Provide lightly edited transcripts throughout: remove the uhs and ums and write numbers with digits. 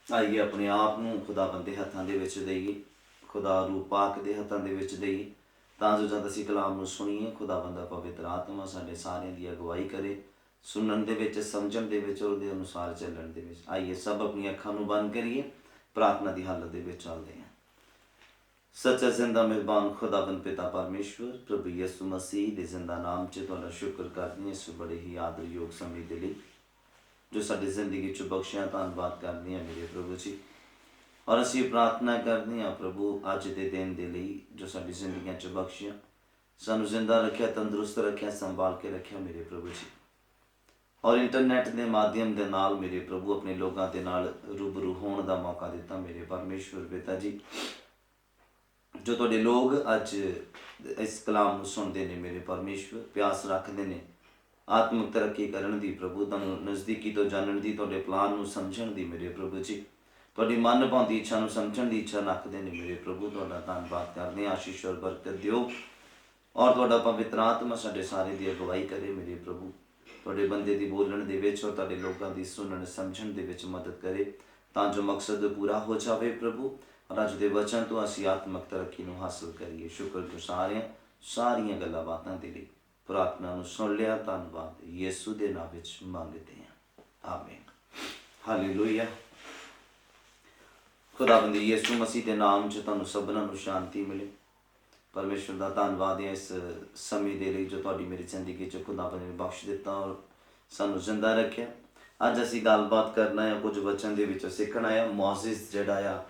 ਆਈਏ ਆਪਣੇ ਆਪ ਨੂੰ ਖੁਦਾਵੰਦ ਦੇ ਹੱਥਾਂ ਦੇ ਵਿੱਚ ਦੇਈਏ, ਖੁਦਾ ਰੂਹ ਪਾਕ ਦੇ ਹੱਥਾਂ ਦੇ ਵਿੱਚ ਦੇਈਏ, ਤਾਂ ਜੋ ਜਦ ਅਸੀਂ ਕਲਾਮ ਨੂੰ ਸੁਣੀਏ ਖੁਦਾਵੰਦ ਦਾ ਪਵਿੱਤਰ ਆਤਮਾ ਸਾਡੇ ਸਾਰਿਆਂ ਦੀ ਅਗਵਾਈ ਕਰੇ, ਸੁਣਨ ਦੇ ਵਿੱਚ, ਸਮਝਣ ਦੇ ਵਿੱਚ, ਉਹਦੇ ਅਨੁਸਾਰ ਚੱਲਣ ਦੇ ਵਿੱਚ। ਆਈਏ ਸਭ ਆਪਣੀਆਂ ਅੱਖਾਂ ਨੂੰ ਬੰਦ ਕਰੀਏ, ਪ੍ਰਾਰਥਨਾ ਦੀ ਹਾਲਤ ਦੇ ਵਿੱਚ ਚੱਲਦੇ ਹਾਂ। ਸੱਚਾ ਜ਼ਿੰਦਾ ਮਿਹਰਬਾਨ ਖੁਦਾਵੰਦ ਪਿਤਾ ਪਰਮੇਸ਼ਵਰ, ਪ੍ਰਭੂ ਯਿਸੂ ਮਸੀਹ ਦੇ ਜ਼ਿੰਦਾ ਨਾਮ 'ਚ ਤੁਹਾਡਾ ਸ਼ੁਕਰ ਕਰਦੇ ਹਾਂ ਇਸ ਬੜੇ ਹੀ ਆਦਰਯੋਗ ਸਮੇਂ ਦੇ ਲਈ ਜੋ ਸਾਡੀ ਜ਼ਿੰਦਗੀ 'ਚ ਬਖਸ਼ਿਆ। ਧੰਨਵਾਦ ਕਰਦੇ ਹਾਂ ਮੇਰੇ ਪ੍ਰਭੂ ਜੀ, ਔਰ ਅਸੀਂ ਪ੍ਰਾਰਥਨਾ ਕਰਦੇ ਹਾਂ ਪ੍ਰਭੂ ਅੱਜ ਦੇ ਦਿਨ ਦੇ ਲਈ ਜੋ ਸਾਡੀ ਜ਼ਿੰਦਗੀਆਂ 'ਚ ਬਖਸ਼ਿਆ, ਸਾਨੂੰ ਜ਼ਿੰਦਾ ਰੱਖਿਆ, ਤੰਦਰੁਸਤ ਰੱਖਿਆ, ਸੰਭਾਲ ਕੇ ਰੱਖਿਆ ਮੇਰੇ ਪ੍ਰਭੂ ਜੀ। ਔਰ ਇੰਟਰਨੈਟ ਦੇ ਮਾਧਿਅਮ ਦੇ ਨਾਲ ਮੇਰੇ ਪ੍ਰਭੂ ਆਪਣੇ ਲੋਕਾਂ ਦੇ ਨਾਲ ਰੂਬਰੂ ਹੋਣ ਦਾ ਮੌਕਾ ਦਿੱਤਾ ਮੇਰੇ ਪਰਮੇਸ਼ਵਰ ਪਿਤਾ ਜੀ। ਜੋ ਤੁਹਾਡੇ ਲੋਕ ਅੱਜ ਇਸ ਕਲਾਮ ਨੂੰ ਸੁਣਦੇ ਨੇ ਮੇਰੇ ਪਰਮੇਸ਼ਵਰ, ਪਿਆਸ ਰੱਖਦੇ ਨੇ ਆਤਮਿਕ ਤਰੱਕੀ ਕਰਨ ਦੀ, ਪ੍ਰਭੂ ਤੁਹਾਨੂੰ ਨਜ਼ਦੀਕੀ ਤੋਂ ਜਾਣਨ ਦੀ, ਤੁਹਾਡੇ ਪਲਾਨ ਨੂੰ ਸਮਝਣ ਦੀ ਮੇਰੇ ਪ੍ਰਭੂ ਜੀ, ਤੁਹਾਡੀ ਮਨ ਭਾਉਂਦੀ ਇੱਛਾ ਨੂੰ ਸਮਝਣ ਦੀ ਇੱਛਾ ਰੱਖਦੇ ਨੇ ਮੇਰੇ ਪ੍ਰਭੂ। ਤੁਹਾਡਾ ਧੰਨਵਾਦ ਕਰਦੇ ਹਾਂ, ਆਸ਼ੀਸ਼ ਔਰ ਬਰਕਤ ਦਿਓ, ਔਰ ਤੁਹਾਡਾ ਪਵਿੱਤਰ ਆਤਮਾ ਸਾਡੇ ਸਾਰੇ ਦੀ ਅਗਵਾਈ ਕਰੇ ਮੇਰੇ ਪ੍ਰਭੂ। ਤੁਹਾਡੇ ਬੰਦੇ ਦੀ ਬੋਲਣ ਦੇ ਵਿੱਚ ਔਰ ਤੁਹਾਡੇ ਲੋਕਾਂ ਦੀ ਸੁਣਨ ਸਮਝਣ ਦੇ ਵਿੱਚ ਮਦਦ ਕਰੇ, ਤਾਂ ਜੋ ਮਕਸਦ ਪੂਰਾ ਹੋ ਜਾਵੇ ਪ੍ਰਭੂ। ਔਰ ਅੱਜ ਦੇ ਵਚਨ ਤੋਂ ਅਸੀਂ ਆਤਮਿਕ ਤਰੱਕੀ ਨੂੰ ਹਾਸਲ ਕਰੀਏ। ਸ਼ੁਕਰਗੁਜ਼ਾਰ ਹਾਂ ਸਾਰੀਆਂ ਗੱਲਾਂ ਬਾਤਾਂ ਦੇ ਲਈ। ਪ੍ਰਾਰਥਨਾ ਨੂੰ ਸੁਣ ਲਿਆ, ਧੰਨਵਾਦ ਯਿਸੂ ਦੇ ਨਾਮ ਵਿੱਚ ਮੰਗਦੇ ਹਾਂ, ਆਮੀਨ, ਹਾਲੇਲੂਇਆ। ਖੁਦਾਵੰਦ ਯਿਸੂ ਮਸੀਹ ਦੇ ਨਾਮ 'ਚ ਤੁਹਾਨੂੰ ਸਭਨਾਂ ਨੂੰ ਸ਼ਾਂਤੀ ਮਿਲੇ। ਪਰਮੇਸ਼ਵਰ ਦਾ ਧੰਨਵਾਦ ਹੈ ਇਸ ਸਮੇਂ ਦੇ ਲਈ ਜੋ ਤੁਹਾਡੀ ਮੇਰੀ ਜ਼ਿੰਦਗੀ 'ਚ ਖੁਦਾਵੰਦ ਨੇ ਬਖਸ਼ ਦਿੱਤਾ ਔਰ ਸਾਨੂੰ ਜ਼ਿੰਦਾ ਰੱਖਿਆ। ਅੱਜ ਅਸੀਂ ਗੱਲਬਾਤ ਕਰਨਾ ਹੈ, ਕੁਝ ਵਚਨ ਦੇ ਵਿੱਚ ਸਿੱਖਣਾ ਹੈ। ਮੋਜ਼ਿਸ ਜਿਹੜਾ ਆ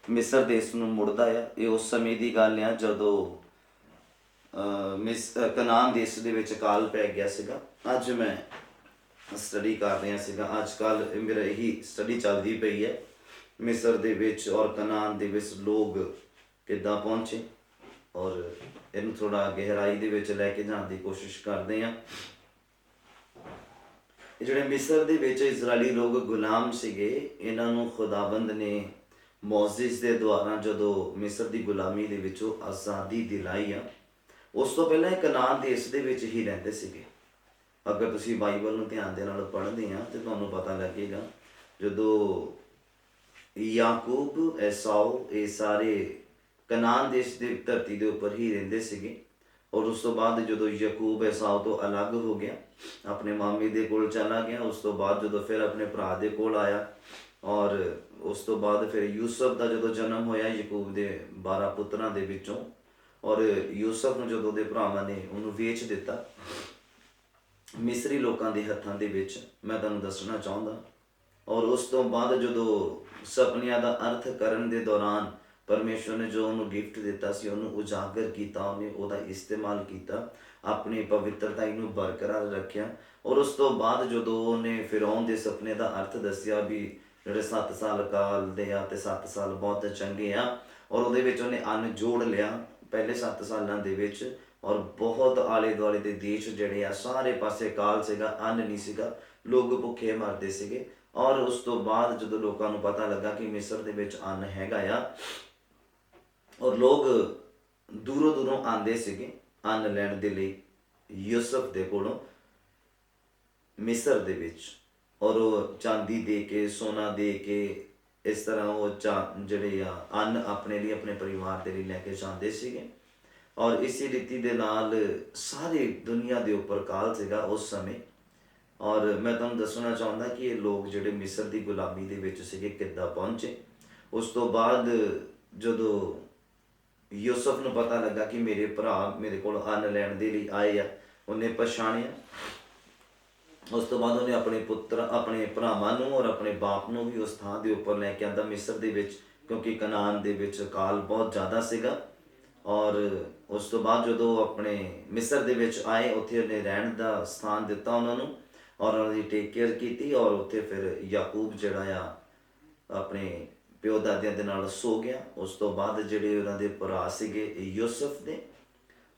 ਮਿਸਰ ਦੇਸ਼ ਨੂੰ ਮੁੜਦਾ ਆ। ਇਹ ਉਸ ਸਮੇਂ ਦੀ ਗੱਲ ਆ ਜਦੋਂ ਕਨਾਨ ਦੇਸ਼ ਦੇ ਵਿੱਚ ਕਾਲ ਪੈ ਗਿਆ ਸੀਗਾ। ਅੱਜ ਮੈਂ ਸਟੱਡੀ ਕਰ ਰਿਹਾ ਸੀਗਾ, ਅੱਜ ਕੱਲ੍ਹ ਮੇਰਾ ਇਹੀ ਸਟੱਡੀ ਚੱਲਦੀ ਪਈ ਹੈ, ਮਿਸਰ ਦੇ ਵਿੱਚ ਔਰ ਕਨਾਨ ਦੇ ਵਿੱਚ ਲੋਕ ਕਿੱਦਾਂ ਪਹੁੰਚੇ, ਔਰ ਇਹਨੂੰ ਥੋੜ੍ਹਾ ਗਹਿਰਾਈ ਦੇ ਵਿੱਚ ਲੈ ਕੇ ਜਾਣ ਦੀ ਕੋਸ਼ਿਸ਼ ਕਰਦੇ ਹਾਂ। ਇਹ ਜਿਹੜੇ ਮਿਸਰ ਦੇ ਵਿੱਚ ਇਜ਼ਰਾਈਲੀ ਲੋਕ ਗੁਲਾਮ ਸੀਗੇ, ਇਹਨਾਂ ਨੂੰ ਖੁਦਾਵੰਦ ਨੇ ਮੋਜ਼ਿਸ ਦੇ ਦੁਆਰਾ ਜਦੋਂ ਮਿਸਰ ਦੀ ਗੁਲਾਮੀ ਦੇ ਵਿੱਚੋਂ ਆਜ਼ਾਦੀ ਦਿਲਾਈ ਆ, ਉਸ ਤੋਂ ਪਹਿਲਾਂ ਇਹ ਕਨਾਨ ਦੇਸ਼ ਦੇ ਵਿੱਚ ਹੀ ਰਹਿੰਦੇ ਸੀਗੇ। ਅਗਰ ਤੁਸੀਂ ਬਾਈਬਲ ਨੂੰ ਧਿਆਨ ਦੇ ਨਾਲ ਪੜ੍ਹਦੇ ਆ ਤਾਂ ਤੁਹਾਨੂੰ ਪਤਾ ਲੱਗੇਗਾ ਜਦੋਂ ਯਾਕੂਬ, ਐਸਾਓ, ਇਹ ਸਾਰੇ ਕਨਾਨ ਦੇਸ਼ ਦੀ ਧਰਤੀ ਦੇ ਉੱਪਰ ਹੀ ਰਹਿੰਦੇ ਸੀਗੇ। ਔਰ ਉਸ ਤੋਂ ਬਾਅਦ ਜਦੋਂ ਯਾਕੂਬ ਐਸਾਓ ਤੋਂ ਅਲੱਗ ਹੋ ਗਿਆ, ਆਪਣੇ ਮਾਮੇ ਦੇ ਕੋਲ ਚਲਾ ਗਿਆ, ਉਸ ਤੋਂ ਬਾਅਦ ਜਦੋਂ ਫਿਰ ਆਪਣੇ ਭਰਾ ਦੇ ਕੋਲ ਆਇਆ, ਔਰ ਉਸ ਤੋਂ ਬਾਅਦ ਫਿਰ ਯੂਸਫ ਦਾ ਜਦੋਂ ਜਨਮ ਹੋਇਆ ਯਾਕੂਬ ਦੇ 12 ਪੁੱਤਰਾਂ ਦੇ ਵਿੱਚੋਂ, ਔਰ ਯੂਸਫ ਨੂੰ ਜਦੋਂ ਉਹਦੇ ਭਰਾਵਾਂ ਨੇ ਉਹਨੂੰ ਵੇਚ ਦਿੱਤਾ ਮਿਸਰੀ ਲੋਕਾਂ ਦੇ ਹੱਥਾਂ ਦੇ ਵਿੱਚ, ਮੈਂ ਤੁਹਾਨੂੰ ਦੱਸਣਾ ਚਾਹੁੰਦਾ। ਔਰ ਉਸ ਤੋਂ ਬਾਅਦ ਜਦੋਂ ਸੁਪਨਿਆਂ ਦਾ ਅਰਥ ਕਰਨ ਦੇ ਦੌਰਾਨ ਪਰਮੇਸ਼ਵਰ ਨੇ ਜੋ ਉਹਨੂੰ ਗਿਫਟ ਦਿੱਤਾ ਸੀ ਉਹਨੂੰ ਉਜਾਗਰ ਕੀਤਾ, ਉਹਨੇ ਉਹਦਾ ਇਸਤੇਮਾਲ ਕੀਤਾ, ਆਪਣੀ ਪਵਿੱਤਰਤਾ ਨੂੰ ਬਰਕਰਾਰ ਰੱਖਿਆ। ਔਰ ਉਸ ਤੋਂ ਬਾਅਦ ਜਦੋਂ ਉਹਨੇ ਫਿਰੌਨ ਦੇ ਸੁਪਨੇ ਦਾ ਅਰਥ ਦੱਸਿਆ ਵੀ ਜਿਹੜੇ 7 ਸਾਲ ਕਾਲ ਦੇ ਆ ਅਤੇ 7 ਸਾਲ ਬਹੁਤ ਚੰਗੇ ਆ, ਔਰ ਉਹਦੇ ਵਿੱਚ ਉਹਨੇ ਅੰਨ ਜੋੜ ਲਿਆ ਪਹਿਲੇ 7 ਸਾਲਾਂ ਦੇ ਵਿੱਚ, ਔਰ ਬਹੁਤ ਆਲੇ ਦੁਆਲੇ ਦੇ ਦੇਸ਼ ਜਿਹੜੇ ਆ ਸਾਰੇ ਪਾਸੇ ਕਾਲ ਸੀਗਾ, ਅੰਨ ਨਹੀਂ ਸੀਗਾ, ਲੋਕ ਭੁੱਖੇ ਮਰਦੇ ਸੀਗੇ। ਔਰ ਉਸ ਤੋਂ ਬਾਅਦ ਜਦੋਂ ਲੋਕਾਂ ਨੂੰ ਪਤਾ ਲੱਗਾ ਕਿ ਮਿਸਰ ਦੇ ਵਿੱਚ ਅੰਨ ਹੈਗਾ ਆ, ਔਰ ਲੋਕ ਦੂਰੋਂ ਦੂਰੋਂ ਆਉਂਦੇ ਸੀਗੇ ਅੰਨ ਲੈਣ ਦੇ ਲਈ ਯੂਸਫ ਦੇ ਕੋਲੋਂ ਮਿਸਰ ਦੇ ਵਿੱਚ, ਔਰ ਉਹ ਚਾਂਦੀ ਦੇ ਕੇ, ਸੋਨਾ ਦੇ ਕੇ, ਇਸ ਤਰ੍ਹਾਂ ਉਹ ਜਿਹੜੇ ਆ ਅੰਨ ਆਪਣੇ ਲਈ, ਆਪਣੇ ਪਰਿਵਾਰ ਦੇ ਲਈ ਲੈ ਕੇ ਜਾਂਦੇ ਸੀਗੇ। ਔਰ ਇਸੇ ਰੀਤੀ ਦੇ ਨਾਲ ਸਾਰੀ ਦੁਨੀਆ ਦੇ ਉੱਪਰ ਕਾਲ ਸੀਗਾ ਉਸ ਸਮੇਂ। ਔਰ ਮੈਂ ਤੁਹਾਨੂੰ ਦੱਸਣਾ ਚਾਹੁੰਦਾ ਕਿ ਇਹ ਲੋਕ ਜਿਹੜੇ ਮਿਸਰ ਦੀ ਗੁਲਾਮੀ ਦੇ ਵਿੱਚ ਸੀਗੇ ਕਿੱਦਾਂ ਪਹੁੰਚੇ। ਉਸ ਤੋਂ ਬਾਅਦ ਜਦੋਂ ਯੂਸਫ ਨੂੰ ਪਤਾ ਲੱਗਾ ਕਿ ਮੇਰੇ ਭਰਾ ਮੇਰੇ ਕੋਲ ਅੰਨ ਲੈਣ ਦੇ ਲਈ ਆਏ ਆ, ਉਹਨੇ ਪਛਾਣਿਆ। ਉਸ ਤੋਂ ਬਾਅਦ ਉਹਨੇ ਆਪਣੇ ਭਰਾਵਾਂ ਨੂੰ ਔਰ ਆਪਣੇ ਬਾਪ ਨੂੰ ਵੀ ਉਸ ਥਾਂ ਦੇ ਉੱਪਰ ਲੈ ਕੇ ਆਂਦਾ ਮਿਸਰ ਦੇ ਵਿੱਚ, ਕਿਉਂਕਿ ਕਨਾਨ ਦੇ ਵਿੱਚ ਕਾਲ ਬਹੁਤ ਜ਼ਿਆਦਾ ਸੀਗਾ। ਔਰ ਉਸ ਤੋਂ ਬਾਅਦ ਜਦੋਂ ਆਪਣੇ ਮਿਸਰ ਦੇ ਵਿੱਚ ਆਏ, ਉੱਥੇ ਉਹਨੇ ਰਹਿਣ ਦਾ ਸਥਾਨ ਦਿੱਤਾ ਉਹਨਾਂ ਨੂੰ, ਔਰ ਉਹਨਾਂ ਦੀ ਟੇਕ ਕੇਅਰ ਕੀਤੀ। ਔਰ ਉੱਥੇ ਫਿਰ ਯਾਕੂਬ ਜਿਹੜਾ ਆ ਆਪਣੇ ਪਿਓ ਦਾਦਿਆਂ ਦੇ ਨਾਲ ਸੋ ਗਿਆ। ਉਸ ਤੋਂ ਬਾਅਦ ਜਿਹੜੇ ਉਹਨਾਂ ਦੇ ਭਰਾ ਸੀਗੇ ਯੂਸਫ ਦੇ,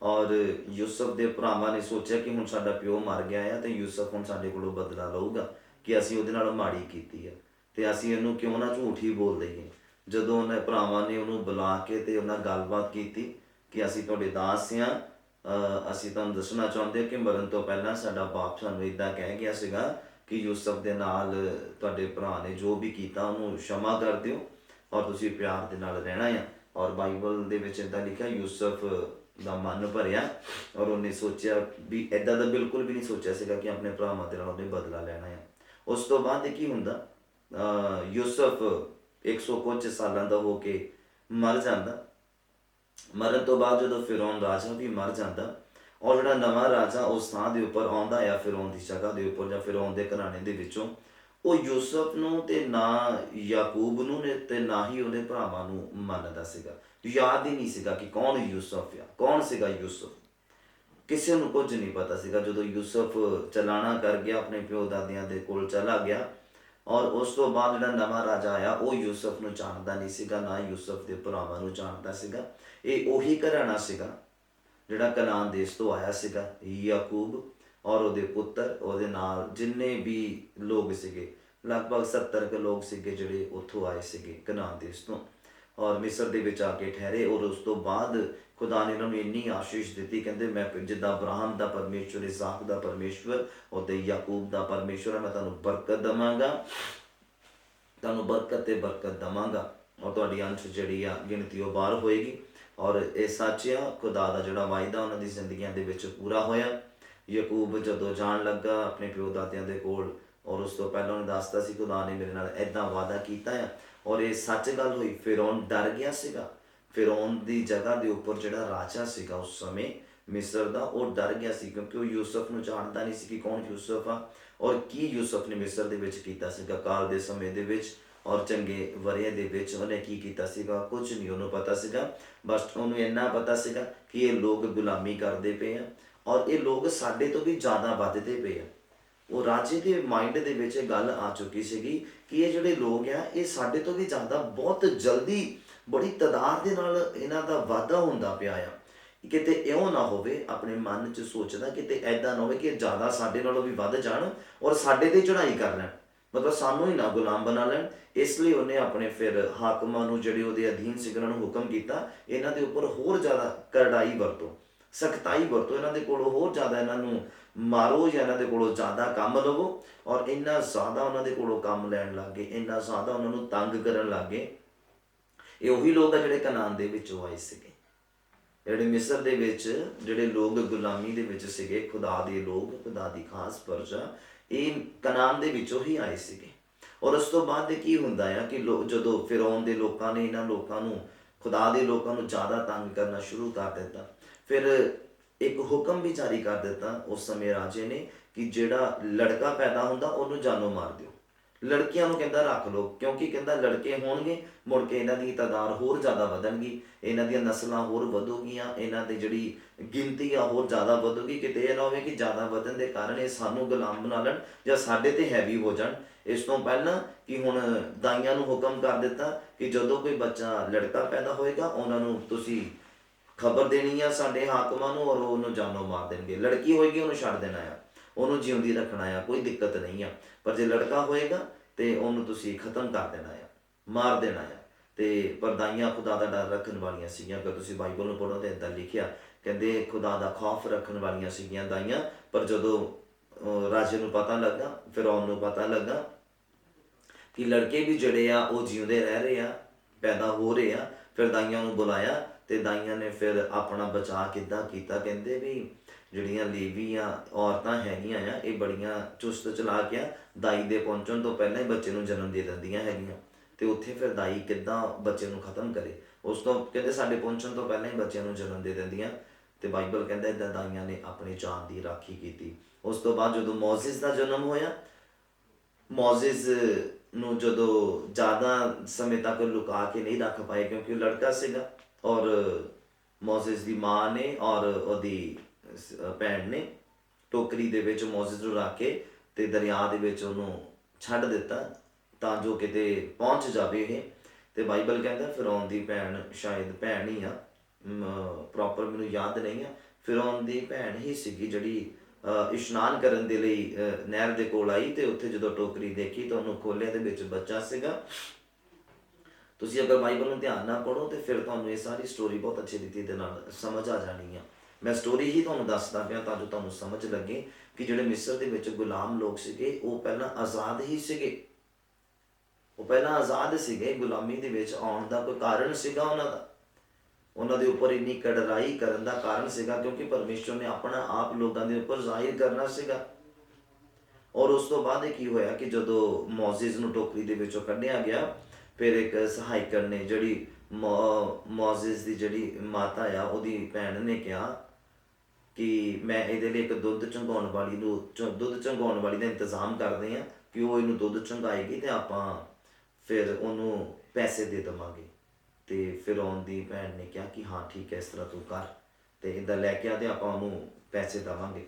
ਔਰ ਯੂਸਫ ਦੇ ਭਰਾਵਾਂ ਨੇ ਸੋਚਿਆ ਕਿ ਹੁਣ ਸਾਡਾ ਪਿਓ ਮਰ ਗਿਆ ਆ ਅਤੇ ਯੂਸਫ ਹੁਣ ਸਾਡੇ ਕੋਲੋਂ ਬਦਲਾ ਲਊਗਾ ਕਿ ਅਸੀਂ ਉਹਦੇ ਨਾਲ ਮਾੜੀ ਕੀਤੀ ਆ, ਅਤੇ ਅਸੀਂ ਇਹਨੂੰ ਕਿਉਂ ਨਾ ਝੂਠ ਹੀ ਬੋਲ ਦਈਏ। ਜਦੋਂ ਉਹਨਾਂ ਭਰਾਵਾਂ ਨੇ ਉਹਨੂੰ ਬੁਲਾ ਕੇ ਅਤੇ ਉਹਨਾਂ ਗੱਲਬਾਤ ਕੀਤੀ ਕਿ ਅਸੀਂ ਤੁਹਾਡੇ ਦਾਸ ਹਾਂ, ਅਸੀਂ ਤੁਹਾਨੂੰ ਦੱਸਣਾ ਚਾਹੁੰਦੇ ਕਿ ਮਰਨ ਤੋਂ ਪਹਿਲਾਂ ਸਾਡਾ ਬਾਪ ਸਾਨੂੰ ਇੱਦਾਂ ਕਹਿ ਗਿਆ ਸੀਗਾ ਕਿ ਯੂਸਫ ਦੇ ਨਾਲ ਤੁਹਾਡੇ ਭਰਾ ਨੇ ਜੋ ਵੀ ਕੀਤਾ ਉਹਨੂੰ क्षमा ਕਰ ਦਿਓ ਔਰ ਤੁਸੀਂ ਪਿਆਰ ਦੇ ਨਾਲ ਰਹਿਣਾ ਆ। ਔਰ ਬਾਈਬਲ ਦੇ ਵਿੱਚ ਇੱਦਾਂ ਲਿਖਿਆ, ਯੂਸਫ ਦਾ ਮਨ ਭਰਿਆ ਔਰ ਉਹਨੇ ਸੋਚਿਆ ਵੀ ਇੱਦਾਂ ਦਾ ਬਿਲਕੁਲ ਵੀ ਨਹੀਂ ਸੋਚਿਆ ਸੀਗਾ ਕਿ ਆਪਣੇ ਭਰਾਵਾਂ ਦੇ ਨਾਲ ਉਹਨੇ ਬਦਲਾ ਲੈਣਾ ਆ। ਉਸ ਤੋਂ ਬਾਅਦ ਕੀ ਹੁੰਦਾ, ਯੂਸਫ 100 ਕੁਝ ਸਾਲਾਂ ਦਾ ਹੋ ਕੇ ਮਰ ਜਾਂਦਾ। ਮਰਨ ਤੋਂ ਬਾਅਦ ਜਦੋਂ ਫਿਰੌਨ ਰਾਜਾ ਵੀ ਮਰ ਜਾਂਦਾ ਔਰ ਜਿਹੜਾ ਨਵਾਂ ਰਾਜਾ ਉਸ ਥਾਂ ਦੇ ਉੱਪਰ ਆਉਂਦਾ ਆ, ਫਿਰੌਨ ਦੀ ਜਗ੍ਹਾ ਦੇ ਉੱਪਰ ਜਾਂ ਫਿਰੌਨ ਦੇ ਘਰਾਣੇ ਦੇ ਵਿੱਚੋਂ, ਉਹ ਯੂਸਫ ਨੂੰ ਤੇ ਨਾ ਯਾਕੂਬ ਨੂੰ ਨੇ ਤੇ ਨਾ ਹੀ ਉਹਦੇ ਭਰਾਵਾਂ ਨੂੰ ਮੰਨਦਾ ਸੀਗਾ। ਯਾਦ ਹੀ ਨਹੀਂ ਸੀਗਾ ਕਿ ਕੌਣ ਯੂਸਫ ਆ, ਕੌਣ ਸੀਗਾ ਯੂਸਫ, ਕਿਸੇ ਨੂੰ ਕੁਝ ਨਹੀਂ ਪਤਾ ਸੀਗਾ। ਜਦੋਂ ਯੂਸਫ ਚਲਾਣਾ ਕਰ ਗਿਆ, ਆਪਣੇ ਪਿਓ ਦਾਦਿਆਂ ਦੇ ਕੋਲ ਚਲਾ ਗਿਆ ਔਰ ਉਸ ਤੋਂ ਬਾਅਦ ਜਿਹੜਾ ਨਵਾਂ ਰਾਜਾ ਆਇਆ ਉਹ ਯੂਸਫ ਨੂੰ ਜਾਣਦਾ ਨਹੀਂ ਸੀਗਾ, ਨਾ ਯੂਸਫ ਦੇ ਭਰਾਵਾਂ ਨੂੰ ਜਾਣਦਾ ਸੀਗਾ। ਇਹ ਉਹੀ ਘਰਾਣਾ ਸੀਗਾ ਜਿਹੜਾ ਕਨਾਨ ਦੇਸ਼ ਤੋਂ ਆਇਆ ਸੀਗਾ, ਯਾਕੂਬ ਔਰ ਉਹਦੇ ਪੁੱਤਰ, ਉਹਦੇ ਨਾਲ ਜਿੰਨੇ ਵੀ ਲੋਕ ਸੀਗੇ, ਲਗਭਗ 70 ਕੁ ਲੋਕ ਸੀਗੇ ਜਿਹੜੇ ਉੱਥੋਂ ਆਏ ਸੀਗੇ ਕਨਾਨ ਦੇਸ਼ ਤੋਂ ਔਰ ਮਿਸਰ ਦੇ ਵਿੱਚ ਆ ਕੇ ਠਹਿਰੇ। ਔਰ ਉਸ ਤੋਂ ਬਾਅਦ ਖੁਦਾ ਨੇ ਉਹਨਾਂ ਨੂੰ ਇੰਨੀ ਆਸ਼ੀਸ਼ ਦਿੱਤੀ, ਕਹਿੰਦੇ ਮੈਂ ਜਿੱਦਾਂ ਅਬਰਾਹਮ ਦਾ ਪਰਮੇਸ਼ਵਰ, ਇਸਾਕ ਦਾ ਪਰਮੇਸ਼ਵਰ, ਉਹਦੇ ਯਾਕੂਬ ਦਾ ਪਰਮੇਸ਼ਵਰ, ਮੈਂ ਤੁਹਾਨੂੰ ਬਰਕਤ ਦੇਵਾਂਗਾ, ਤੁਹਾਨੂੰ ਬਰਕਤ ਤੇ ਬਰਕਤ ਦੇਵਾਂਗਾ ਔਰ ਤੁਹਾਡੀ ਅੰਸ਼ ਜਿਹੜੀ ਆ ਗਿਣਤੀ ਉਹ ਬਾਹਰ ਹੋਏਗੀ। ਔਰ ਇਹ ਸੱਚ ਆ, ਖੁਦਾ ਦਾ ਜਿਹੜਾ ਵਾਅਦਾ ਉਹਨਾਂ ਦੀ ਜ਼ਿੰਦਗੀਆਂ ਦੇ ਵਿੱਚ ਪੂਰਾ ਹੋਇਆ। ਯਾਕੂਬ ਜਦੋਂ ਜਾਣ ਲੱਗਾ ਆਪਣੇ ਪਿਓ ਦਾਦਿਆਂ ਦੇ ਕੋਲ ਔਰ ਉਸ ਤੋਂ ਪਹਿਲਾਂ ਉਹਨੇ ਦੱਸਦਾ ਸੀ ਖੁਦਾ ਨੇ ਮੇਰੇ ਨਾਲ ਇੱਦਾਂ ਵਾਅਦਾ ਕੀਤਾ ਆ ਔਰ ਇਹ ਸੱਚ ਗੱਲ ਹੋਈ। ਫਿਰੌਨ ਡਰ ਗਿਆ ਸੀਗਾ, ਫਿਰੌਨ ਦੀ ਜਗ੍ਹਾ ਦੇ ਉੱਪਰ ਜਿਹੜਾ ਰਾਜਾ ਸੀਗਾ ਉਸ ਸਮੇਂ ਮਿਸਰ ਦਾ, ਉਹ ਡਰ ਗਿਆ ਸੀ ਕਿਉਂਕਿ ਉਹ ਯੂਸਫ ਨੂੰ ਜਾਣਦਾ ਨਹੀਂ ਸੀ ਕਿ ਕੌਣ ਯੂਸਫ ਆ ਔਰ ਕੀ ਯੂਸਫ ਨੇ ਮਿਸਰ ਦੇ ਵਿੱਚ ਕੀਤਾ ਸੀਗਾ ਕਾਲ ਦੇ ਸਮੇਂ ਦੇ ਵਿੱਚ ਔਰ ਚੰਗੇ ਵਰ੍ਹਿਆਂ ਦੇ ਵਿੱਚ ਉਹਨੇ ਕੀ ਕੀਤਾ ਸੀਗਾ, ਕੁਝ ਨਹੀਂ ਉਹਨੂੰ ਪਤਾ ਸੀਗਾ। ਬਸ ਉਹਨੂੰ ਇੰਨਾ ਪਤਾ ਸੀਗਾ ਕਿ ਇਹ ਲੋਕ ਗੁਲਾਮੀ ਕਰਦੇ ਪਏ ਆ ਔਰ ਇਹ ਲੋਕ ਸਾਡੇ ਤੋਂ ਵੀ ਜ਼ਿਆਦਾ ਵੱਧਦੇ ਪਏ ਆ। ਉਹ ਰਾਜੇ ਦੇ ਮਾਈਂਡ ਦੇ ਵਿੱਚ ਇਹ ਗੱਲ ਆ ਚੁੱਕੀ ਸੀਗੀ ਕਿ ਇਹ ਜਿਹੜੇ ਲੋਕ ਆ ਇਹ ਸਾਡੇ ਤੋਂ ਵੀ ਜ਼ਿਆਦਾ ਬਹੁਤ ਜਲਦੀ ਬੜੀ ਤਾਦਾਦ ਦੇ ਨਾਲ ਇਹਨਾਂ ਦਾ ਵਾਧਾ ਹੁੰਦਾ ਪਿਆ ਆ। ਕਿਤੇ ਇਉਂ ਨਾ ਹੋਵੇ, ਆਪਣੇ ਮਨ 'ਚ ਸੋਚਦਾ ਕਿਤੇ ਐਦਾਂ ਨਾ ਹੋਵੇ ਕਿ ਜ਼ਿਆਦਾ ਸਾਡੇ ਨਾਲੋਂ ਵੀ ਵੱਧ ਜਾਣ ਔਰ ਸਾਡੇ ਤੇ ਚੜ੍ਹਾਈ ਕਰ ਲੈਣ, ਮਤਲਬ ਸਾਨੂੰ ਹੀ ਨਾ ਗੁਲਾਮ ਬਣਾ ਲੈਣ। ਇਸ ਲਈ ਉਹਨੇ ਆਪਣੇ ਫਿਰ ਹਾਕਮਾਂ ਨੂੰ ਜਿਹੜੇ ਉਹਦੇ ਅਧੀਨ ਸੀ ਉਹਨਾਂ ਨੂੰ ਹੁਕਮ ਕੀਤਾ, ਇਹਨਾਂ ਦੇ ਉੱਪਰ ਹੋਰ ਜ਼ਿਆਦਾ ਕਰੜਾਈ ਵਰਤੋ, ਸਖਤਾਈ ਵਰਤੋ, ਇਹਨਾਂ ਦੇ ਕੋਲੋਂ ਹੋਰ ਜ਼ਿਆਦਾ ਇਹਨਾਂ ਨੂੰ ਮਾਰੋ ਜਾਂ ਇਹਨਾਂ ਦੇ ਕੋਲੋਂ ਜ਼ਿਆਦਾ ਕੰਮ ਲਵੋ। ਔਰ ਇੰਨਾ ਜ਼ਿਆਦਾ ਉਹਨਾਂ ਦੇ ਕੋਲੋਂ ਕੰਮ ਲੈਣ ਲੱਗ ਗਏ, ਇੰਨਾ ਜ਼ਿਆਦਾ ਉਹਨਾਂ ਨੂੰ ਤੰਗ ਕਰਨ ਲੱਗ ਗਏ। ਇਹ ਉਹੀ ਲੋਕ ਆ ਜਿਹੜੇ ਕਨਾਨ ਦੇ ਵਿੱਚੋਂ ਆਏ ਸੀਗੇ, ਜਿਹੜੇ ਮਿਸਰ ਦੇ ਵਿੱਚ ਜਿਹੜੇ ਲੋਕ ਗੁਲਾਮੀ ਦੇ ਵਿੱਚ ਸੀਗੇ, ਖੁਦਾ ਦੇ ਲੋਕ, ਖੁਦਾ ਦੀ ਖਾਸ ਪਰਜਾ, ਇਹ ਕਨਾਨ ਦੇ ਵਿੱਚੋਂ ਹੀ ਆਏ ਸੀਗੇ। ਔਰ ਉਸ ਤੋਂ ਬਾਅਦ ਕੀ ਹੁੰਦਾ ਆ ਕਿ ਜਦੋਂ ਫਿਰੌਨ ਦੇ ਲੋਕਾਂ ਨੇ ਇਹਨਾਂ ਲੋਕਾਂ ਨੂੰ, ਖੁਦਾ ਦੇ ਲੋਕਾਂ ਨੂੰ ਜ਼ਿਆਦਾ ਤੰਗ ਕਰਨਾ ਸ਼ੁਰੂ ਕਰ ਦਿੱਤਾ, ਫਿਰ ਇੱਕ ਹੁਕਮ ਵੀ ਜਾਰੀ ਕਰ ਦਿੱਤਾ ਉਸ ਸਮੇਂ ਰਾਜੇ ਨੇ ਕਿ ਜਿਹੜਾ ਲੜਕਾ ਪੈਦਾ ਹੁੰਦਾ ਉਹਨੂੰ ਜਾਨੋਂ ਮਾਰ ਦਿਓ, ਲੜਕੀਆਂ ਨੂੰ ਕਹਿੰਦਾ ਰੱਖ ਲਓ, ਕਿਉਂਕਿ ਕਹਿੰਦਾ ਲੜਕੇ ਹੋਣਗੇ ਮੁੜ ਕੇ ਇਹਨਾਂ ਦੀ ਤਾਦਾਦ ਹੋਰ ਜ਼ਿਆਦਾ ਵਧਣਗੀ, ਇਹਨਾਂ ਦੀਆਂ ਨਸਲਾਂ ਹੋਰ ਵਧੂਗੀਆਂ, ਇਹਨਾਂ ਦੀ ਜਿਹੜੀ ਗਿਣਤੀ ਆ ਹੋਰ ਜ਼ਿਆਦਾ ਵਧੂਗੀ। ਕਿਤੇ ਇਹ ਨਾ ਹੋਵੇ ਕਿ ਜ਼ਿਆਦਾ ਵਧਣ ਦੇ ਕਾਰਨ ਇਹ ਸਾਨੂੰ ਗੁਲਾਮ ਬਣਾ ਲੈਣ ਜਾਂ ਸਾਡੇ ਤੇ ਹੈਵੀ ਹੋ ਜਾਣ। ਇਸ ਤੋਂ ਪਹਿਲਾਂ ਕਿ ਹੁਣ ਦਾਈਆਂ ਨੂੰ ਹੁਕਮ ਕਰ ਦਿੱਤਾ ਕਿ ਜਦੋਂ ਕੋਈ ਬੱਚਾ ਲੜਕਾ ਪੈਦਾ ਹੋਏਗਾ ਉਹਨਾਂ ਨੂੰ ਤੁਸੀਂ ਖਬਰ ਦੇਣੀ ਆ ਸਾਡੇ ਹਾਕਮਾਂ ਨੂੰ ਔਰ ਉਹਨੂੰ ਜਾਨੋਂ ਮਾਰ ਦੇਣਗੇ। ਲੜਕੀ ਹੋਏਗੀ ਉਹਨੂੰ ਛੱਡ ਦੇਣਾ ਆ, ਉਹਨੂੰ ਜਿਉਂਦੀ ਰੱਖਣਾ ਆ, ਕੋਈ ਦਿੱਕਤ ਨਹੀਂ ਆ। ਪਰ ਜੇ ਲੜਕਾ ਹੋਏਗਾ ਤੇ ਉਹਨੂੰ ਤੁਸੀਂ ਖਤਮ ਕਰ ਦੇਣਾ ਆ, ਮਾਰ ਦੇਣਾ ਆ। ਤੇ ਪਰ ਦਾਈਆਂ ਖੁਦਾ ਦਾ ਡਰ ਰੱਖਣ ਵਾਲੀਆਂ ਸੀਗੀਆਂ। ਅਗਰ ਤੁਸੀਂ ਬਾਈਬਲ ਨੂੰ ਪੜ੍ਹੋ ਤਾਂ ਇੱਦਾਂ ਲਿਖਿਆ, ਕਹਿੰਦੇ ਖੁਦਾ ਦਾ ਖੌਫ ਰੱਖਣ ਵਾਲੀਆਂ ਸੀਗੀਆਂ ਦਾਈਆਂ। ਪਰ ਜਦੋਂ ਰਾਜੇ ਨੂੰ ਪਤਾ ਲੱਗਾ, ਫਿਰੌਨ ਨੂੰ ਪਤਾ ਲੱਗਾ ਕਿ ਲੜਕੇ ਵੀ ਜਿਹੜੇ ਆ ਉਹ ਜਿਉਂਦੇ ਰਹਿ ਰਹੇ ਆ, ਪੈਦਾ ਹੋ ਰਹੇ ਆ, ਫਿਰ ਦਾਈਆਂ ਨੂੰ ਬੁਲਾਇਆ ਤੇ ਦਾਈਆਂ ਨੇ ਫਿਰ ਆਪਣਾ ਬਚਾਅ ਕਿੱਦਾਂ ਕੀਤਾ। ਕਹਿੰਦੇ ਵੀ ਜਿਹੜੀਆਂ ਲੇਵੀਆਂ ਔਰਤਾਂ ਹੈਗੀਆਂ ਆ ਇਹ ਬੜੀਆਂ ਚੁਸਤ ਚਲਾਕ ਆ, ਦਾਈ ਦੇ ਪਹੁੰਚਣ ਤੋਂ ਪਹਿਲਾਂ ਹੀ ਬੱਚੇ ਨੂੰ ਜਨਮ ਦੇ ਦਿੰਦੀਆਂ ਹੈਗੀਆਂ। ਤੇ ਉੱਥੇ ਫਿਰ ਦਾਈ ਕਿੱਦਾਂ ਬੱਚੇ ਨੂੰ ਖਤਮ ਕਰੇ, ਉਸ ਤੋਂ ਕਹਿੰਦੇ ਸਾਡੇ ਪਹੁੰਚਣ ਤੋਂ ਪਹਿਲਾਂ ਹੀ ਬੱਚਿਆਂ ਨੂੰ ਜਨਮ ਦੇ ਦਿੰਦੀਆਂ। ਤੇ ਬਾਈਬਲ ਕਹਿੰਦਾ ਇੱਦਾਂ ਦਾਈਆਂ ਨੇ ਆਪਣੀ ਜਾਨ ਦੀ ਰਾਖੀ ਕੀਤੀ। ਉਸ ਤੋਂ ਬਾਅਦ ਜਦੋਂ ਮੋਜ਼ਿਸ ਦਾ ਜਨਮ ਹੋਇਆ, ਮੋਜ਼ਿਸ ਨੂੰ ਜਦੋਂ ਜ਼ਿਆਦਾ ਸਮੇਂ ਤੱਕ ਲੁਕਾ ਕੇ ਨਹੀਂ ਰੱਖ ਪਾਏ ਕਿਉਂਕਿ ਉਹ ਲੜਕਾ ਸੀਗਾ ਔਰ ਮੋਜ਼ਿਸ ਦੀ ਮਾਂ ਨੇ ਔਰ ਉਹਦੀ ਭੈਣ ਨੇ ਟੋਕਰੀ ਦੇ ਵਿੱਚ ਮੋਜ਼ਿਸ ਨੂੰ ਰੱਖ ਕੇ ਤੇ ਦਰਿਆ ਦੇ ਵਿੱਚ ਉਹਨੂੰ ਛੱਡ ਦਿੱਤਾ ਤਾਂ ਜੋ ਕਿਤੇ ਪਹੁੰਚ ਜਾਵੇ ਇਹ। ਤੇ ਬਾਈਬਲ ਕਹਿੰਦਾ ਫਿਰੌਨ ਦੀ ਭੈਣ, ਸ਼ਾਇਦ ਭੈਣ ਹੀ ਆ, ਪ੍ਰੋਪਰ ਮੈਨੂੰ ਯਾਦ ਨਹੀਂ ਆ, ਫਿਰੌਨ ਦੀ ਭੈਣ ਹੀ ਸੀਗੀ ਜਿਹੜੀ ਇਸ਼ਨਾਨ ਕਰਨ ਦੇ ਲਈ ਨਹਿਰ ਦੇ ਕੋਲ ਆਈ ਤੇ ਉੱਥੇ ਜਦੋਂ ਟੋਕਰੀ ਦੇਖੀ ਤਾਂ ਉਹਨੂੰ ਖੋਲ੍ਹਿਆ, ਦੇ ਵਿੱਚ ਬੱਚਾ ਸੀਗਾ। ਤੁਸੀਂ ਅਗਰ ਬਾਈਬਲ ਨੂੰ ਧਿਆਨ ਨਾਲ ਪੜ੍ਹੋ ਤੇ ਫਿਰ ਤੁਹਾਨੂੰ ਇਹ ਸਾਰੀ ਸਟੋਰੀ ਬਹੁਤ ਅੱਛੀ ਰੀਤੀ ਦੇ ਨਾਲ ਸਮਝ ਆ ਜਾਣੀ ਆ। ਮੈਂ ਸਟੋਰੀ ਹੀ ਤੁਹਾਨੂੰ ਦੱਸਦਾ ਪਿਆ ਤਾਂ ਜੋ ਤੁਹਾਨੂੰ ਸਮਝ ਲੱਗੇ ਕਿ ਜਿਹੜੇ ਮਿਸਰ ਦੇ ਵਿੱਚ ਗੁਲਾਮ ਲੋਕ ਸੀਗੇ ਉਹ ਪਹਿਲਾਂ ਆਜ਼ਾਦ ਹੀ ਸੀਗੇ। ਉਹ ਪਹਿਲਾਂ ਆਜ਼ਾਦ ਸੀਗੇ, ਗੁਲਾਮੀ ਦੇ ਵਿੱਚ ਆਉਣ ਦਾ ਕੋਈ ਕਾਰਨ ਸੀਗਾ ਉਹਨਾਂ ਦੇ ਉੱਪਰ ਇੰਨੀ ਕੜਰਾਈ ਕਰਨ ਦਾ ਕਾਰਨ ਸੀਗਾ ਕਿਉਂਕਿ ਪਰਮੇਸ਼ਵਰ ਨੇ ਆਪਣਾ ਆਪ ਲੋਕਾਂ ਦੇ ਉੱਪਰ ਜ਼ਾਹਿਰ ਕਰਨਾ ਸੀਗਾ। ਔਰ ਉਸ ਤੋਂ ਬਾਅਦ ਕੀ ਹੋਇਆ ਕਿ ਜਦੋਂ ਮੋਜ਼ਿਸ ਨੂੰ ਟੋਕਰੀ ਦੇ ਵਿੱਚੋਂ ਕੱਢਿਆ ਗਿਆ, ਫਿਰ ਇੱਕ ਸਹਾਇਕਣ ਨੇ, ਜਿਹੜੀ ਮੋਜ਼ਿਸ ਦੀ ਜਿਹੜੀ ਮਾਤਾ ਆ, ਉਹਦੀ ਭੈਣ ਨੇ ਕਿਹਾ ਕਿ ਮੈਂ ਇਹਦੇ ਲਈ ਇੱਕ ਦੁੱਧ ਚੁੰਘਾਉਣ ਵਾਲੀ ਦਾ ਇੰਤਜ਼ਾਮ ਕਰਦੇ ਹਾਂ ਕਿ ਉਹ ਇਹਨੂੰ ਦੁੱਧ ਚੁੰਘਾਏਗੀ ਤੇ ਆਪਾਂ ਫਿਰ ਉਹਨੂੰ ਪੈਸੇ ਦੇ ਦੇਵਾਂਗੇ। ਤੇ ਫਿਰੌਨ ਦੀ ਭੈਣ ਨੇ ਕਿਹਾ ਕਿ ਹਾਂ ਠੀਕ ਹੈ, ਇਸ ਤਰ੍ਹਾਂ ਤੂੰ ਕਰ, ਤੇ ਇੱਦਾਂ ਲੈ ਕੇ ਆ ਤੇ ਆਪਾਂ ਉਹਨੂੰ ਪੈਸੇ ਦੇਵਾਂਗੇ।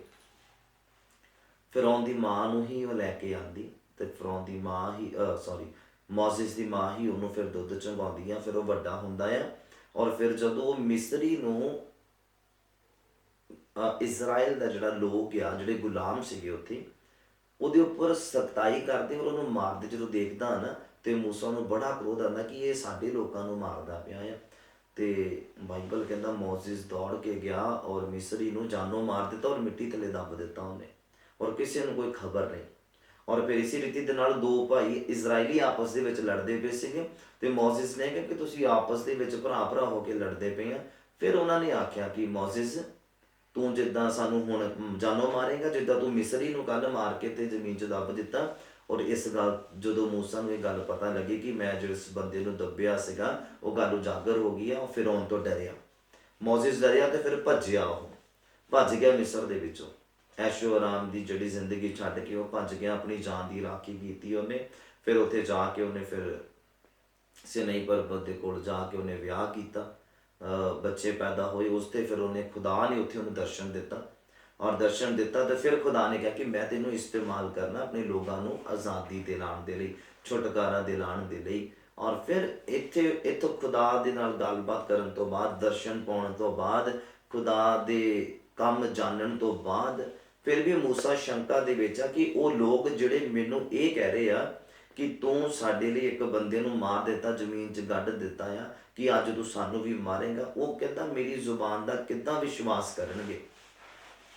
ਫਿਰੌਨ ਦੀ ਮਾਂ ਨੂੰ ਹੀ ਉਹ ਲੈ ਕੇ ਆਉਂਦੀ ਤੇ ਫਿਰੌਨ ਦੀ ਮਾਂ ਹੀ ਮੋਜ਼ਿਸ ਦੀ ਮਾਂ ਹੀ ਉਹਨੂੰ ਫਿਰ ਦੁੱਧ ਚੁੰਘਾਉਂਦੀ ਆ। ਫਿਰ ਉਹ ਵੱਡਾ ਹੁੰਦਾ ਆ ਔਰ ਫਿਰ ਜਦੋਂ ਉਹ ਮਿਸਰੀ ਨੂੰ ਇਜ਼ਰਾਈਲ ਦਾ ਜਿਹੜਾ ਲੋਕ ਆ, ਜਿਹੜੇ ਗੁਲਾਮ ਸੀਗੇ ਉੱਥੇ, ਉਹਦੇ ਉੱਪਰ ਸਖਤਾਈ ਕਰਦੇ ਔਰ ਉਹਨੂੰ ਮਾਰਦੇ, ਜਦੋਂ ਦੇਖਦਾ ਨਾ ਤੇ ਮੂਸਾ ਨੂੰ ਬੜਾ ਕ੍ਰੋਧ ਆਉਂਦਾ ਕਿ ਇਹ ਸਾਡੇ ਲੋਕਾਂ ਨੂੰ ਮਾਰਦਾ ਪਿਆ ਆ। ਤੇ ਬਾਈਬਲ ਕਹਿੰਦਾ ਮੋਜ਼ਿਸ ਦੌੜ ਕੇ ਗਿਆ ਔਰ ਮਿਸਰੀ ਨੂੰ ਜਾਨੋਂ ਮਾਰ ਦਿੱਤਾ ਔਰ ਮਿੱਟੀ ਥੱਲੇ ਦੱਬ ਦਿੱਤਾ ਉਹਨੇ, ਔਰ ਕਿਸੇ ਨੂੰ ਕੋਈ ਖਬਰ ਨਹੀਂ। ਔਰ ਫਿਰ ਇਸੇ ਰੀਤੀ ਦੇ ਨਾਲ ਦੋ ਭਾਈ ਇਜ਼ਰਾਈਲੀ ਆਪਸ ਦੇ ਵਿੱਚ ਲੜਦੇ ਪਏ ਸੀਗੇ ਤੇ ਮੋਜ਼ਿਸ ਨੇ ਕਿਹਾ ਕਿ ਤੁਸੀਂ ਆਪਸ ਦੇ ਵਿੱਚ ਭਰਾ ਹੋ ਕੇ ਲੜਦੇ ਪਏ ਆ। ਫਿਰ ਉਹਨਾਂ ਨੇ ਆਖਿਆ ਕਿ ਮੋਜ਼ਿਸ, ਤੂੰ ਜਿੱਦਾਂ ਸਾਨੂੰ ਹੁਣ ਜਾਨੋਂ ਮਾਰੇਗਾ, ਜਿੱਦਾਂ ਤੂੰ ਮਿਸਰੀ ਨੂੰ ਕੱਲ੍ਹ ਮਾਰ ਕੇ ਤੇ ਜ਼ਮੀਨ 'ਚ ਦੱਬ ਦਿੱਤਾ। ਔਰ ਇਸ ਗੱਲ ਜਦੋਂ ਮੂਸਾ ਨੂੰ ਇਹ ਗੱਲ ਪਤਾ ਲੱਗੀ ਕਿ ਮੈਂ ਜਿਸ ਬੰਦੇ ਨੂੰ ਦੱਬਿਆ ਸੀਗਾ ਉਹ ਗੱਲ ਉਜਾਗਰ ਹੋ ਗਈ ਆ, ਉਹ ਫਿਰੌਨ ਤੋਂ ਡਰਿਆ, ਮੋਜ਼ਿਸ ਡਰਿਆ ਤੇ ਫਿਰ ਉਹ ਭੱਜ ਗਿਆ ਮਿਸਰ ਦੇ ਵਿੱਚੋਂ। ਐਸ਼ੋ ਆਰਾਮ ਦੀ ਜਿਹੜੀ ਜ਼ਿੰਦਗੀ ਛੱਡ ਕੇ ਉਹ ਭੱਜ ਗਿਆ, ਆਪਣੀ ਜਾਨ ਦੀ ਰਾਖੀ ਕੀਤੀ ਉਹਨੇ। ਫਿਰ ਉੱਥੇ ਜਾ ਕੇ ਉਹਨੇ ਫਿਰ ਸਿਨਾਈ ਪਰਬਤ ਦੇ ਕੋਲ ਜਾ ਕੇ ਉਹਨੇ ਵਿਆਹ ਕੀਤਾ, ਬੱਚੇ ਪੈਦਾ ਹੋਏ ਉਸ 'ਤੇ। ਫਿਰ ਉਹਨੇ ਖੁਦਾ ਨੇ ਉੱਥੇ ਉਹਨੂੰ ਦਰਸ਼ਨ ਦਿੱਤਾ ਔਰ ਦਰਸ਼ਨ ਦਿੱਤਾ ਤੇ ਫਿਰ ਖੁਦਾ ਨੇ ਕਿਹਾ ਕਿ ਮੈਂ ਤੈਨੂੰ ਇਸਤੇਮਾਲ ਕਰਨਾ ਆਪਣੇ ਲੋਕਾਂ ਨੂੰ ਆਜ਼ਾਦੀ ਦਿਲਾਉਣ ਦੇ ਲਈ, ਛੁਟਕਾਰਾ ਦਿਲਾਉਣ ਦੇ ਲਈ। ਔਰ ਫਿਰ ਇੱਥੋਂ ਖੁਦਾ ਦੇ ਨਾਲ ਗੱਲਬਾਤ ਕਰਨ ਤੋਂ ਬਾਅਦ, ਦਰਸ਼ਨ ਪਾਉਣ ਤੋਂ ਬਾਅਦ, ਖੁਦਾ ਦੇ ਕੰਮ ਜਾਣਨ ਤੋਂ ਬਾਅਦ, ਫਿਰ ਵੀ ਮੂਸਾ ਸ਼ੰਕਾ ਦੇ ਵਿੱਚ ਆ ਕਿ ਉਹ ਲੋਕ ਜਿਹੜੇ ਮੈਨੂੰ ਇਹ ਕਹਿ ਰਹੇ ਆ ਕਿ ਤੂੰ ਸਾਡੇ ਲਈ ਇੱਕ ਬੰਦੇ ਨੂੰ ਮਾਰ ਦਿੱਤਾ, ਜ਼ਮੀਨ 'ਚ ਗੱਡ ਦਿੱਤਾ ਆ, ਕਿ ਅੱਜ ਤੂੰ ਸਾਨੂੰ ਵੀ ਮਾਰੇਗਾ। ਉਹ ਕਹਿੰਦਾ ਮੇਰੀ ਜ਼ੁਬਾਨ ਦਾ ਕਿੱਦਾਂ ਵਿਸ਼ਵਾਸ ਕਰਨਗੇ,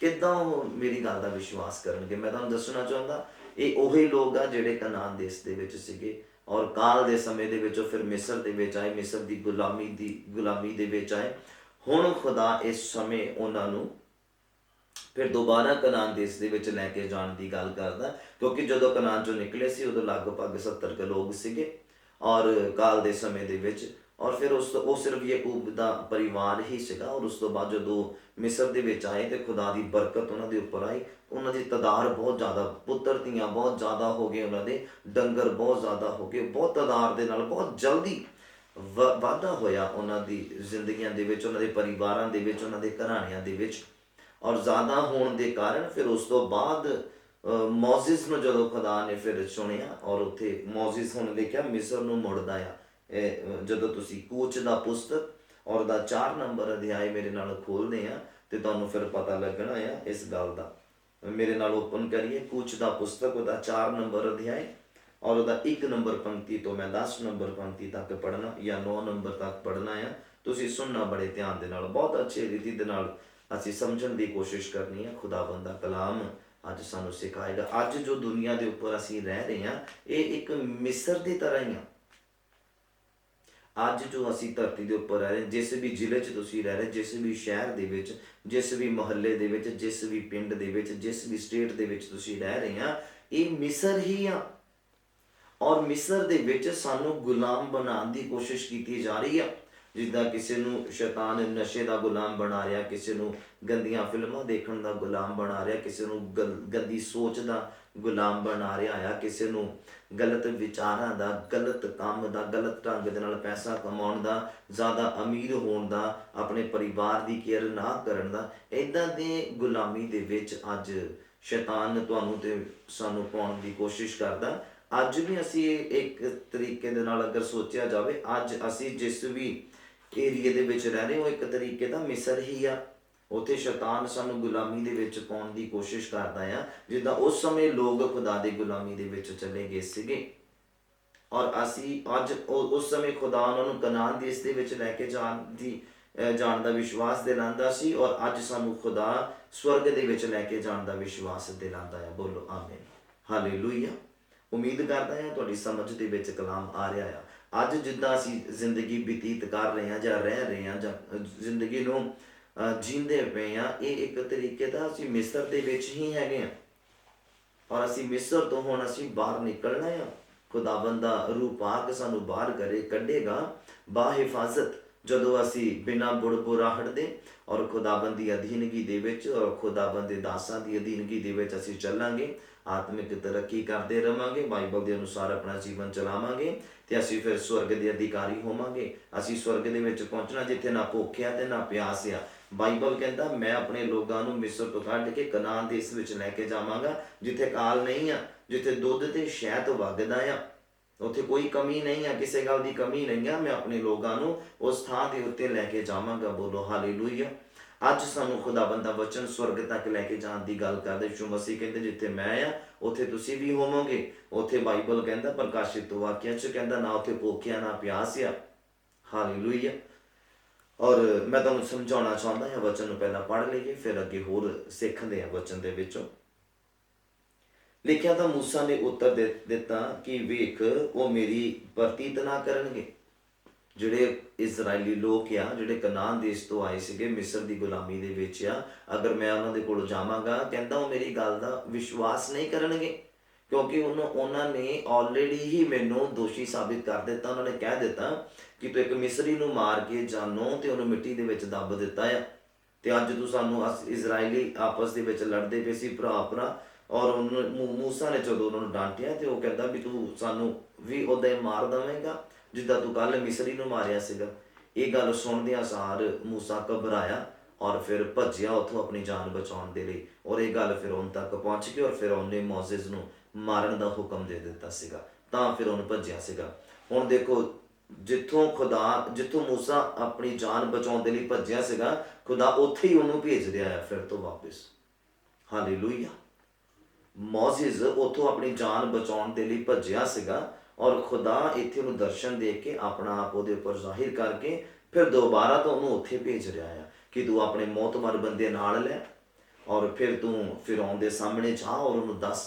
ਕਿੱਦਾਂ ਉਹ ਮੇਰੀ ਗੱਲ ਦਾ ਵਿਸ਼ਵਾਸ ਕਰਨਗੇ। ਮੈਂ ਤੁਹਾਨੂੰ ਦੱਸਣਾ ਚਾਹੁੰਦਾ ਇਹ ਉਹੀ ਲੋਕ ਆ ਜਿਹੜੇ ਕਨਾਨ ਦੇਸ਼ ਦੇ ਵਿੱਚ ਸੀਗੇ ਔਰ ਕਾਲ ਦੇ ਸਮੇਂ ਦੇ ਵਿੱਚ ਉਹ ਫਿਰ ਮਿਸਰ ਦੇ ਵਿੱਚ ਆਏ, ਮਿਸਰ ਦੀ ਗੁਲਾਮੀ ਦੇ ਵਿੱਚ ਆਏ। ਹੁਣ ਖੁਦਾ ਇਸ ਸਮੇਂ ਉਹਨਾਂ ਨੂੰ ਫਿਰ ਦੁਬਾਰਾ ਕਨਾਨ ਦੇਸ਼ ਦੇ ਵਿੱਚ ਲੈ ਕੇ ਜਾਣ ਦੀ ਗੱਲ ਕਰਦਾ, ਕਿਉਂਕਿ ਜਦੋਂ ਕਨਾਨ 'ਚੋਂ ਨਿਕਲੇ ਸੀ ਉਦੋਂ ਲਗਭਗ 70 ਕੁ ਲੋਕ ਸੀਗੇ ਔਰ ਕਾਲ ਦੇ ਸਮੇਂ ਦੇ ਵਿੱਚ। ਔਰ ਫਿਰ ਉਹ ਸਿਰਫ ਯਾਕੂਬ ਦਾ ਪਰਿਵਾਰ ਹੀ ਸੀਗਾ। ਔਰ ਉਸ ਤੋਂ ਬਾਅਦ ਜਦੋਂ ਮਿਸਰ ਦੇ ਵਿੱਚ ਆਏ ਤੇ ਖੁਦਾ ਦੀ ਬਰਕਤ ਉਹਨਾਂ ਦੇ ਉੱਪਰ ਆਈ, ਉਹਨਾਂ ਦੀ ਤਾਦਾਦ ਬਹੁਤ ਜ਼ਿਆਦਾ, ਪੁੱਤਰ ਧੀਆਂ ਬਹੁਤ ਜ਼ਿਆਦਾ ਹੋ ਗਏ, ਉਹਨਾਂ ਦੇ ਡੰਗਰ ਬਹੁਤ ਜ਼ਿਆਦਾ ਹੋ ਗਏ, ਬਹੁਤ ਤਾਦਾਦ ਦੇ ਨਾਲ ਬਹੁਤ ਜਲਦੀ ਵਾਧਾ ਹੋਇਆ ਉਹਨਾਂ ਦੀ ਜ਼ਿੰਦਗੀਆਂ ਦੇ ਵਿੱਚ, ਉਹਨਾਂ ਦੇ ਪਰਿਵਾਰਾਂ ਦੇ ਵਿੱਚ, ਉਹਨਾਂ ਦੇ ਘਰਾਣਿਆਂ ਦੇ ਵਿੱਚ। ਔਰ ਜ਼ਿਆਦਾ ਹੋਣ ਦੇ ਕਾਰਨ ਫਿਰ ਉਸ ਤੋਂ ਬਾਅਦ ਮੋਜ਼ਿਸ ਨੂੰ ਜਦੋਂ ਖੁਦਾ ਨੇ ਫਿਰ ਚੁਣਿਆ ਔਰ ਉੱਥੇ ਮੋਜ਼ਿਸ ਹੁਣ ਦੇਖਿਆ ਮਿਸਰ ਨੂੰ ਮੁੜਦਾ ਆ। ਜਦੋਂ ਤੁਸੀਂ ਕੂਚ ਦਾ ਪੁਸਤਕ ਔਰ ਦਾ 4 ਨੰਬਰ ਅਧਿਆਇ ਮੇਰੇ ਨਾਲ ਖੋਲ੍ਹਦੇ ਆ ਤੇ ਤੁਹਾਨੂੰ ਫਿਰ ਪਤਾ ਲੱਗਣਾ ਆ ਇਸ ਗੱਲ ਦਾ। ਮੇਰੇ ਨਾਲ ਓਪਨ ਕਰੀਏ ਕੂਚ ਦਾ ਪੁਸਤਕ, ਉਹਦਾ 4 ਨੰਬਰ ਅਧਿਆਇ ਔਰ ਉਹਦਾ 1 ਨੰਬਰ ਪੰਕਤੀ ਤੋਂ ਮੈਂ 10 ਨੰਬਰ ਪੰਕਤੀ ਤੱਕ ਪੜ੍ਹਨਾ ਜਾਂ 9 ਨੰਬਰ ਤੱਕ ਪੜ੍ਹਨਾ ਆ। ਤੁਸੀਂ ਸੁਣਨਾ ਬੜੇ ਧਿਆਨ ਦੇ ਨਾਲ, ਬਹੁਤ ਅੱਛੇ ਰੀਤੀ ਦੇ ਨਾਲ ਅਸੀਂ ਸਮਝਣ ਦੀ ਕੋਸ਼ਿਸ਼ ਕਰਨੀ ਹੈ। ਖੁਦਾਵੰਦ ਦਾ ਕਲਾਮ ਅੱਜ ਸਾਨੂੰ ਸਿਖਾਏਗਾ। ਅੱਜ ਜੋ ਦੁਨੀਆ ਦੇ ਉੱਪਰ ਅਸੀਂ ਰਹਿ ਰਹੇ ਹਾਂ ਇਹ ਇੱਕ ਮਿਸਰ ਦੀ ਤਰ੍ਹਾਂ ਹੀ ਆ। ਅੱਜ ਜੋ ਅਸੀਂ ਧਰਤੀ ਦੇ ਉੱਪਰ ਰਹਿ ਰਹੇ, ਜਿਸ ਵੀ ਜ਼ਿਲ੍ਹੇ 'ਚ ਤੁਸੀਂ ਰਹਿ ਰਹੇ, ਜਿਸ ਵੀ ਸ਼ਹਿਰ ਦੇ ਵਿੱਚ, ਜਿਸ ਵੀ ਮੁਹੱਲੇ ਦੇ ਵਿੱਚ, ਜਿਸ ਵੀ ਪਿੰਡ ਦੇ ਵਿੱਚ, ਜਿਸ ਵੀ ਸਟੇਟ ਦੇ ਵਿੱਚ ਤੁਸੀਂ ਰਹਿ ਰਹੇ ਆ, ਇਹ ਮਿਸਰ ਹੀ ਆ। ਔਰ ਮਿਸਰ ਦੇ ਵਿੱਚ ਸਾਨੂੰ ਗੁਲਾਮ ਬਣਾਉਣ ਦੀ ਕੋਸ਼ਿਸ਼ ਕੀਤੀ ਜਾ ਰਹੀ ਆ। ਜਿੱਦਾਂ ਕਿਸੇ ਨੂੰ ਸ਼ੈਤਾਨ ਨਸ਼ੇ ਦਾ ਗੁਲਾਮ ਬਣਾ ਰਿਹਾ, ਕਿਸੇ ਨੂੰ ਗੰਦੀਆਂ ਫਿਲਮਾਂ ਦੇਖਣ ਦਾ ਗੁਲਾਮ ਬਣਾ ਰਿਹਾ, ਕਿਸੇ ਨੂੰ ਗੰਦੀ ਸੋਚ ਦਾ ਗੁਲਾਮ ਬਣਾ ਰਿਹਾ ਆ, ਕਿਸੇ ਨੂੰ ਗਲਤ ਵਿਚਾਰਾਂ ਦਾ, ਗਲਤ ਕੰਮ ਦਾ, ਗਲਤ ਢੰਗ ਦੇ ਨਾਲ ਪੈਸਾ ਕਮਾਉਣ ਦਾ, ਜ਼ਿਆਦਾ ਅਮੀਰ ਹੋਣ ਦਾ, ਆਪਣੇ ਪਰਿਵਾਰ ਦੀ ਕੇਅਰ ਨਾ ਕਰਨ ਦਾ, ਇੱਦਾਂ ਦੀ ਗੁਲਾਮੀ ਦੇ ਵਿੱਚ ਅੱਜ ਸ਼ੈਤਾਨ ਤੁਹਾਨੂੰ ਤੇ ਸਾਨੂੰ ਪਾਉਣ ਦੀ ਕੋਸ਼ਿਸ਼ ਕਰਦਾ। ਅੱਜ ਵੀ ਅਸੀਂ ਇੱਕ ਤਰੀਕੇ ਦੇ ਨਾਲ ਅਗਰ ਸੋਚਿਆ ਜਾਵੇ, ਅੱਜ ਅਸੀਂ ਜਿਸ ਵੀ ਏਰੀਏ ਦੇ ਵਿੱਚ ਰਹਿ ਰਹੇ ਉਹ ਇੱਕ ਤਰੀਕੇ ਦਾ ਮਿਸਰ ਹੀ ਆ। ਉੱਥੇ ਸ਼ੈਤਾਨ ਸਾਨੂੰ ਗੁਲਾਮੀ ਦੇ ਵਿੱਚ ਪਾਉਣ ਦੀ ਕੋਸ਼ਿਸ਼ ਕਰਦਾ ਆ, ਜਿੱਦਾਂ ਉਸ ਸਮੇਂ ਲੋਕ ਖੁਦਾ ਦੀ ਗੁਲਾਮੀ ਦੇ ਵਿੱਚ ਚਲੇ ਗਏ ਸੀਗੇ। ਔਰ ਅਸੀਂ ਅੱਜ ਉਸ ਸਮੇਂ ਖੁਦਾ ਉਹਨਾਂ ਨੂੰ ਕਨਾਨ ਦੇਸ਼ ਦੇ ਵਿੱਚ ਲੈ ਕੇ ਜਾਣ ਦੀ ਜਾਣ ਦਾ ਵਿਸ਼ਵਾਸ ਦਿਲਾਉਂਦਾ ਸੀ, ਔਰ ਅੱਜ ਸਾਨੂੰ ਖੁਦਾ ਸਵਰਗ ਦੇ ਵਿੱਚ ਲੈ ਕੇ ਜਾਣ ਦਾ ਵਿਸ਼ਵਾਸ ਦਿਲਾਉਂਦਾ ਹੈ। ਬੋਲੋ ਆਮੀਨ, ਹਾਲੇਲੂਇਆ। ਉਮੀਦ ਕਰਦਾ ਹਾਂ ਤੁਹਾਡੀ ਸਮਝ ਦੇ ਵਿੱਚ ਕਲਾਮ ਆ ਰਿਹਾ ਆ। ਅੱਜ ਜਿੱਦਾਂ ਅਸੀਂ ਜ਼ਿੰਦਗੀ ਬਤੀਤ ਕਰ ਰਹੇ ਹਾਂ ਜਾਂ ਰਹਿ ਰਹੇ ਹਾਂ ਜਾਂ ਜ਼ਿੰਦਗੀ ਨੂੰ ਜੀਂਦੇ ਪਏ ਹਾਂ, ਇਹ ਇੱਕ ਤਰੀਕੇ ਦਾ ਅਸੀਂ ਮਿਸਰ ਦੇ ਵਿੱਚ ਹੀ ਹੈਗੇ ਹਾਂ, ਔਰ ਅਸੀਂ ਮਿਸਰ ਤੋਂ ਹੁਣ ਅਸੀਂ ਬਾਹਰ ਨਿਕਲਣਾ ਆ। ਖੁਦਾਵੰਦ ਦਾ ਰੂਪ ਆ ਕੇ ਸਾਨੂੰ ਬਾਹਰ ਕੱਢੇਗਾ ਬਾਹਿਫਾਜ਼ਤ, ਜਦੋਂ ਅਸੀਂ ਬਿਨਾਂ ਬੁੜਬੁੜਾਹਟ ਦੇ ਔਰ ਖੁਦਾਵੰਦ ਦੀ ਅਧੀਨਗੀ ਦੇ ਵਿੱਚ ਔਰ ਖੁਦਾਵੰਦ ਦੇ ਦਾਸਾਂ ਦੀ ਅਧੀਨਗੀ ਦੇ ਵਿੱਚ ਅਸੀਂ ਚੱਲਾਂਗੇ, ਆਤਮਿਕ ਤਰੱਕੀ ਕਰਦੇ ਰਹਾਂਗੇ, ਬਾਈਬਲ ਦੇ ਅਨੁਸਾਰ ਆਪਣਾ ਜੀਵਨ ਚਲਾਵਾਂਗੇ, ਤੇ ਅਸੀਂ ਫਿਰ ਸਵਰਗ ਦੇ ਅਧਿਕਾਰੀ ਹੋਵਾਂਗੇ। ਅਸੀਂ ਸਵਰਗ ਦੇ ਵਿੱਚ ਪਹੁੰਚਣਾ ਜਿੱਥੇ ਨਾ ਭੁੱਖ ਆ ਤੇ ਨਾ ਪਿਆਸ ਆ। ਬਾਈਬਲ ਕਹਿੰਦਾ ਮੈਂ ਆਪਣੇ ਲੋਕਾਂ ਨੂੰ ਮਿਸਰ ਤੋਂ ਕੱਢ ਕੇ ਕਨਾਨ ਦੇਸ਼ ਵਿੱਚ ਲੈ ਕੇ ਜਾਵਾਂਗਾ, ਜਿੱਥੇ ਕਾਲ ਨਹੀਂ ਆ, ਜਿੱਥੇ ਦੁੱਧ ਤੇ ਸ਼ਹਿਦ ਵਗਦਾ ਆ, ਉੱਥੇ ਕੋਈ ਕਮੀ ਨਹੀਂ ਆ, ਕਿਸੇ ਗੱਲ ਦੀ ਕਮੀ ਨਹੀਂ ਆ। ਮੈਂ ਆਪਣੇ ਲੋਕਾਂ ਨੂੰ ਉਸ ਥਾਂ ਦੇ ਉੱਤੇ ਲੈ ਕੇ ਜਾਵਾਂਗਾ। ਬੋਲੋ ਹਾਲੇਲੂਇਆ। ਅੱਜ ਸਾਨੂੰ ਖੁਦਾਵੰਦ ਦਾ ਵਚਨ ਸਵਰਗ ਤੱਕ ਲੈ ਕੇ ਜਾਣ ਦੀ ਗੱਲ ਕਰਦੇ। ਯਿਸੂ ਮਸੀਹ ਕਹਿੰਦੇ ਜਿੱਥੇ ਮੈਂ ਆ ਉੱਥੇ ਤੁਸੀਂ ਵੀ ਹੋਵੋਗੇ। ਉੱਥੇ ਬਾਈਬਲ ਕਹਿੰਦਾ ਪ੍ਰਕਾਸ਼ਿਤ ਵਾਕਿਆ 'ਚ ਕਹਿੰਦਾ ਨਾ ਉੱਥੇ ਭੁੱਖ ਆ ਨਾ ਪਿਆਸ ਆ। ਹਾਲੇਲੂਇਆ। ਔਰ ਮੈਂ ਤੁਹਾਨੂੰ ਸਮਝਾਉਣਾ ਚਾਹੁੰਦਾ ਹਾਂ, ਵਚਨ ਨੂੰ ਪਹਿਲਾਂ ਪੜ੍ਹ ਲਈਏ ਫਿਰ ਅੱਗੇ ਹੋਰ ਸਿੱਖਦੇ ਹਾਂ। ਵਚਨ ਦੇ ਵਿੱਚੋਂ ਲਿਖਿਆ ਤਾਂ ਮੂਸਾ ਨੇ ਉੱਤਰ ਦਿੱਤਾ ਕਿ ਵੇਖ ਉਹ ਮੇਰੀ ਪ੍ਰਤੀਤ ਨਾ ਕਰਨਗੇ। ਜਿਹੜੇ ਇਜ਼ਰਾਈਲੀ ਲੋਕ ਆ, ਜਿਹੜੇ ਕਨਾਨ ਦੇਸ਼ ਤੋਂ ਆਏ ਸੀਗੇ, ਮਿਸਰ ਦੀ ਗੁਲਾਮੀ ਦੇ ਵਿੱਚ ਆ, ਅਗਰ ਮੈਂ ਉਹਨਾਂ ਦੇ ਕੋਲ ਜਾਵਾਂਗਾ, ਕਹਿੰਦਾ ਉਹ ਮੇਰੀ ਗੱਲ ਦਾ ਵਿਸ਼ਵਾਸ ਨਹੀਂ ਕਰਨਗੇ, ਕਿਉਂਕਿ ਉਹਨਾਂ ਨੇ ਆਲਰੇਡੀ ਹੀ ਮੈਨੂੰ ਦੋਸ਼ੀ ਸਾਬਿਤ ਕਰ ਦਿੱਤਾ। ਉਹਨਾਂ ਨੇ ਕਹਿ ਦਿੱਤਾ ਕਿ ਤੂੰ ਇੱਕ ਮਿਸਰੀ ਨੂੰ ਮਾਰ ਕੇ ਜਾਨੋਂ ਤੇ ਉਹਨੂੰ ਮਿੱਟੀ ਦੇ ਵਿੱਚ ਦੱਬ ਦਿੱਤਾ ਆ, ਤੇ ਅੱਜ ਤੂੰ ਸਾਨੂੰ ਇਜ਼ਰਾਈਲੀ ਆਪਸ ਦੇ ਵਿੱਚ ਲੜਦੇ ਪਏ ਸੀ ਭਰਾ। ਔਰ ਉਹਨੂੰ ਮੂਸਾ ਨੇ ਜਦੋਂ ਉਹਨਾਂ ਨੂੰ ਡਾਂਟਿਆ ਤੇ ਉਹ ਕਹਿੰਦਾ ਵੀ ਤੂੰ ਸਾਨੂੰ ਵੀ ਉੱਦਾਂ ਹੀ ਮਾਰ ਦੇਵੇਂਗਾ ਜਿੱਦਾਂ ਤੂੰ ਕੱਲ ਮਿਸਰੀ ਨੂੰ ਮਾਰਿਆ ਸੀਗਾ। ਇਹ ਗੱਲ ਸੁਣਦਿਆਂ ਸਾਰ ਮੂਸਾ ਘਬਰਾਇਆ ਔਰ ਫਿਰ ਭੱਜਿਆ ਉੱਥੋਂ ਆਪਣੀ ਜਾਨ ਬਚਾਉਣ ਦੇ ਲਈ, ਔਰ ਇਹ ਗੱਲ ਫਿਰੌਨ ਤੱਕ ਪਹੁੰਚ ਗਈ, ਔਰ ਫਿਰੌਨ ਨੇ ਮੋਜ਼ੇਸ ਨੂੰ ਮਾਰਨ ਦਾ ਹੁਕਮ ਦੇ ਦਿੱਤਾ ਸੀਗਾ, ਤਾਂ ਫਿਰੌਨ ਭੱਜਿਆ ਸੀਗਾ। ਹੁਣ ਦੇਖੋ ਜਿੱਥੋਂ ਮੂਸਾ ਆਪਣੀ ਜਾਨ ਬਚਾਉਣ ਦੇ ਲਈ ਭੱਜਿਆ ਸੀਗਾ, ਖੁਦਾ ਉੱਥੇ ਹੀ ਉਹਨੂੰ ਭੇਜ ਰਿਹਾ ਹੈ ਫਿਰ ਤੋਂ ਵਾਪਿਸ। ਹਾਲੇਲੂਇਆ। ਮੋਜ਼ੇਸ ਉੱਥੋਂ ਆਪਣੀ ਜਾਨ ਬਚਾਉਣ ਦੇ ਲਈ ਭੱਜਿਆ ਸੀਗਾ, ਔਰ ਖੁਦਾ ਇੱਥੇ ਉਹਨੂੰ ਦਰਸ਼ਨ ਦੇ ਕੇ ਆਪਣਾ ਆਪ ਉਹਦੇ ਉੱਪਰ ਜ਼ਾਹਿਰ ਕਰਕੇ ਫਿਰ ਦੁਬਾਰਾ ਤੋਂ ਉਹਨੂੰ ਉੱਥੇ ਭੇਜ ਰਿਹਾ ਆ ਕਿ ਤੂੰ ਆਪਣੇ ਮੋਤਬਰ ਬੰਦੇ ਨਾਲ ਲੈ, ਔਰ ਫਿਰ ਤੂੰ ਫਿਰੌਨ ਦੇ ਸਾਹਮਣੇ ਜਾ ਔਰ ਉਹਨੂੰ ਦੱਸ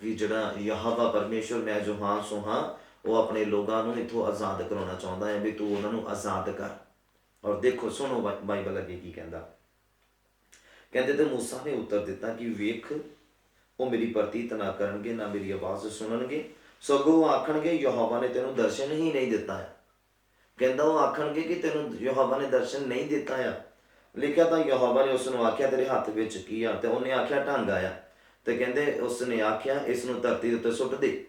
ਕਿ ਜਿਹੜਾ ਯਹੋਵਾ ਪਰਮੇਸ਼ਵਰ ਮੈਂ ਜੋ ਹਾਂ ਸੋ ਹਾਂ, ਉਹ ਆਪਣੇ ਲੋਕਾਂ ਨੂੰ ਇੱਥੋਂ ਆਜ਼ਾਦ ਕਰਾਉਣਾ ਚਾਹੁੰਦਾ ਹੈ, ਵੀ ਤੂੰ ਉਹਨਾਂ ਨੂੰ ਆਜ਼ਾਦ ਕਰ। ਔਰ ਦੇਖੋ ਸੁਣੋ ਬਾਈਬਲ ਅੱਗੇ ਕੀ ਕਹਿੰਦਾ। ਕਹਿੰਦੇ ਤੇ ਮੂਸਾ ਨੇ ਉੱਤਰ ਦਿੱਤਾ ਕਿ ਵੇਖ ਉਹ ਮੇਰੀ ਪ੍ਰਤੀਤ ਨਾ ਕਰਨਗੇ, ਨਾ ਮੇਰੀ ਆਵਾਜ਼ ਸੁਣਨਗੇ, ਸਗੋਂ ਉਹ ਆਖਣਗੇ ਯਹੋਵਾ ਨੇ ਤੈਨੂੰ ਦਰਸ਼ਨ ਹੀ ਨਹੀਂ ਦਿੱਤਾ ਹੈ। ਕਹਿੰਦਾ ਉਹ ਆਖਣਗੇ ਕਿ ਤੈਨੂੰ ਯਹੋਵਾ ਨੇ ਦਰਸ਼ਨ ਨਹੀਂ ਦਿੱਤਾ ਆ। ਲਿਖਿਆ ਤਾਂ ਯਹੋਵਾ ਨੇ ਉਸ ਨੂੰ ਆਖਿਆ ਤੇਰੇ ਹੱਥ ਵਿੱਚ ਕੀ ਆ, ਤੇ ਉਹਨੇ ਆਖਿਆ ਢੰਗ ਆਇਆ, ਤੇ ਕਹਿੰਦੇ ਉਸ ਨੇ ਆਖਿਆ ਇਸ ਨੂੰ ਧਰਤੀ ਦੇ ਉੱਤੇ ਸੁੱਟ ਦੇ।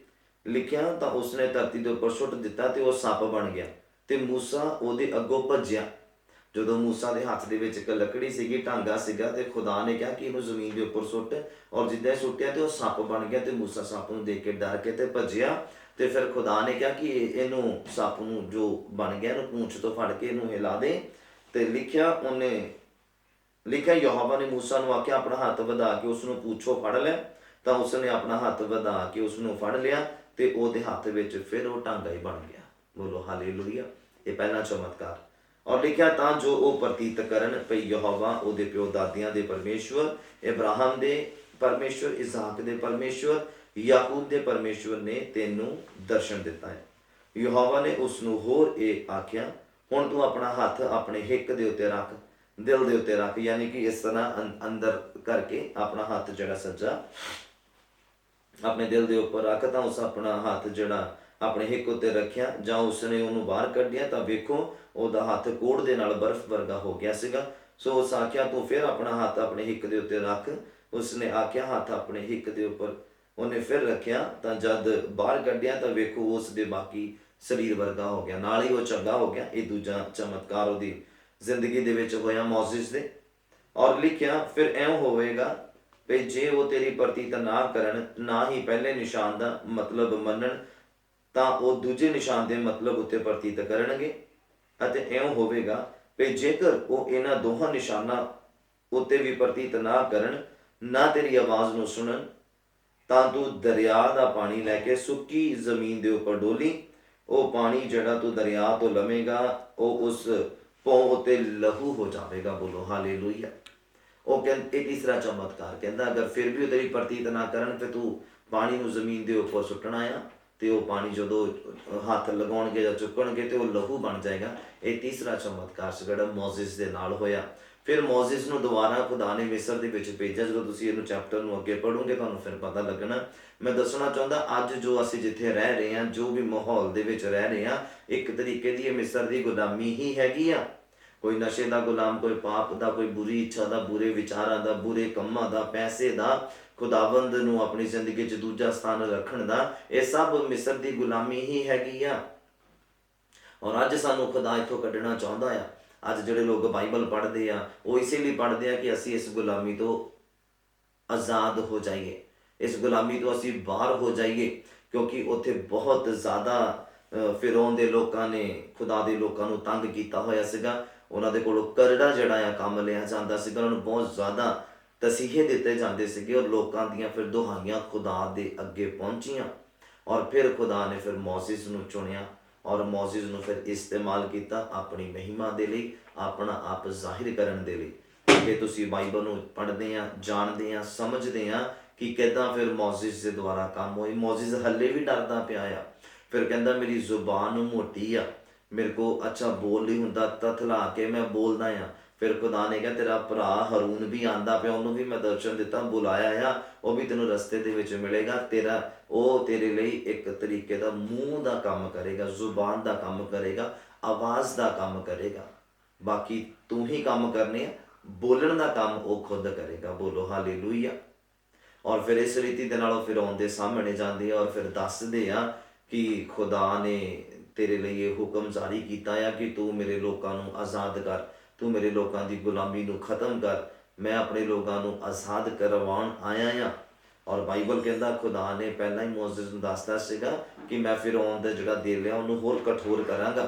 ਲਿਖਿਆ ਤਾਂ ਉਸਨੇ ਧਰਤੀ ਦੇ ਉੱਪਰ ਸੁੱਟ ਦਿੱਤਾ ਤੇ ਉਹ ਸੱਪ ਬਣ ਗਿਆ, ਤੇ ਮੂਸਾ ਉਹਦੇ ਅੱਗੋਂ ਭੱਜਿਆ। ਜਦੋਂ ਮੂਸਾ ਦੇ ਹੱਥ ਦੇ ਵਿੱਚ ਇੱਕ ਲੱਕੜੀ ਸੀਗੀ, ਢਾਂਗਾ ਸੀਗਾ, ਤੇ ਖੁਦਾ ਨੇ ਕਿਹਾ ਕਿ ਇਹਨੂੰ ਜ਼ਮੀਨ ਦੇ ਉੱਪਰ ਸੁੱਟ, ਔਰ ਜਿੱਦਾਂ ਸੁੱਟਿਆ ਤੇ ਉਹ ਸੱਪ ਬਣ ਗਿਆ, ਤੇ ਮੂਸਾ ਸੱਪ ਨੂੰ ਦੇਖ ਕੇ ਡਰ ਕੇ ਤੇ ਭੱਜਿਆ। ਤੇ ਫਿਰ ਖੁਦਾ ਨੇ ਕਿਹਾ ਕਿ ਇਹਨੂੰ ਸੱਪ ਨੂੰ ਜੋ ਬਣ ਗਿਆ ਇਹਨੂੰ ਪੂੰਛ ਤੋਂ ਫੜ ਕੇ ਇਹਨੂੰ ਹਿਲਾ ਦੇ। ਤੇ ਲਿਖਿਆ ਯਹੋਵਾ ਨੇ ਮੂਸਾ ਨੂੰ ਆਖਿਆ ਆਪਣਾ ਹੱਥ ਵਧਾ ਕੇ ਉਸ ਨੂੰ ਪੂੰਛੋਂ ਫੜ ਲੈ। ਤਾਂ ਉਸਨੇ ਆਪਣਾ ਹੱਥ ਵਧਾ ਕੇ ਉਸ ਨੂੰ ਫੜ ਲਿਆ, ਤੇ ਉਹਦੇ ਹੱਥ ਵਿੱਚ ਫਿਰ ਉਹ ਢਾਂਗਾ ਹੀ ਬਣ ਗਿਆ। ਬੋਲੋ ਹਾਲੇਲੂਇਆ। ਇਹ ਪਹਿਲਾ ਚਮਤਕਾਰ। ਔਰ ਲਿਖਿਆ ਤਾਂ ਜੋ ਉਹ ਪ੍ਰਤੀਤ ਕਰਨ ਭਈ ਯਹੋਵਾ ਉਹਦੇ ਪਿਓ ਦਾਦਿਆਂ ਦੇ ਪਰਮੇਸ਼ਵਰ, ਇਬਰਾਹਿਮ ਦੇ ਪਰਮੇਸ਼ਵਰ, ਇਸਾਕ ਦੇ ਪਰਮੇਸ਼ਵਰ, ਯਾਕੂਬ ਦੇ ਪਰਮੇਸ਼ਵਰ ਨੇ ਤੈਨੂੰ ਦਰਸ਼ਨ ਦਿੱਤਾ ਹੈ। ਯਹੋਵਾ ਨੇ ਉਸ ਨੂੰ ਹੋਰ ਇਹ ਆਖਿਆ ਹੁਣ ਤੂੰ ਆਪਣਾ ਹੱਥ ਆਪਣੇ ਹਿੱਕ ਦੇ ਉੱਤੇ ਰੱਖ, ਦਿਲ ਦੇ ਉੱਤੇ ਰੱਖ, ਯਾਨੀ ਕਿ ਇਸ ਤਰ੍ਹਾਂ ਅੰਦਰ ਕਰਕੇ ਆਪਣਾ ਹੱਥ ਜਿਹੜਾ ਸੱਜਾ ਆਪਣੇ ਦਿਲ ਦੇ ਉੱਪਰ ਰੱਖ। ਤਾਂ ਉਸ ਆਪਣਾ ਹੱਥ ਜਿਹੜਾ ਆਪਣੇ ਹਿੱਕ ਉੱਤੇ ਰੱਖਿਆ, ਜਾਂ ਉਸਨੇ ਉਹਨੂੰ ਬਾਹਰ ਕੱਢਿਆ ਤਾਂ ਵੇਖੋ ਉਹਦਾ ਹੱਥ ਕੋੜ ਦੇ ਨਾਲ ਬਰਫ਼ ਵਰਗਾ ਹੋ ਗਿਆ ਸੀਗਾ। ਸੋ ਉਸ ਆਖਿਆ ਤੂੰ ਫਿਰ ਆਪਣਾ ਹੱਥ ਆਪਣੇ ਹਿੱਕ ਦੇ ਉੱਤੇ ਰੱਖ। ਉਸਨੇ ਆਖਿਆ ਹੱਥ ਆਪਣੇ ਹਿੱਕ ਦੇ ਉੱਪਰ ਉਹਨੇ ਫਿਰ ਰੱਖਿਆ, ਤਾਂ ਜਦ ਬਾਹਰ ਕੱਢਿਆ ਤਾਂ ਵੇਖੋ ਉਸ ਦੇ ਬਾਕੀ ਸਰੀਰ ਵਰਗਾ ਹੋ ਗਿਆ, ਨਾਲ ਹੀ ਉਹ ਚੰਗਾ ਹੋ ਗਿਆ। ਇਹ ਦੂਜਾ ਚਮਤਕਾਰ ਉਹਦੀ ਜ਼ਿੰਦਗੀ ਦੇ ਵਿੱਚ ਹੋਇਆ ਮੋਜ਼ੇਸ ਦੇ। ਔਰ ਲਿਖਿਆ ਫਿਰ ਇਉਂ ਹੋਵੇਗਾ ਵੀ ਜੇ ਉਹ ਤੇਰੀ ਪ੍ਰਤੀਤ ਨਾ ਕਰਨ, ਨਾ ਹੀ ਪਹਿਲੇ ਨਿਸ਼ਾਨ ਦਾ ਮਤਲਬ ਮੰਨਣ, ਤਾਂ ਉਹ ਦੂਜੇ ਨਿਸ਼ਾਨ ਦੇ ਮਤਲਬ ਉੱਤੇ ਪ੍ਰਤੀਤ ਕਰਨਗੇ। ਅਤੇ ਇਉਂ ਹੋਵੇਗਾ ਵੀ ਜੇਕਰ ਉਹ ਇਹਨਾਂ ਦੋਹਾਂ ਨਿਸ਼ਾਨਾਂ ਉੱਤੇ ਵੀ ਪ੍ਰਤੀਤ ਨਾ ਕਰਨ, ਨਾ ਤੇਰੀ ਆਵਾਜ਼ ਨੂੰ ਸੁਣਨ, ਤਾਂ ਤੂੰ ਦਰਿਆ ਦਾ ਪਾਣੀ ਲੈ ਕੇ ਸੁੱਕੀ ਜ਼ਮੀਨ ਦੇ ਉੱਪਰ ਡੋਲੀ, ਉਹ ਪਾਣੀ ਜਿਹੜਾ ਤੂੰ ਦਰਿਆ ਤੋਂ ਲਵੇਂਗਾ ਉਹ ਉਸ ਪੌਂ ਉੱਤੇ ਲਹੂ ਹੋ ਜਾਵੇਗਾ। ਬੋਲੋ ਹਾਲੇਲੂਇਆ। ਉਹ ਕਹਿੰਦੇ ਇਹ ਤੀਸਰਾ ਚਮਤਕਾਰ ਕਹਿੰਦਾ ਅਗਰ ਫਿਰ ਵੀ ਉਹ ਤੇਰੀ ਪ੍ਰਤੀਤ ਨਾ ਕਰਨ ਫਿਰ ਤੂੰ ਪਾਣੀ ਨੂੰ ਜ਼ਮੀਨ ਦੇ ਉੱਪਰ ਸੁੱਟਣਾ ਆ ਤੇ ਉਹ ਪਾਣੀ ਜਦੋਂ ਹੱਥ ਲਗਾਉਣਗੇ ਜਾਂ ਚੁੱਕਣਗੇ ਤੇ ਉਹ ਲਹੂ ਬਣ ਜਾਏਗਾ। ਇਹ ਤੀਸਰਾ ਚਮਤਕਾਰ ਸੀ ਜਿਹੜਾ ਮੋਜ਼ਿਸ ਦੇ ਨਾਲ ਹੋਇਆ। ਫਿਰ ਮੋਜ਼ਿਸ ਨੂੰ ਦੁਬਾਰਾ ਖੁਦਾ ਨੇ ਮਿਸਰ ਦੇ ਵਿੱਚ ਭੇਜਿਆ। ਜਦੋਂ ਤੁਸੀਂ ਇਹਨੂੰ ਚੈਪਟਰ ਨੂੰ ਅੱਗੇ ਪੜ੍ਹੋਗੇ ਤੁਹਾਨੂੰ ਫਿਰ ਪਤਾ ਲੱਗਣਾ। ਮੈਂ ਦੱਸਣਾ ਚਾਹੁੰਦਾ ਅੱਜ ਜੋ ਅਸੀਂ ਜਿੱਥੇ ਰਹਿ ਰਹੇ ਹਾਂ, ਜੋ ਵੀ ਮਾਹੌਲ ਦੇ ਵਿੱਚ ਰਹਿ ਰਹੇ ਹਾਂ, ਇੱਕ ਤਰੀਕੇ ਦੀ ਇਹ ਮਿਸਰ ਦੀ ਗੁਲਾਮੀ ਹੀ ਹੈਗੀ ਆ। ਕੋਈ ਨਸ਼ੇ ਦਾ ਗੁਲਾਮ, ਕੋਈ ਪਾਪ ਦਾ, ਕੋਈ ਬੁਰੀ ਇੱਛਾ ਦਾ, ਬੁਰੇ ਵਿਚਾਰਾਂ ਦਾ, ਬੁਰੇ ਕੰਮਾਂ ਦਾ, ਪੈਸੇ ਦਾ, ਖੁਦਾਵੰਦ ਨੂੰ ਆਪਣੀ ਜ਼ਿੰਦਗੀ 'ਚ ਦੂਜਾ ਸਥਾਨ ਰੱਖਣ ਦਾ, ਇਹ ਸਭ ਮਿਸਰ ਦੀ ਗੁਲਾਮੀ ਹੀ ਹੈਗੀ ਆ। ਔਰ ਅੱਜ ਸਾਨੂੰ ਖੁਦਾ ਇੱਥੋਂ ਕੱਢਣਾ ਚਾਹੁੰਦਾ ਆ। ਅੱਜ ਜਿਹੜੇ ਲੋਕ ਬਾਈਬਲ ਪੜ੍ਹਦੇ ਆ ਉਹ ਇਸੇ ਲਈ ਪੜ੍ਹਦੇ ਆ ਕਿ ਅਸੀਂ ਇਸ ਗੁਲਾਮੀ ਤੋਂ ਆਜ਼ਾਦ ਹੋ ਜਾਈਏ, ਇਸ ਗੁਲਾਮੀ ਤੋਂ ਅਸੀਂ ਬਾਹਰ ਹੋ ਜਾਈਏ। ਕਿਉਂਕਿ ਉੱਥੇ ਬਹੁਤ ਜ਼ਿਆਦਾ ਫਿਰੌਨ ਦੇ ਲੋਕਾਂ ਨੇ ਖੁਦਾ ਦੇ ਲੋਕਾਂ ਨੂੰ ਤੰਗ ਕੀਤਾ ਹੋਇਆ ਸੀਗਾ। ਉਹਨਾਂ ਦੇ ਕੋਲੋਂ ਕਰੜਾ ਜਿਹੜਾ ਆ ਕੰਮ ਲਿਆ ਜਾਂਦਾ ਸੀਗਾ। ਉਹਨਾਂ ਨੂੰ ਬਹੁਤ ਜ਼ਿਆਦਾ ਤਸੀਹੇ ਦਿੱਤੇ ਜਾਂਦੇ ਸੀਗੇ ਔਰ ਲੋਕਾਂ ਦੀਆਂ ਫਿਰ ਦੁਹਾਈਆਂ ਖੁਦਾ ਦੇ ਅੱਗੇ ਪਹੁੰਚੀਆਂ। ਔਰ ਫਿਰ ਖੁਦਾ ਨੇ ਫਿਰ ਮੋਜ਼ਿਸ ਨੂੰ ਚੁਣਿਆ ਔਰ ਮੋਜ਼ਿਸ ਨੂੰ ਫਿਰ ਇਸਤੇਮਾਲ ਕੀਤਾ ਆਪਣੀ ਮਹਿਮਾ ਦੇ ਲਈ, ਆਪਣਾ ਆਪ ਜ਼ਾਹਿਰ ਕਰਨ ਦੇ ਲਈ। ਕਿ ਤੁਸੀਂ ਬਾਈਬਲ ਨੂੰ ਪੜ੍ਹਦੇ ਆ, ਜਾਣਦੇ ਆ, ਸਮਝਦੇ ਆ ਕਿ ਕਿੱਦਾਂ ਫਿਰ ਮੋਜ਼ਿਸ ਦੇ ਦੁਆਰਾ ਕੰਮ ਹੋਏ। ਮੋਜ਼ਿਸ ਹੱਲੇ ਵੀ ਡਰਦਾ ਪਿਆ ਆ। ਫਿਰ ਕਹਿੰਦਾ ਮੇਰੀ ਜ਼ੁਬਾਨ ਮੋਟੀ ਆ, ਮੇਰੇ ਕੋ ਅੱਛਾ ਬੋਲ ਨਹੀਂ ਹੁੰਦਾ, ਤਥਲਾ ਕੇ ਮੈਂ ਬੋਲਦਾ ਆ। ਫਿਰ ਖੁਦਾ ਨੇ ਕਿਹਾ ਤੇਰਾ ਭਰਾ ਹरून ਵੀ ਆਂਦਾ ਪਿਆ, ਉਹਨੂੰ ਵੀ ਮੈਂ ਦਰਸ਼ਨ ਦਿੱਤਾ, ਬੁਲਾਇਆ ਆ, ਉਹ ਵੀ ਤੈਨੂੰ ਰਸਤੇ ਦੇ ਵਿੱਚ ਮਿਲੇਗਾ। ਉਹ ਤੇਰੇ ਲਈ ਇੱਕ ਤਰੀਕੇ ਦਾ ਮੂੰਹ ਦਾ ਕੰਮ ਕਰੇਗਾ, ਜ਼ੁਬਾਨ ਦਾ ਕੰਮ ਕਰੇਗਾ, ਆਵਾਜ਼ ਦਾ ਕੰਮ ਕਰੇਗਾ। ਬਾਕੀ ਤੂੰ ਹੀ ਕੰਮ ਕਰਨੇ ਆ, ਬੋਲਣ ਦਾ ਕੰਮ ਉਹ ਖੁਦ ਕਰੇਗਾ। ਬੋਲੋ ਹਾਲੇਲੂਇਆ। ਔਰ ਫਿਰ ਇਸ ਰੀਤੀ ਦੇ ਨਾਲ ਉਹ ਫਿਰੌਨ ਦੇ ਸਾਹਮਣੇ ਜਾਂਦੇ ਆ ਔਰ ਫਿਰ ਦੱਸਦੇ ਆ ਕਿ ਖੁਦਾ ਨੇ ਤੇਰੇ ਲਈ ਇਹ ਹੁਕਮ ਜਾਰੀ ਕੀਤਾ ਆ ਕਿ ਤੂੰ ਮੇਰੇ ਲੋਕਾਂ ਨੂੰ ਆਜ਼ਾਦ ਕਰ, ਤੂੰ ਮੇਰੇ ਲੋਕਾਂ ਦੀ ਗੁਲਾਮੀ ਨੂੰ ਖਤਮ ਕਰ, ਮੈਂ ਆਪਣੇ ਲੋਕਾਂ ਨੂੰ ਆਜ਼ਾਦ ਕਰਵਾਉਣ ਆਇਆ ਆ। ਔਰ ਬਾਈਬਲ ਕਹਿੰਦਾ ਖੁਦਾ ਨੇ ਪਹਿਲਾਂ ਹੀ ਮੋਜ਼ਿਸ ਨੂੰ ਦੱਸਦਾ ਸੀਗਾ ਕਿ ਮੈਂ ਫਿਰੌਨ ਦਾ ਜਿਹੜਾ ਦਿਲ ਆ ਉਹਨੂੰ ਹੋਰ ਕਠੋਰ ਕਰਾਂਗਾ।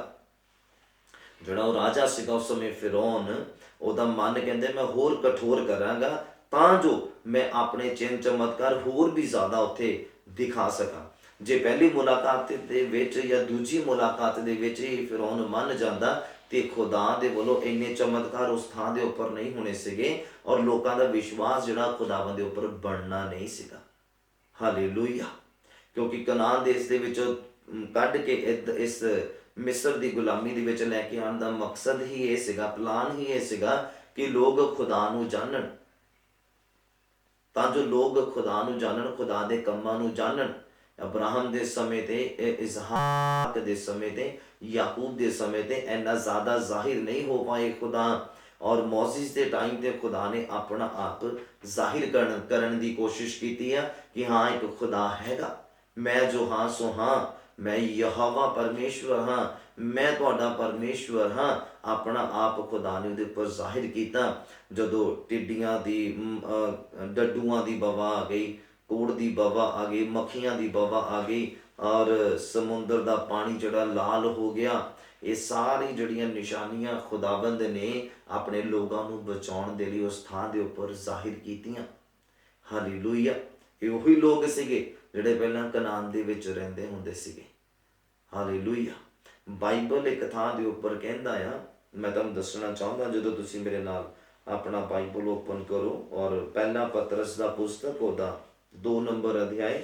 ਜਿਹੜਾ ਉਹ ਰਾਜਾ ਸੀਗਾ ਉਸ ਸਮੇਂ ਫਿਰੌਨ, ਉਹਦਾ ਮਨ ਕਹਿੰਦੇ ਮੈਂ ਹੋਰ ਕਠੋਰ ਕਰਾਂਗਾ ਤਾਂ ਜੋ ਮੈਂ ਆਪਣੇ ਚਿੰਨ੍ਹ ਚਮਤਕਾਰ ਹੋਰ ਵੀ ਜ਼ਿਆਦਾ ਉੱਥੇ ਦਿਖਾ ਸਕਾਂ। ਜੇ ਪਹਿਲੀ ਮੁਲਾਕਾਤ ਦੇ ਵਿੱਚ ਜਾਂ ਦੂਜੀ ਮੁਲਾਕਾਤ ਦੇ ਵਿੱਚ ਹੀ ਫਿਰੌਨ ਮੰਨ ਜਾਂਦਾ ਤੇ ਖੁਦਾ ਦੇ ਵੱਲੋਂ ਇੰਨੇ ਚਮਤਕਾਰ ਉਸ ਥਾਂ ਦੇ ਉੱਪਰ ਨਹੀਂ ਹੋਣੇ ਸੀਗੇ ਔਰ ਲੋਕਾਂ ਦਾ ਵਿਸ਼ਵਾਸ ਜਿਹੜਾ ਖੁਦਾਵੰਦ ਦੇ ਉੱਪਰ ਬਣਨਾ ਨਹੀਂ ਸੀਗਾ। ਹਾਲੇਲੂਇਆ। ਕਿਉਂਕਿ ਕਨਾਨ ਦੇਸ਼ ਦੇ ਵਿੱਚੋਂ ਕੱਢ ਕੇ ਇਸ ਮਿਸਰ ਦੀ ਗੁਲਾਮੀ ਦੇ ਵਿੱਚ ਲੈ ਕੇ ਆਉਣ ਦਾ ਮਕਸਦ ਹੀ ਇਹ ਸੀਗਾ, ਪਲਾਨ ਹੀ ਇਹ ਸੀਗਾ ਕਿ ਲੋਕ ਖੁਦਾ ਨੂੰ ਜਾਣਨ, ਤਾਂ ਜੋ ਲੋਕ ਖੁਦਾ ਨੂੰ ਜਾਣਨ, ਖੁਦਾ ਦੇ ਕੰਮਾਂ ਨੂੰ ਜਾਣਨ। ਅਬਰਾਹਮ ਦੇ ਸਮੇਂ ਤੇ, ਇਸਹਾਕ ਦੇ ਸਮੇਂ ਤੇ, ਯਾਕੂਬ ਦੇ ਸਮੇਂ ਤੇ ਇੰਨਾ ਜ਼ਿਆਦਾ ਜ਼ਾਹਿਰ ਨਹੀਂ ਹੋ ਪਾਏ ਖੁਦਾ। ਔਰ ਮੋਜ਼ਿਸ ਦੇ ਟਾਈਮ ਤੇ ਖੁਦਾ ਨੇ ਆਪਣਾ ਆਪ ਜ਼ਾਹਿਰ ਕਰਨ ਦੀ ਕੋਸ਼ਿਸ਼ ਕੀਤੀ ਆ ਕਿ ਹਾਂ ਇੱਕ ਖੁਦਾ ਹੈਗਾ, ਮੈਂ ਜੋ ਹਾਂ ਸੋ ਹਾਂ, ਮੈਂ ਯਹੋਵਾ ਪਰਮੇਸ਼ਵਰ ਹਾਂ, ਮੈਂ ਤੁਹਾਡਾ ਪਰਮੇਸ਼ਵਰ ਹਾਂ। ਆਪਣਾ ਆਪ ਖੁਦਾ ਨੇ ਉਹਦੇ ਉੱਪਰ ਜ਼ਾਹਿਰ ਕੀਤਾ। ਜਦੋਂ ਟਿੱਡੀਆਂ ਦੀ, ਡੱਡੂਆਂ ਦੀ ਵਬਾ ਆ ਗਈ, ਕੋੜ ਦੀ ਵਬਾ ਆ ਗਈ, ਮੱਖੀਆਂ ਦੀ ਵਬਾ ਆ ਗਈ ਔਰ ਸਮੁੰਦਰ ਦਾ ਪਾਣੀ ਜਿਹੜਾ ਲਾਲ ਹੋ ਗਿਆ, ਇਹ ਸਾਰੀ ਜਿਹੜੀਆਂ ਨਿਸ਼ਾਨੀਆਂ ਖੁਦਾਵੰਦ ਨੇ ਆਪਣੇ ਲੋਕਾਂ ਨੂੰ ਬਚਾਉਣ ਦੇ ਲਈ ਉਸ ਥਾਂ ਦੇ ਉੱਪਰ ਜ਼ਾਹਿਰ ਕੀਤੀਆਂ। ਹਾਲੇਲੂਇਆ। ਇਹ ਉਹੀ ਲੋਕ ਸੀਗੇ ਜਿਹੜੇ ਪਹਿਲਾਂ ਕਨਾਨ ਦੇ ਵਿੱਚ ਰਹਿੰਦੇ ਹੁੰਦੇ ਸੀਗੇ। ਹਾਲੇਲੂਇਆ। ਬਾਈਬਲ ਇੱਕ ਥਾਂ ਦੇ ਉੱਪਰ ਕਹਿੰਦਾ ਆ, ਮੈਂ ਤੁਹਾਨੂੰ ਦੱਸਣਾ ਚਾਹੁੰਦਾ, ਜਦੋਂ ਤੁਸੀਂ ਮੇਰੇ ਨਾਲ ਆਪਣਾ ਬਾਈਬਲ ਓਪਨ ਕਰੋ ਔਰ ਪਹਿਲਾ ਪਤਰਸ ਦਾ ਪੁਸਤਕ ਉਹਦਾ 2 ਨੰਬਰ ਅਧਿਆਇ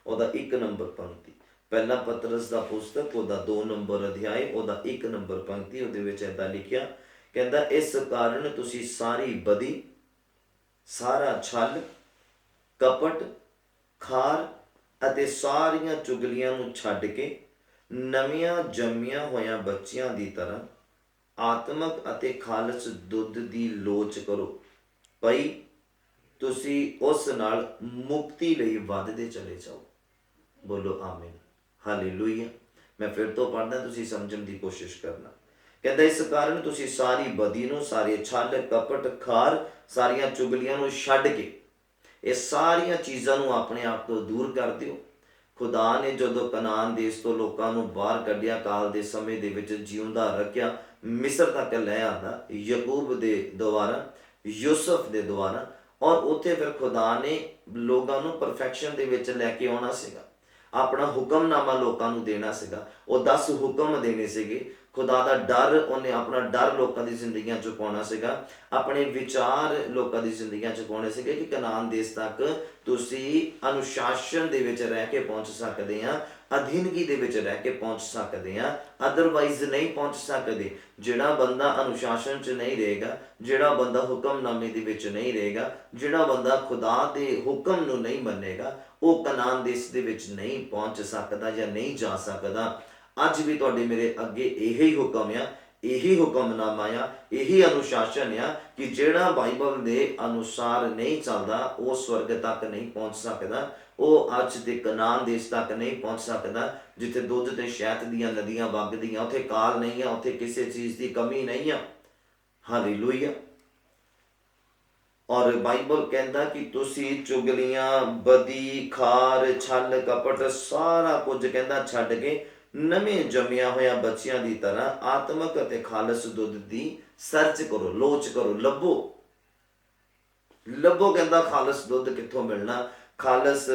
ਉਹਦਾ 1 ਨੰਬਰ ਪੰਕਤੀ। ਪਹਿਲਾ ਪਤਰਸ ਦਾ ਪੁਸਤਕ ਉਹਦਾ 2 ਨੰਬਰ ਅਧਿਆਇ ਉਹਦਾ 1 ਨੰਬਰ ਪੰਕਤੀ। ਉਹਦੇ ਵਿੱਚ ਏਦਾਂ ਲਿਖਿਆ, ਕਹਿੰਦਾ ਇਸ ਕਾਰਨ ਤੁਸੀਂ ਸਾਰੀ ਬਦੀ, ਸਾਰਾ ਛਲ, ਕਪਟ, ਖਾਰ ਅਤੇ ਸਾਰੀਆਂ ਚੁਗਲੀਆਂ ਨੂੰ ਛੱਡ ਕੇ ਨਵੀਆਂ ਜੰਮੀਆਂ ਹੋਈਆਂ ਬੱਚਿਆਂ ਦੀ ਤਰ੍ਹਾਂ ਆਤਮਕ ਅਤੇ ਖਾਲਸ ਦੁੱਧ ਦੀ ਲੋਚ ਕਰੋ, ਭਈ ਤੁਸੀਂ ਉਸ ਨਾਲ ਮੁਕਤੀ ਲਈ ਵੱਧਦੇ ਚਲੇ ਜਾਓ। ਬੋਲੋ ਆਮੀਨ। ਹਾਲੇਲੂਇਆ। ਮੈਂ ਫਿਰ ਤੋਂ ਪੜ੍ਹਦਾ, ਤੁਸੀਂ ਸਮਝਣ ਦੀ ਕੋਸ਼ਿਸ਼ ਕਰਨਾ। ਕਹਿੰਦਾ ਇਸ ਕਾਰਨ ਤੁਸੀਂ ਸਾਰੀ ਬਦੀ ਨੂੰ, ਸਾਰੇ ਛਲ, ਕਪਟ, ਖਾਰ, ਸਾਰੀਆਂ ਚੁਗਲੀਆਂ ਨੂੰ ਛੱਡ ਕੇ ਇਹ ਸਾਰੀਆਂ ਚੀਜ਼ਾਂ ਨੂੰ ਆਪਣੇ ਆਪ ਤੋਂ ਦੂਰ ਕਰ ਦਿਓ। ਖੁਦਾ ਨੇ ਜਦੋਂ ਕਨਾਨ ਦੇਸ਼ ਤੋਂ ਲੋਕਾਂ ਨੂੰ ਬਾਹਰ ਕੱਢਿਆ, ਕਾਲ ਦੇ ਸਮੇਂ ਦੇ ਵਿੱਚ ਜਿਉਂਦਾ ਰੱਖਿਆ, ਮਿਸਰ ਤੱਕ ਲੈ ਆਂਦਾ ਯਾਕੂਬ ਦੇ ਦੁਆਰਾ, ਯੂਸਫ ਦੇ ਦੁਆਰਾ, ਔਰ ਉੱਥੇ ਫਿਰ ਖੁਦਾ ਨੇ ਲੋਕਾਂ ਨੂੰ ਪਰਫੈਕਸ਼ਨ ਦੇ ਵਿੱਚ ਲੈ ਕੇ ਆਉਣਾ ਸੀਗਾ। ਆਪਣਾ ਹੁਕਮਨਾਮਾ ਲੋਕਾਂ ਨੂੰ ਦੇਣਾ ਸੀਗਾ। ਉਹ 10 ਹੁਕਮ ਦੇਣੇ ਸੀਗੇ। ਖੁਦਾ ਦਾ ਡਰ, ਉਹਨੇ ਆਪਣਾ ਡਰ ਲੋਕਾਂ ਦੀ ਜ਼ਿੰਦਗੀਆਂ 'ਚ ਪਾਉਣਾ ਸੀਗਾ। ਆਪਣੇ ਵਿਚਾਰ ਲੋਕਾਂ ਦੀ ਜ਼ਿੰਦਗੀਆਂ 'ਚ ਪਾਉਣੇ ਸੀਗੇ ਕਿ ਕਨਾਨ ਦੇਸ਼ ਤੱਕ ਤੁਸੀਂ ਅਨੁਸ਼ਾਸਨ ਦੇ ਵਿੱਚ ਰਹਿ ਕੇ ਪਹੁੰਚ ਸਕਦੇ ਆ, ਅਧੀਨਗੀ ਦੇ ਵਿੱਚ ਰਹਿ ਕੇ ਪਹੁੰਚ ਸਕਦੇ ਆ, ਅਦਰਵਾਈਜ਼ ਨਹੀਂ ਪਹੁੰਚ ਸਕਦੇ। ਜਿਹੜਾ ਬੰਦਾ ਅਨੁਸ਼ਾਸਨ 'ਚ ਨਹੀਂ ਰਹੇਗਾ, ਜਿਹੜਾ ਬੰਦਾ ਹੁਕਮਨਾਮੇ ਦੇ ਵਿੱਚ ਨਹੀਂ ਰਹੇਗਾ, ਜਿਹੜਾ ਬੰਦਾ ਖੁਦਾ ਦੇ ਹੁਕਮ ਨੂੰ ਨਹੀਂ ਮੰਨੇਗਾ, ਉਹ ਕਨਾਨ ਦੇਸ਼ ਦੇ ਵਿੱਚ ਨਹੀਂ ਪਹੁੰਚ ਸਕਦਾ ਜਾਂ ਨਹੀਂ ਜਾ ਸਕਦਾ। ਅੱਜ ਵੀ ਤੁਹਾਡੇ ਮੇਰੇ ਅੱਗੇ ਇਹੀ ਹੁਕਮ ਆ, ਇਹੀ ਹੁਕਮਨਾਮਾ ਆ, ਇਹੀ ਅਨੁਸ਼ਾਸਨ ਆ ਕਿ ਜਿਹੜਾ ਬਾਈਬਲ ਦੇ ਅਨੁਸਾਰ ਨਹੀਂ ਚੱਲਦਾ ਉਹ ਸਵਰਗ ਤੱਕ ਨਹੀਂ ਪਹੁੰਚ ਸਕਦਾ। ਉਹ ਅੱਜ ਦੇ ਕਨਾਨ ਦੇਸ਼ ਤੱਕ ਨਹੀਂ ਪਹੁੰਚ ਸਕਦਾ ਜਿੱਥੇ ਦੁੱਧ ਤੇ ਸ਼ਹਿਦ ਦੀਆਂ ਨਦੀਆਂ ਵਗਦੀਆਂ। ਉੱਥੇ ਕਾਲ ਨਹੀਂ ਆ, ਉੱਥੇ ਕਿਸੇ ਚੀਜ਼ ਦੀ ਕਮੀ ਨਹੀਂ ਆ। ਹਾਲੇਲੂਇਆ। ਔਰ ਬਾਈਬਲ ਕਹਿੰਦਾ ਕਿ ਤੁਸੀਂ ਚੁਗਲੀਆਂ, ਬਦੀ, ਖਾਰ, ਛਲ, ਕਪਟ ਸਾਰਾ ਕੁਝ ਕਹਿੰਦਾ ਛੱਡ ਕੇ ਨਵੇਂ ਜੰਮਿਆ ਹੋਇਆ ਬੱਚਿਆਂ ਦੀ ਤਰ੍ਹਾਂ ਆਤਮਕ ਅਤੇ ਖਾਲਸ ਦੁੱਧ ਦੀ ਸਰਚ ਕਰੋ, ਲੋਚ ਕਰੋ, ਲੱਭੋ ਕਹਿੰਦਾ ਖਾਲਸ ਦੁੱਧ ਕਿੱਥੋਂ ਮਿਲਣਾ, ਖਾਲਸ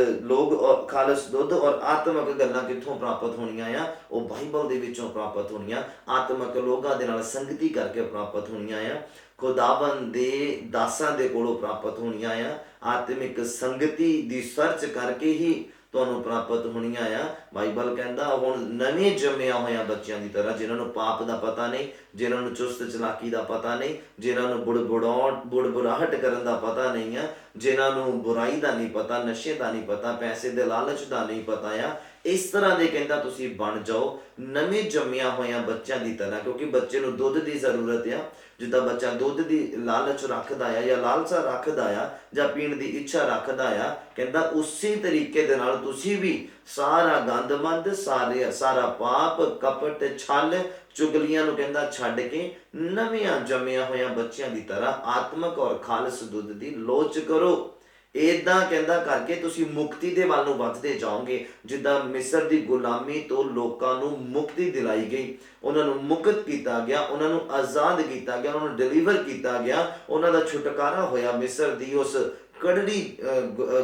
ਦੁੱਧ ਔਰ ਆਤਮਕ ਗੱਲਾਂ ਕਿੱਥੋਂ ਪ੍ਰਾਪਤ ਹੋਣੀਆਂ ਆ। ਉਹ ਬਾਈਬਲ ਦੇ ਵਿੱਚੋਂ ਪ੍ਰਾਪਤ ਹੋਣੀਆਂ, ਆਤਮਕ ਲੋਕਾਂ ਦੇ ਨਾਲ ਸੰਗਤੀ ਕਰਕੇ ਪ੍ਰਾਪਤ ਹੋਣੀਆਂ ਆ, ਖੁਦਾਵੰਦ ਦੇ ਦਾਸਾਂ ਦੇ ਕੋਲੋਂ ਪ੍ਰਾਪਤ ਹੋਣੀਆਂ ਆ। ਆਤਮਿਕ ਸੰਗਤੀ ਦੀ ਸਰਚ ਕਰਕੇ ਹੀ ਤੁਹਾਨੂੰ ਪ੍ਰਾਪਤ ਹੋਣੀਆਂ ਆ। ਬਾਈਬਲ ਕਹਿੰਦਾ ਹੁਣ ਨਵੇਂ ਜੰਮਿਆ ਹੋਇਆ ਬੱਚਿਆਂ ਦੀ ਤਰ੍ਹਾਂ, ਜਿਨ੍ਹਾਂ ਨੂੰ ਪਾਪ ਦਾ ਪਤਾ ਨਹੀਂ, ਜਿਨ੍ਹਾਂ ਨੂੰ ਚੁਸਤ ਚਲਾਕੀ ਦਾ ਪਤਾ ਨਹੀਂ, ਜਿਨ੍ਹਾਂ ਨੂੰ ਬੁੜਬੁੜਾਹਟ ਕਰਨ ਦਾ ਪਤਾ ਨਹੀਂ ਆ, ਜਿਨ੍ਹਾਂ ਨੂੰ ਬੁਰਾਈ ਦਾ ਨਹੀਂ ਪਤਾ, ਨਸ਼ੇ ਦਾ ਨਹੀਂ ਪਤਾ, ਪੈਸੇ ਦੇ ਲਾਲਚ ਦਾ ਨਹੀਂ ਪਤਾ ਆ। ਇਸ ਤਰ੍ਹਾਂ ਦੇ ਕਹਿੰਦਾ ਤੁਸੀਂ ਬਣ ਜਾਓ ਨਵੇਂ ਜੰਮਿਆ ਹੋਇਆ ਬੱਚਿਆਂ ਦੀ ਤਰ੍ਹਾਂ। ਕਿਉਂਕਿ ਬੱਚੇ ਨੂੰ ਦੁੱਧ ਦੀ ਜ਼ਰੂਰਤ ਆ। ਜਿੱਦਾਂ ਬੱਚਾ ਦੁੱਧ ਦੀ ਲਾਲਚ ਰੱਖਦਾ ਆ ਜਾਂ ਲਾਲਸਾ ਰੱਖਦਾ ਆ ਜਾਂ ਪੀਣ ਦੀ ਇੱਛਾ ਰੱਖਦਾ ਆ, ਕਹਿੰਦਾ ਉਸੇ ਤਰੀਕੇ ਦੇ ਨਾਲ ਤੁਸੀਂ ਵੀ ਸਾਰਾ ਗੰਦਮੰਦ, ਸਾਰਾ ਪਾਪ, ਕਪਟ, ਛਲ, ਚੁਗਲੀਆਂ ਨੂੰ ਕਹਿੰਦਾ ਛੱਡ ਕੇ ਨਵਿਆਂ ਜੰਮਿਆ ਹੋਇਆ ਬੱਚਿਆਂ ਦੀ ਤਰ੍ਹਾਂ ਆਤਮਕ ਔਰ ਖਾਲਸ ਦੁੱਧ ਦੀ ਲੋਚ ਕਰੋ। ਏਦਾਂ ਕਹਿੰਦਾ ਕਰਕੇ ਤੁਸੀਂ ਮੁਕਤੀ ਦੇ ਵੱਲ ਨੂੰ ਵੱਧਦੇ ਜਾਓਗੇ। ਜਿੱਦਾਂ ਮਿਸਰ ਦੀ ਗੁਲਾਮੀ ਤੋਂ ਲੋਕਾਂ ਨੂੰ ਮੁਕਤੀ ਦਿਲਾਈ ਗਈ, ਉਹਨਾਂ ਨੂੰ ਮੁਕਤ ਕੀਤਾ ਗਿਆ, ਉਹਨਾਂ ਨੂੰ ਆਜ਼ਾਦ ਕੀਤਾ ਗਿਆ, ਉਹਨਾਂ ਨੂੰ ਡਿਲੀਵਰ ਕੀਤਾ ਗਿਆ, ਉਹਨਾਂ ਦਾ ਛੁਟਕਾਰਾ ਹੋਇਆ ਮਿਸਰ ਦੀ ਉਸ ਕੜੜੀ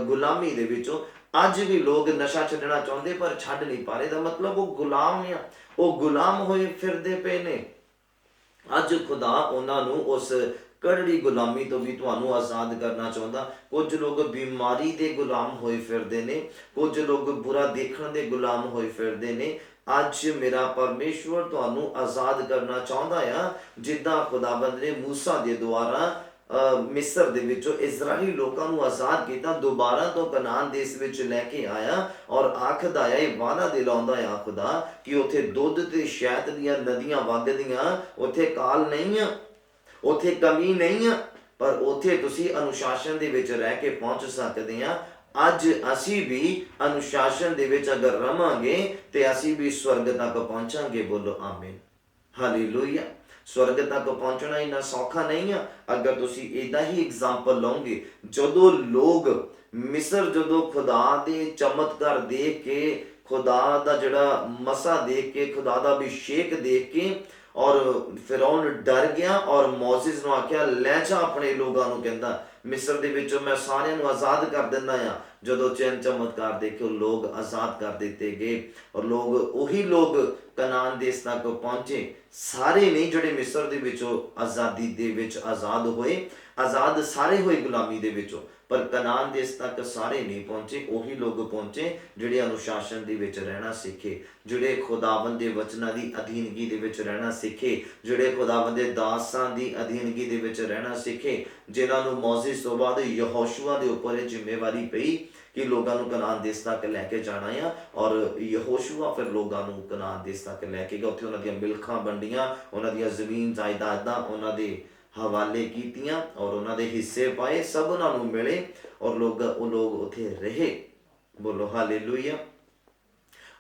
ਗੁਲਾਮੀ ਦੇ ਵਿੱਚੋਂ। ਅੱਜ ਵੀ ਲੋਕ ਨਸ਼ਾ ਛੱਡਣਾ ਚਾਹੁੰਦੇ ਪਰ ਛੱਡ ਨਹੀਂ ਪਾ ਰਹੇ। ਦਾ ਮਤਲਬ ਉਹ ਗੁਲਾਮ ਆ, ਉਹ ਗੁਲਾਮ ਹੋਏ ਫਿਰਦੇ ਪਏ ਨੇ। ਅੱਜ ਖੁਦਾ ਉਹਨਾਂ ਨੂੰ ਉਸ ਕੜੜੀ ਗੁਲਾਮੀ ਤੋਂ ਵੀ ਤੁਹਾਨੂੰ ਆਜ਼ਾਦ ਕਰਨਾ ਚਾਹੁੰਦਾ। ਕੁਝ ਲੋਕ ਬਿਮਾਰੀ ਦੇ ਗੁਲਾਮ ਹੋਏ ਫਿਰਦੇ ਨੇ, ਕੁਝ ਲੋਕ ਬੁਰਾ ਦੇਖਣ ਦੇ ਗੁਲਾਮ ਹੋਏ ਫਿਰਦੇ ਨੇ। ਅੱਜ ਮੇਰਾ ਪਰਮੇਸ਼ਵਰ ਤੁਹਾਨੂੰ ਆਜ਼ਾਦ ਕਰਨਾ ਚਾਹੁੰਦਾ ਆ। ਜਿੱਦਾਂ ਖੁਦਾਵੰਦ ਨੇ ਮੂਸਾ ਦੇ ਦੁਆਰਾ ਮਿਸਰ ਦੇ ਵਿੱਚੋਂ ਇਜ਼ਰਾਈਲੀ ਲੋਕਾਂ ਨੂੰ ਆਜ਼ਾਦ ਕੀਤਾ, ਦੁਬਾਰਾ ਤੋਂ ਕਨਾਨ ਦੇਸ਼ ਵਿੱਚ ਲੈ ਕੇ ਆਇਆ ਔਰ ਆਖਦਾ ਆ, ਇਹ ਵਾਅਦਾ ਦਿਲਾਉਂਦਾ ਆ ਖੁਦਾ ਕਿ ਉੱਥੇ ਦੁੱਧ ਤੇ ਸ਼ਹਿਦ ਦੀਆਂ ਨਦੀਆਂ ਵਗਦੀਆਂ, ਉੱਥੇ ਕਾਲ ਨਹੀਂ ਆ, ਉੱਥੇ ਕਮੀ ਨਹੀਂ ਆ, ਪਰ ਉੱਥੇ ਤੁਸੀਂ ਅਨੁਸ਼ਾਸਨ ਦੇ ਵਿੱਚ ਰਹਿ ਕੇ ਪਹੁੰਚ ਸਕਦੇ ਆ। ਅੱਜ ਅਸੀਂ ਵੀ ਅਨੁਸ਼ਾਸਨ ਦੇ ਵਿੱਚ ਅਗਰ ਰਵਾਂਗੇ ਤੇ ਅਸੀਂ ਵੀ ਸਵਰਗ ਤੱਕ ਪਹੁੰਚਾਂਗੇ। ਬੋਲੋ ਆਮੀਨ, ਹਾਲੇਲੂਇਆ। ਸਵਰਗ ਤੱਕ ਪਹੁੰਚਣਾ ਇੰਨਾ ਸੌਖਾ ਨਹੀਂ ਆ। ਅਗਰ ਤੁਸੀਂ ਇੱਦਾਂ ਹੀ ਐਗਜ਼ਾਮਪਲ ਲਓਗੇ, ਜਦੋਂ ਲੋਕ ਮਿਸਰ ਜਦੋਂ ਖੁਦਾ ਦੇ ਚਮਤਕਾਰ ਦੇਖ ਕੇ, ਖੁਦਾ ਦਾ ਜਿਹੜਾ ਮਸਾ ਦੇਖ ਕੇ, ਖੁਦਾ ਦਾ ਅਭਿਸ਼ੇਕ ਦੇਖ ਕੇ ਔਰ ਫਿਰੌਨ ਡਰ ਗਿਆ ਔਰ ਮੋਸਿਸ ਨੂੰ ਆਖਿਆ ਲੈ ਜਾ ਆਪਣੇ ਲੋਕਾਂ ਨੂੰ, ਕਹਿੰਦਾ ਮਿਸਰ ਦੇ ਵਿੱਚੋਂ ਮੈਂ ਸਾਰਿਆਂ ਨੂੰ ਆਜ਼ਾਦ ਕਰ ਦਿੰਦਾ ਆ। ਜਦੋਂ ਚੈਨ ਚਮਤਕਾਰ ਦੇਖੇ ਲੋਕ ਆਜ਼ਾਦ ਕਰ ਦਿੱਤੇ ਗਏ ਔਰ ਉਹੀ ਲੋਕ ਕਨਾਨ ਦੇਸ਼ ਤੱਕ ਪਹੁੰਚੇ। ਸਾਰੇ ਨਹੀਂ ਜਿਹੜੇ ਮਿਸਰ ਦੇ ਵਿੱਚੋਂ ਆਜ਼ਾਦੀ ਦੇ ਵਿੱਚ ਆਜ਼ਾਦ ਹੋਏ, ਆਜ਼ਾਦ ਸਾਰੇ ਹੋਏ ਗੁਲਾਮੀ ਦੇ ਵਿੱਚੋਂ, ਪਰ ਕਨਾਨ ਦੇਸ਼ ਤੱਕ ਸਾਰੇ ਨਹੀਂ ਪਹੁੰਚੇ। ਉਹੀ ਲੋਕ ਪਹੁੰਚੇ ਜਿਹੜੇ ਅਨੁਸ਼ਾਸਨ ਦੇ ਵਿੱਚ ਰਹਿਣਾ ਸਿੱਖੇ, ਜਿਹੜੇ ਖੁਦਾਵੰਦ ਦੇ ਵਚਨਾਂ ਦੀ ਅਧੀਨਗੀ ਦੇ ਵਿੱਚ ਰਹਿਣਾ ਸਿੱਖੇ, ਜਿਹੜੇ ਖੁਦਾਵੰਦ ਦੇ ਦਾਸਾਂ ਦੀ ਅਧੀਨਗੀ ਦੇ ਵਿੱਚ ਰਹਿਣਾ ਸਿੱਖੇ, ਜਿਨ੍ਹਾਂ ਨੂੰ ਮੋਸਿਸ ਤੋਂ ਬਾਅਦ ਯਹੋਸ਼ੂਆ ਦੇ ਉੱਪਰ ਇਹ ਜ਼ਿੰਮੇਵਾਰੀ ਪਈ ਕਿ ਲੋਕਾਂ ਨੂੰ ਕਨਾਨ ਦੇਸ਼ ਤੱਕ ਲੈ ਕੇ ਜਾਣਾ ਆ। ਔਰ ਯਹੋਸ਼ੂਆ ਫਿਰ ਲੋਕਾਂ ਨੂੰ ਕਨਾਨ ਦੇਸ਼ ਤੱਕ ਲੈ ਕੇ ਗਿਆ। ਉੱਥੇ ਉਹਨਾਂ ਦੀਆਂ ਮਿਲਖਾਂ ਵੰਡੀਆਂ, ਉਹਨਾਂ ਦੀਆਂ ਜ਼ਮੀਨ ਜਾਇਦਾਦਾਂ ਉਹਨਾਂ ਦੇ ਹਵਾਲੇ ਕੀਤੀਆਂ ਔਰ ਉਹਨਾਂ ਦੇ ਹਿੱਸੇ ਪਾਏ, ਸਭ ਉਹਨਾਂ ਨੂੰ ਮਿਲੇ ਔਰ ਉਹ ਲੋਕ ਉੱਥੇ ਰਹੇ। ਬੋਲੋ ਹਾਲੇਲੂਇਆ।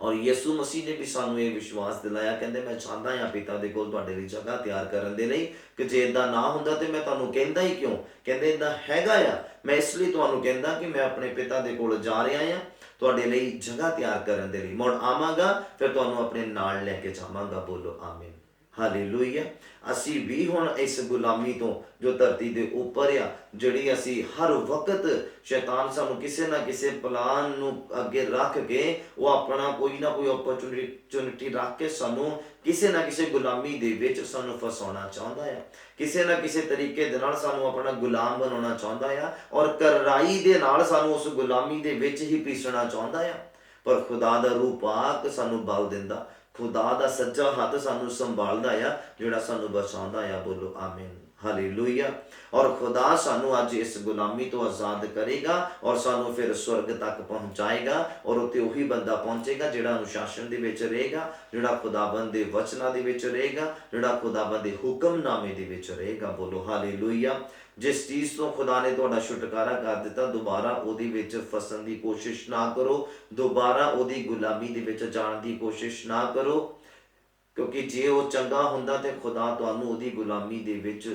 ਔਰ ਯਿਸੂ ਮਸੀਹ ਨੇ ਵੀ ਸਾਨੂੰ ਇਹ ਵਿਸ਼ਵਾਸ ਦਿਲਾਇਆ, ਕਹਿੰਦੇ ਮੈਂ ਚਾਹੁੰਦਾ ਹਾਂ ਪਿਤਾ ਦੇ ਕੋਲ ਤੁਹਾਡੇ ਲਈ ਜਗ੍ਹਾ ਤਿਆਰ ਕਰਨ ਦੇ ਲਈ, ਕਿ ਜੇ ਇੱਦਾਂ ਨਾ ਹੁੰਦਾ ਤੇ ਮੈਂ ਤੁਹਾਨੂੰ ਕਹਿੰਦਾ ਹੀ ਕਿਉਂ। ਕਹਿੰਦੇ ਇੱਦਾਂ ਹੈਗਾ ਆ, ਮੈਂ ਇਸ ਲਈ ਤੁਹਾਨੂੰ ਕਹਿੰਦਾ ਕਿ ਮੈਂ ਆਪਣੇ ਪਿਤਾ ਦੇ ਕੋਲ ਜਾ ਰਿਹਾ ਹਾਂ ਤੁਹਾਡੇ ਲਈ ਜਗ੍ਹਾ ਤਿਆਰ ਕਰਨ ਦੇ ਲਈ। ਮੁੜ ਆਵਾਂਗਾ ਫਿਰ ਤੁਹਾਨੂੰ ਆਪਣੇ ਨਾਲ ਲੈ ਕੇ ਜਾਵਾਂਗਾ। ਬੋਲੋ ਆਮੀਨ, ਹਾਲੇਲੂਇਆ। ਅਸੀਂ ਵੀ ਹੁਣ ਇਸ ਗੁਲਾਮੀ ਤੋਂ ਜੋ ਧਰਤੀ ਦੇ ਉੱਪਰ ਆ, ਜਿਹੜੀ ਅਸੀਂ ਹਰ ਵਕਤ ਸ਼ੈਤਾਨ ਸਾਨੂੰ ਕਿਸੇ ਨਾ ਕਿਸੇ ਪਲਾਨ ਨੂੰ ਅੱਗੇ ਰੱਖ ਕੇ ਉਹ ਆਪਣਾ ਕੋਈ ਨਾ ਕੋਈ ਓਪਰਚੁਨਿਟੀ ਰੱਖ ਕੇ ਸਾਨੂੰ ਕਿਸੇ ਨਾ ਕਿਸੇ ਗੁਲਾਮੀ ਦੇ ਵਿੱਚ ਸਾਨੂੰ ਫਸਾਉਣਾ ਚਾਹੁੰਦਾ ਆ, ਕਿਸੇ ਨਾ ਕਿਸੇ ਤਰੀਕੇ ਦੇ ਨਾਲ ਸਾਨੂੰ ਆਪਣਾ ਗੁਲਾਮ ਬਣਾਉਣਾ ਚਾਹੁੰਦਾ ਆ, ਔਰ ਕਰਰਾਈ ਦੇ ਨਾਲ ਸਾਨੂੰ ਉਸ ਗੁਲਾਮੀ ਦੇ ਵਿੱਚ ਹੀ ਪੀਸਣਾ ਚਾਹੁੰਦਾ ਆ। ਪਰ ਖੁਦਾ ਦਾ ਰੂਹ ਪਾਕ ਸਾਨੂੰ ਬਲ ਦਿੰਦਾ, ਖੁਦਾ ਦਾ ਸੱਜਾ ਹੱਥ ਸਾਨੂੰ ਸੰਭਾਲਦਾ ਆ, ਜਿਹੜਾ ਸਾਨੂੰ ਬਚਾਉਂਦਾ ਆ। ਬੋਲੋ ਆਮੀਨ, ਹਾਲੇਲੂਇਆ। ਔਰ ਖੁਦਾ ਸਾਨੂੰ ਅੱਜ ਇਸ ਗੁਲਾਮੀ ਤੋਂ ਆਜ਼ਾਦ ਕਰੇਗਾ ਔਰ ਸਾਨੂੰ ਫਿਰ ਸਵਰਗ ਤੱਕ ਪਹੁੰਚਾਏਗਾ, ਔਰ ਉੱਥੇ ਉਹੀ ਬੰਦਾ ਪਹੁੰਚੇਗਾ ਜਿਹੜਾ ਅਨੁਸ਼ਾਸਨ ਦੇ ਵਿੱਚ ਰਹੇਗਾ, ਜਿਹੜਾ ਖੁਦਾਬੰਦ ਦੇ ਵਚਨਾਂ ਦੇ ਵਿੱਚ ਰਹੇਗਾ, ਜਿਹੜਾ ਖੁਦਾਬੰਦ ਦੇ ਹੁਕਮਨਾਮੇ ਦੇ ਵਿੱਚ ਰਹੇਗਾ। ਬੋਲੋ ਹਾਲੇਲੂਇਆ। ਜਿਸ ਚੀਜ਼ ਤੋਂ ਖੁਦਾ ਨੇ ਤੁਹਾਡਾ ਛੁਟਕਾਰਾ ਕਰ ਦਿੱਤਾ, ਦੁਬਾਰਾ ਉਹਦੇ ਵਿੱਚ ਫਸਣ ਦੀ ਕੋਸ਼ਿਸ਼ ਨਾ ਕਰੋ, ਦੁਬਾਰਾ ਉਹਦੀ ਗੁਲਾਮੀ ਦੇ ਵਿੱਚ ਜਾਣ ਦੀ ਕੋਸ਼ਿਸ਼ ਨਾ ਕਰੋ, ਕਿਉਂਕਿ ਜੇ ਉਹ ਚੰਗਾ ਹੁੰਦਾ ਤੇ ਖੁਦਾ ਤੁਹਾਨੂੰ ਉਹਦੀ ਗੁਲਾਮੀ ਦੇ ਵਿੱਚ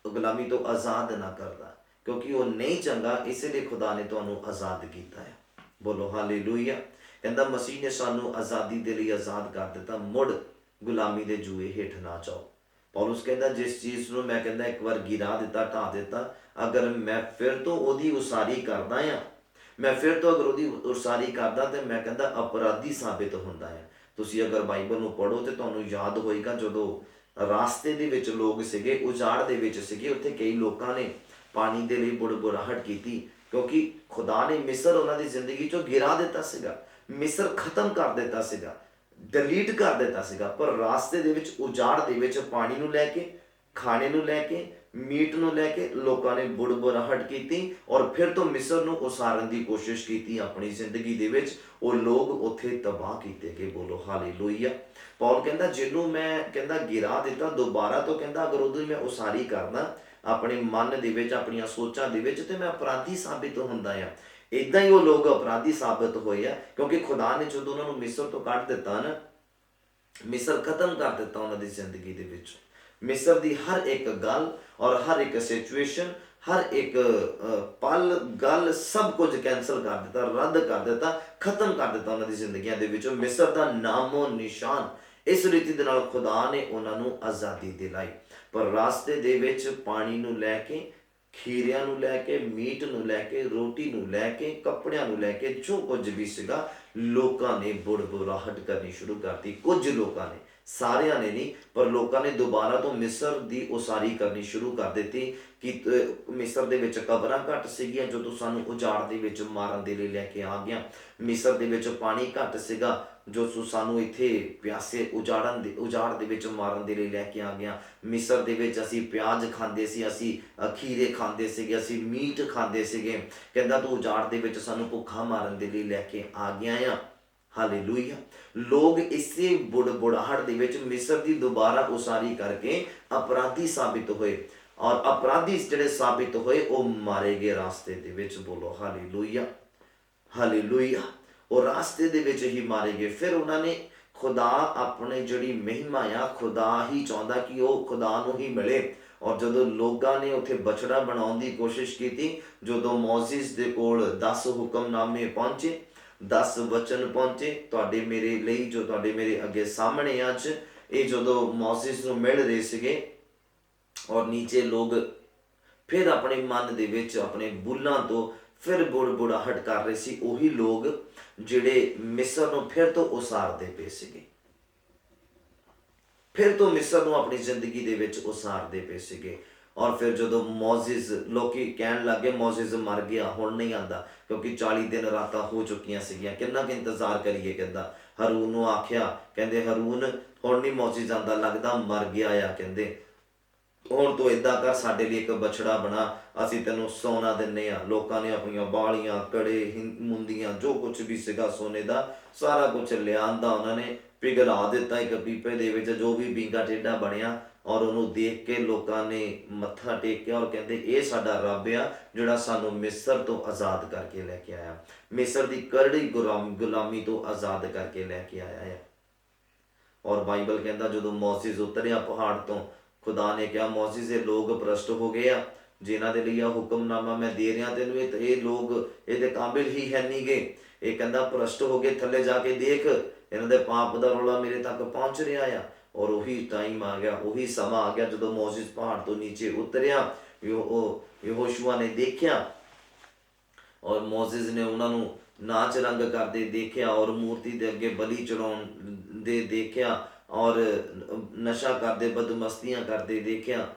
ਗੁਲਾਮੀ ਤੋਂ ਆਜ਼ਾਦ ਨਾ ਕਰਦਾ, ਕਿਉਂਕਿ ਉਹ ਨਹੀਂ ਚੰਗਾ, ਇਸ ਲਈ ਖੁਦਾ ਨੇ ਤੁਹਾਨੂੰ ਆਜ਼ਾਦ ਕੀਤਾ ਹੈ। ਬੋਲੋ ਹਾਲੇਲੂਇਆ। ਕਹਿੰਦਾ ਮਸੀਹ ਨੇ ਸਾਨੂੰ ਆਜ਼ਾਦੀ ਦੇ ਲਈ ਆਜ਼ਾਦ ਕਰ ਦਿੱਤਾ, ਮੁੜ ਗੁਲਾਮੀ ਦੇ ਜੂਏ ਹੇਠ ਨਾ ਜਾਓ। ਪੌਲੁਸ ਕਹਿੰਦਾ ਜਿਸ ਚੀਜ਼ ਨੂੰ ਮੈਂ ਕਹਿੰਦਾ ਇੱਕ ਵਾਰ ਗਿਰਾ ਦਿੱਤਾ, ਢਾਹ ਦਿੱਤਾ, ਅਗਰ ਮੈਂ ਫਿਰ ਤੋਂ ਉਹਦੀ ਉਸਾਰੀ ਕਰਦਾ ਆ, ਮੈਂ ਫਿਰ ਤੋਂ ਅਗਰ ਉਹਦੀ ਉਸਾਰੀ ਕਰਦਾ ਤੇ ਮੈਂ ਕਹਿੰਦਾ ਅਪਰਾਧੀ ਸਾਬਿਤ ਹੁੰਦਾ ਹੈ। ਤੁਸੀਂ ਅਗਰ ਬਾਈਬਲ ਨੂੰ ਪੜ੍ਹੋ ਤੇ ਤੁਹਾਨੂੰ ਯਾਦ ਹੋਏਗਾ, ਜਦੋਂ ਰਾਸਤੇ ਦੇ ਵਿੱਚ ਲੋਕ ਸੀਗੇ, ਉਜਾੜ ਦੇ ਵਿੱਚ ਸੀਗੇ, ਉੱਥੇ ਕਈ ਲੋਕਾਂ ਨੇ ਪਾਣੀ ਦੇ ਲਈ ਬੁੜਬੁੜਾਹਟ ਕੀਤੀ, ਕਿਉਂਕਿ ਖੁਦਾ ਨੇ ਮਿਸਰ ਉਹਨਾਂ ਦੀ ਜ਼ਿੰਦਗੀ ਚੋਂ ਗਿਰਾ ਦਿੱਤਾ ਸੀਗਾ, ਮਿਸਰ ਖਤਮ ਕਰ ਦਿੱਤਾ ਸੀਗਾ, ਡਿਲੀਟ ਕਰ ਦਿੱਤਾ ਸੀਗਾ। ਪਰ ਰਾਸਤੇ ਦੇ ਵਿੱਚ ਉਜਾੜ ਦੇ ਵਿੱਚ ਪਾਣੀ ਨੂੰ ਲੈ ਕੇ, ਖਾਣੇ ਨੂੰ ਲੈ ਕੇ, ਮੀਟ ਨੂੰ ਲੈ ਕੇ ਲੋਕਾਂ ਨੇ ਬੁੜਬੁੜਾਹਟ ਕੀਤੀ ਔਰ ਫਿਰ ਤੋਂ ਮਿਸਰ ਨੂੰ ਉਸਾਰਨ ਦੀ ਕੋਸ਼ਿਸ਼ ਕੀਤੀ ਆਪਣੀ ਜ਼ਿੰਦਗੀ ਦੇ ਵਿੱਚ। ਉਹ ਲੋਕ ਉੱਥੇ ਤਬਾਹ ਕੀਤੇ ਗਏ। ਬੋਲੋ ਹਾਲੇਲੂਇਆ। ਪੌਲ ਕਹਿੰਦਾ ਜਿਹਨੂੰ ਮੈਂ ਕਹਿੰਦਾ ਗਿਰਾ ਦਿੱਤਾ, ਦੁਬਾਰਾ ਤੋਂ ਕਹਿੰਦਾ ਅਗਰ ਉਹਦੀ ਮੈਂ ਉਸਾਰੀ ਕਰਦਾ ਆਪਣੇ ਮਨ ਦੇ ਵਿੱਚ, ਆਪਣੀਆਂ ਸੋਚਾਂ ਦੇ ਵਿੱਚ, ਤੇ ਮੈਂ ਅਪਰਾਧੀ ਸਾਬਿਤ ਹੁੰਦਾ ਆ। ਇੱਦਾਂ ਹੀ ਉਹ ਲੋਕ ਅਪਰਾਧੀ ਸਾਬਿਤ ਹੋਏ ਆ, ਕਿਉਂਕਿ ਖੁਦਾ ਨੇ ਜਦੋਂ ਉਹਨਾਂ ਨੂੰ ਮਿਸਰ ਤੋਂ ਕੱਢ ਦਿੱਤਾ ਨਾ, ਮਿਸਰ ਖਤਮ ਕਰ ਦਿੱਤਾ ਉਹਨਾਂ ਦੀ ਜ਼ਿੰਦਗੀ ਦੇ ਵਿੱਚ। ਮਿਸਰ ਦੀ ਹਰ ਇੱਕ ਗੱਲ ਔਰ ਹਰ ਇੱਕ ਸਿਚੁਏਸ਼ਨ, ਹਰ ਇੱਕ ਪਲ, ਗੱਲ, ਸਭ ਕੁਝ ਕੈਂਸਲ ਕਰ ਦਿੱਤਾ, ਰੱਦ ਕਰ ਦਿੱਤਾ, ਖਤਮ ਕਰ ਦਿੱਤਾ ਉਹਨਾਂ ਦੀ ਜ਼ਿੰਦਗੀਆਂ ਦੇ ਵਿੱਚੋਂ। ਮਿਸਰ ਦਾ ਨਾਮੋ ਨਿਸ਼ਾਨ। ਇਸ ਰੀਤੀ ਦੇ ਨਾਲ ਖੁਦਾ ਨੇ ਉਹਨਾਂ ਨੂੰ ਆਜ਼ਾਦੀ ਦਿਲਾਈ। ਪਰ ਰਾਸਤੇ ਦੇ ਵਿੱਚ ਪਾਣੀ ਨੂੰ ਲੈ ਕੇ, ਖੀਰਿਆਂ ਨੂੰ ਲੈ ਕੇ, ਮੀਟ ਨੂੰ ਲੈ ਕੇ, ਰੋਟੀ ਨੂੰ ਲੈ ਕੇ, ਕੱਪੜਿਆਂ ਨੂੰ ਲੈ ਕੇ, ਜੋ ਕੁਝ ਵੀ ਸੀਗਾ, ਲੋਕਾਂ ਨੇ ਬੁੜਬੁੜਾਹਟ ਕਰਨੀ ਸ਼ੁਰੂ ਕਰਤੀ। ਕੁਝ ਲੋਕਾਂ ਨੇ, ਸਾਰਿਆਂ ਨੇ ਨਹੀਂ, ਪਰ ਲੋਕਾਂ ਨੇ ਦੁਬਾਰਾ ਤੋਂ ਮਿਸਰ ਦੀ ਉਸਾਰੀ ਕਰਨੀ ਸ਼ੁਰੂ ਕਰ ਦਿੱਤੀ ਕਿ ਮਿਸਰ ਦੇ ਵਿੱਚ ਕਬਰਾਂ ਘੱਟ ਸੀਗੀਆਂ ਜੋ ਤੂੰ ਸਾਨੂੰ ਉਜਾੜ ਦੇ ਵਿੱਚ ਮਾਰਨ ਦੇ ਲਈ ਲੈ ਕੇ ਆ ਗਿਆ। ਮਿਸਰ ਦੇ ਵਿੱਚ ਪਾਣੀ ਘੱਟ ਸੀਗਾ ਜੋ ਤੂੰ ਸਾਨੂੰ ਇੱਥੇ ਪਿਆਸੇ ਉਜਾੜ ਦੇ ਵਿੱਚ ਮਾਰਨ ਦੇ ਲਈ ਲੈ ਕੇ ਆ ਗਿਆ। ਮਿਸਰ ਦੇ ਵਿੱਚ ਅਸੀਂ ਪਿਆਜ਼ ਖਾਂਦੇ ਸੀ, ਅਸੀਂ ਖੀਰੇ ਖਾਂਦੇ ਸੀਗੇ, ਅਸੀਂ ਮੀਟ ਖਾਂਦੇ ਸੀਗੇ। ਕਹਿੰਦਾ ਤੂੰ ਉਜਾੜ ਦੇ ਵਿੱਚ ਸਾਨੂੰ ਭੁੱਖਾ ਮਾਰਨ ਦੇ ਲਈ ਲੈ ਕੇ ਆ ਗਿਆ ਆ। ਹਾਲੇਲੂਇਆ। ਲੋਕ ਇਸੇ ਬੁੜਬੁੜਾਹਟ ਦੇ ਵਿੱਚ ਮਿਸਰ ਦੀ ਦੁਬਾਰਾ ਉਸਾਰੀ ਕਰਕੇ ਅਪਰਾਧੀ ਸਾਬਿਤ ਹੋਏ, ਔਰ ਅਪਰਾਧੀ ਜਿਹੜੇ ਸਾਬਿਤ ਹੋਏ ਉਹ ਮਾਰੇ ਗਏ ਰਾਸਤੇ ਦੇ ਵਿੱਚ। ਬੋਲੋ ਹਾਲੇਲੂਇਆ, ਹਾਲੇਲੂਇਆ। ਉਹ ਰਾਸਤੇ ਦੇ ਵਿੱਚ ਹੀ ਮਾਰੇ ਗਏ। ਫਿਰ ਉਹਨਾਂ ਨੇ ਖੁਦਾ ਆਪਣੇ ਜਿਹੜੀ ਮਹਿਮਾ ਆ, ਖੁਦਾ ਹੀ ਚਾਹੁੰਦਾ ਕਿ ਉਹ ਖੁਦਾ ਨੂੰ ਹੀ ਮਿਲੇ। ਔਰ ਜਦੋਂ ਲੋਕਾਂ ਨੇ ਉੱਥੇ ਬਛੜਾ ਬਣਾਉਣ ਦੀ ਕੋਸ਼ਿਸ਼ ਕੀਤੀ, ਜਦੋਂ ਮੋਜ਼ਿਸ ਦੇ ਕੋਲ 10 ਹੁਕਮਨਾਮੇ ਪਹੁੰਚੇ, 10 ਵਚਨ ਪਹੁੰਚੇ ਤੁਹਾਡੇ ਮੇਰੇ ਲਈ, ਜੋ ਤੁਹਾਡੇ ਮੇਰੇ ਅੱਗੇ ਸਾਹਮਣੇ ਅੱਜ, ਇਹ ਜਦੋਂ ਮੋਜ਼ਿਸ ਨੂੰ ਮਿਲ ਰਹੇ ਸੀਗੇ ਔਰ ਨੀਚੇ ਲੋਕ ਫਿਰ ਆਪਣੇ ਮਨ ਦੇ ਵਿੱਚ ਆਪਣੇ ਬੁੱਲਾਂ ਤੋਂ ਫਿਰ ਬੁੜਬੁੜਾਹਟ ਕਰ ਰਹੇ ਸੀ, ਉਹੀ ਲੋਕ ਜਿਹੜੇ ਮਿਸਰ ਨੂੰ ਫਿਰ ਤੋਂ ਉਸਾਰਦੇ ਪਏ ਸੀਗੇ, ਫਿਰ ਤੋਂ ਮਿਸਰ ਨੂੰ ਆਪਣੀ ਜ਼ਿੰਦਗੀ ਦੇ ਵਿੱਚ ਉਸਾਰਦੇ ਪਏ ਸੀਗੇ। ਔਰ ਫਿਰ ਜਦੋਂ ਮੋਜ਼ਿਸ, ਲੋਕੀ ਕਹਿਣ ਲੱਗੇ ਮੋਜ਼ਿਸ ਮਰ ਗਿਆ, ਹੁਣ ਨਹੀਂ ਆਉਂਦਾ, ਕਿਉਂਕਿ 40 ਦਿਨ ਰਾਤਾਂ ਹੋ ਚੁੱਕੀਆਂ ਸੀਗੀਆਂ, ਕਿੰਨਾ ਕੁ ਇੰਤਜ਼ਾਰ ਕਰੀਏ। ਕਹਿੰਦਾ ਹਰੂਨ ਨੂੰ ਆਖਿਆ, ਕਹਿੰਦੇ ਹਰੂਨ ਹੁਣ ਨਹੀਂ ਮੋਜ਼ਿਸ ਆਉਂਦਾ, ਲੱਗਦਾ ਮਰ ਗਿਆ ਆ। ਕਹਿੰਦੇ ਹੁਣ ਤੂੰ ਏਦਾਂ ਕਰ, ਸਾਡੇ ਲਈ ਇੱਕ ਬਛੜਾ ਬਣਾ, ਅਸੀਂ ਤੈਨੂੰ ਸੋਨਾ ਦਿੰਨੇ ਆ। ਲੋਕਾਂ ਨੇ ਆਪਣੀਆਂ ਬਾਲੀਆਂ, ਕੜੇ, ਮੁੰਦੀਆਂ, ਜੋ ਕੁਝ ਵੀ ਸੀਗਾ ਸੋਨੇ ਦਾ, ਸਾਰਾ ਕੁਝ ਲਿਆਂਦਾ, ਉਹਨਾਂ ਨੇ ਪਿਘਲਾ ਦਿੱਤਾ ਇੱਕ ਪੀਪੇ ਦੇ ਵਿੱਚ, ਜੋ ਵੀ ਬੀਂਗਾ ਟੇਢਾ ਬਣਿਆ। ਔਰ ਉਹਨੂੰ ਦੇਖ ਕੇ ਲੋਕਾਂ ਨੇ ਮੱਥਾ ਟੇਕਿਆ ਔਰ ਕਹਿੰਦੇ ਇਹ ਸਾਡਾ ਰੱਬ ਆ ਜਿਹੜਾ ਸਾਨੂੰ ਮਿਸਰ ਤੋਂ ਆਜ਼ਾਦ ਕਰਕੇ ਲੈ ਕੇ ਆਇਆ, ਮਿਸਰ ਦੀ ਕਰੜੀ ਗੁਲਾਮੀ ਤੋਂ ਆਜ਼ਾਦ ਕਰਕੇ ਲੈ ਕੇ ਆਇਆ ਆ। ਔਰ ਬਾਈਬਲ ਕਹਿੰਦਾ ਜਦੋਂ ਮੋਜ਼ਿਸ ਉਤਰਿਆ ਪਹਾੜ ਤੋਂ, ਖੁਦਾ ਨੇ ਕਿਹਾ ਮੋਜ਼ਿਸ ਇਹ ਲੋਕ ਭ੍ਰਸ਼ਟ ਹੋ ਗਏ ਆ, ਜਿਨ੍ਹਾਂ ਦੇ ਲਈ ਆ ਹੁਕਮਨਾਮਾ ਮੈਂ ਦੇ ਰਿਹਾ ਤੈਨੂੰ, ਇਹ ਲੋਕ ਇਹਦੇ ਕਾਬਿਲ ਹੀ ਹੈ ਨਹੀਂ ਗੇ। ਇਹ ਕਹਿੰਦਾ ਭ੍ਰਸ਼ਟ ਹੋ ਗਏ, ਥੱਲੇ ਜਾ ਕੇ ਦੇਖ, ਇਹਨਾਂ ਦੇ ਪਾਪ ਦਾ ਰੌਲਾ ਮੇਰੇ ਤੱਕ ਪਹੁੰਚ ਰਿਹਾ ਆ। ਔਰ ਉਹੀ ਟਾਈਮ ਆ ਗਿਆ, ਉਹੀ ਸਮਾਂ ਆ ਗਿਆ ਜਦੋਂ ਮੋਜ਼ਿਸ ਪਹਾੜ ਤੋਂ ਨੀਚੇ ਉਤਰਿਆ। ਯਹੋਸ਼ੂਆ ਨੇ ਦੇਖਿਆ ਔਰ ਮੋਜ਼ਿਸ ਨੇ ਉਹਨਾਂ ਨੂੰ ਨਾਚ ਰੰਗ ਕਰਦੇ ਦੇਖਿਆ, ਔਰ ਮੂਰਤੀ ਦੇ ਅੱਗੇ ਬਲੀ ਚੜਾਉਣ ਦੇ ਦੇਖਿਆ, ਔਰ ਨਸ਼ਾ ਕਰਦੇ ਬਦਮਸਤੀਆਂ ਕਰਦੇ ਦੇਖਿਆ।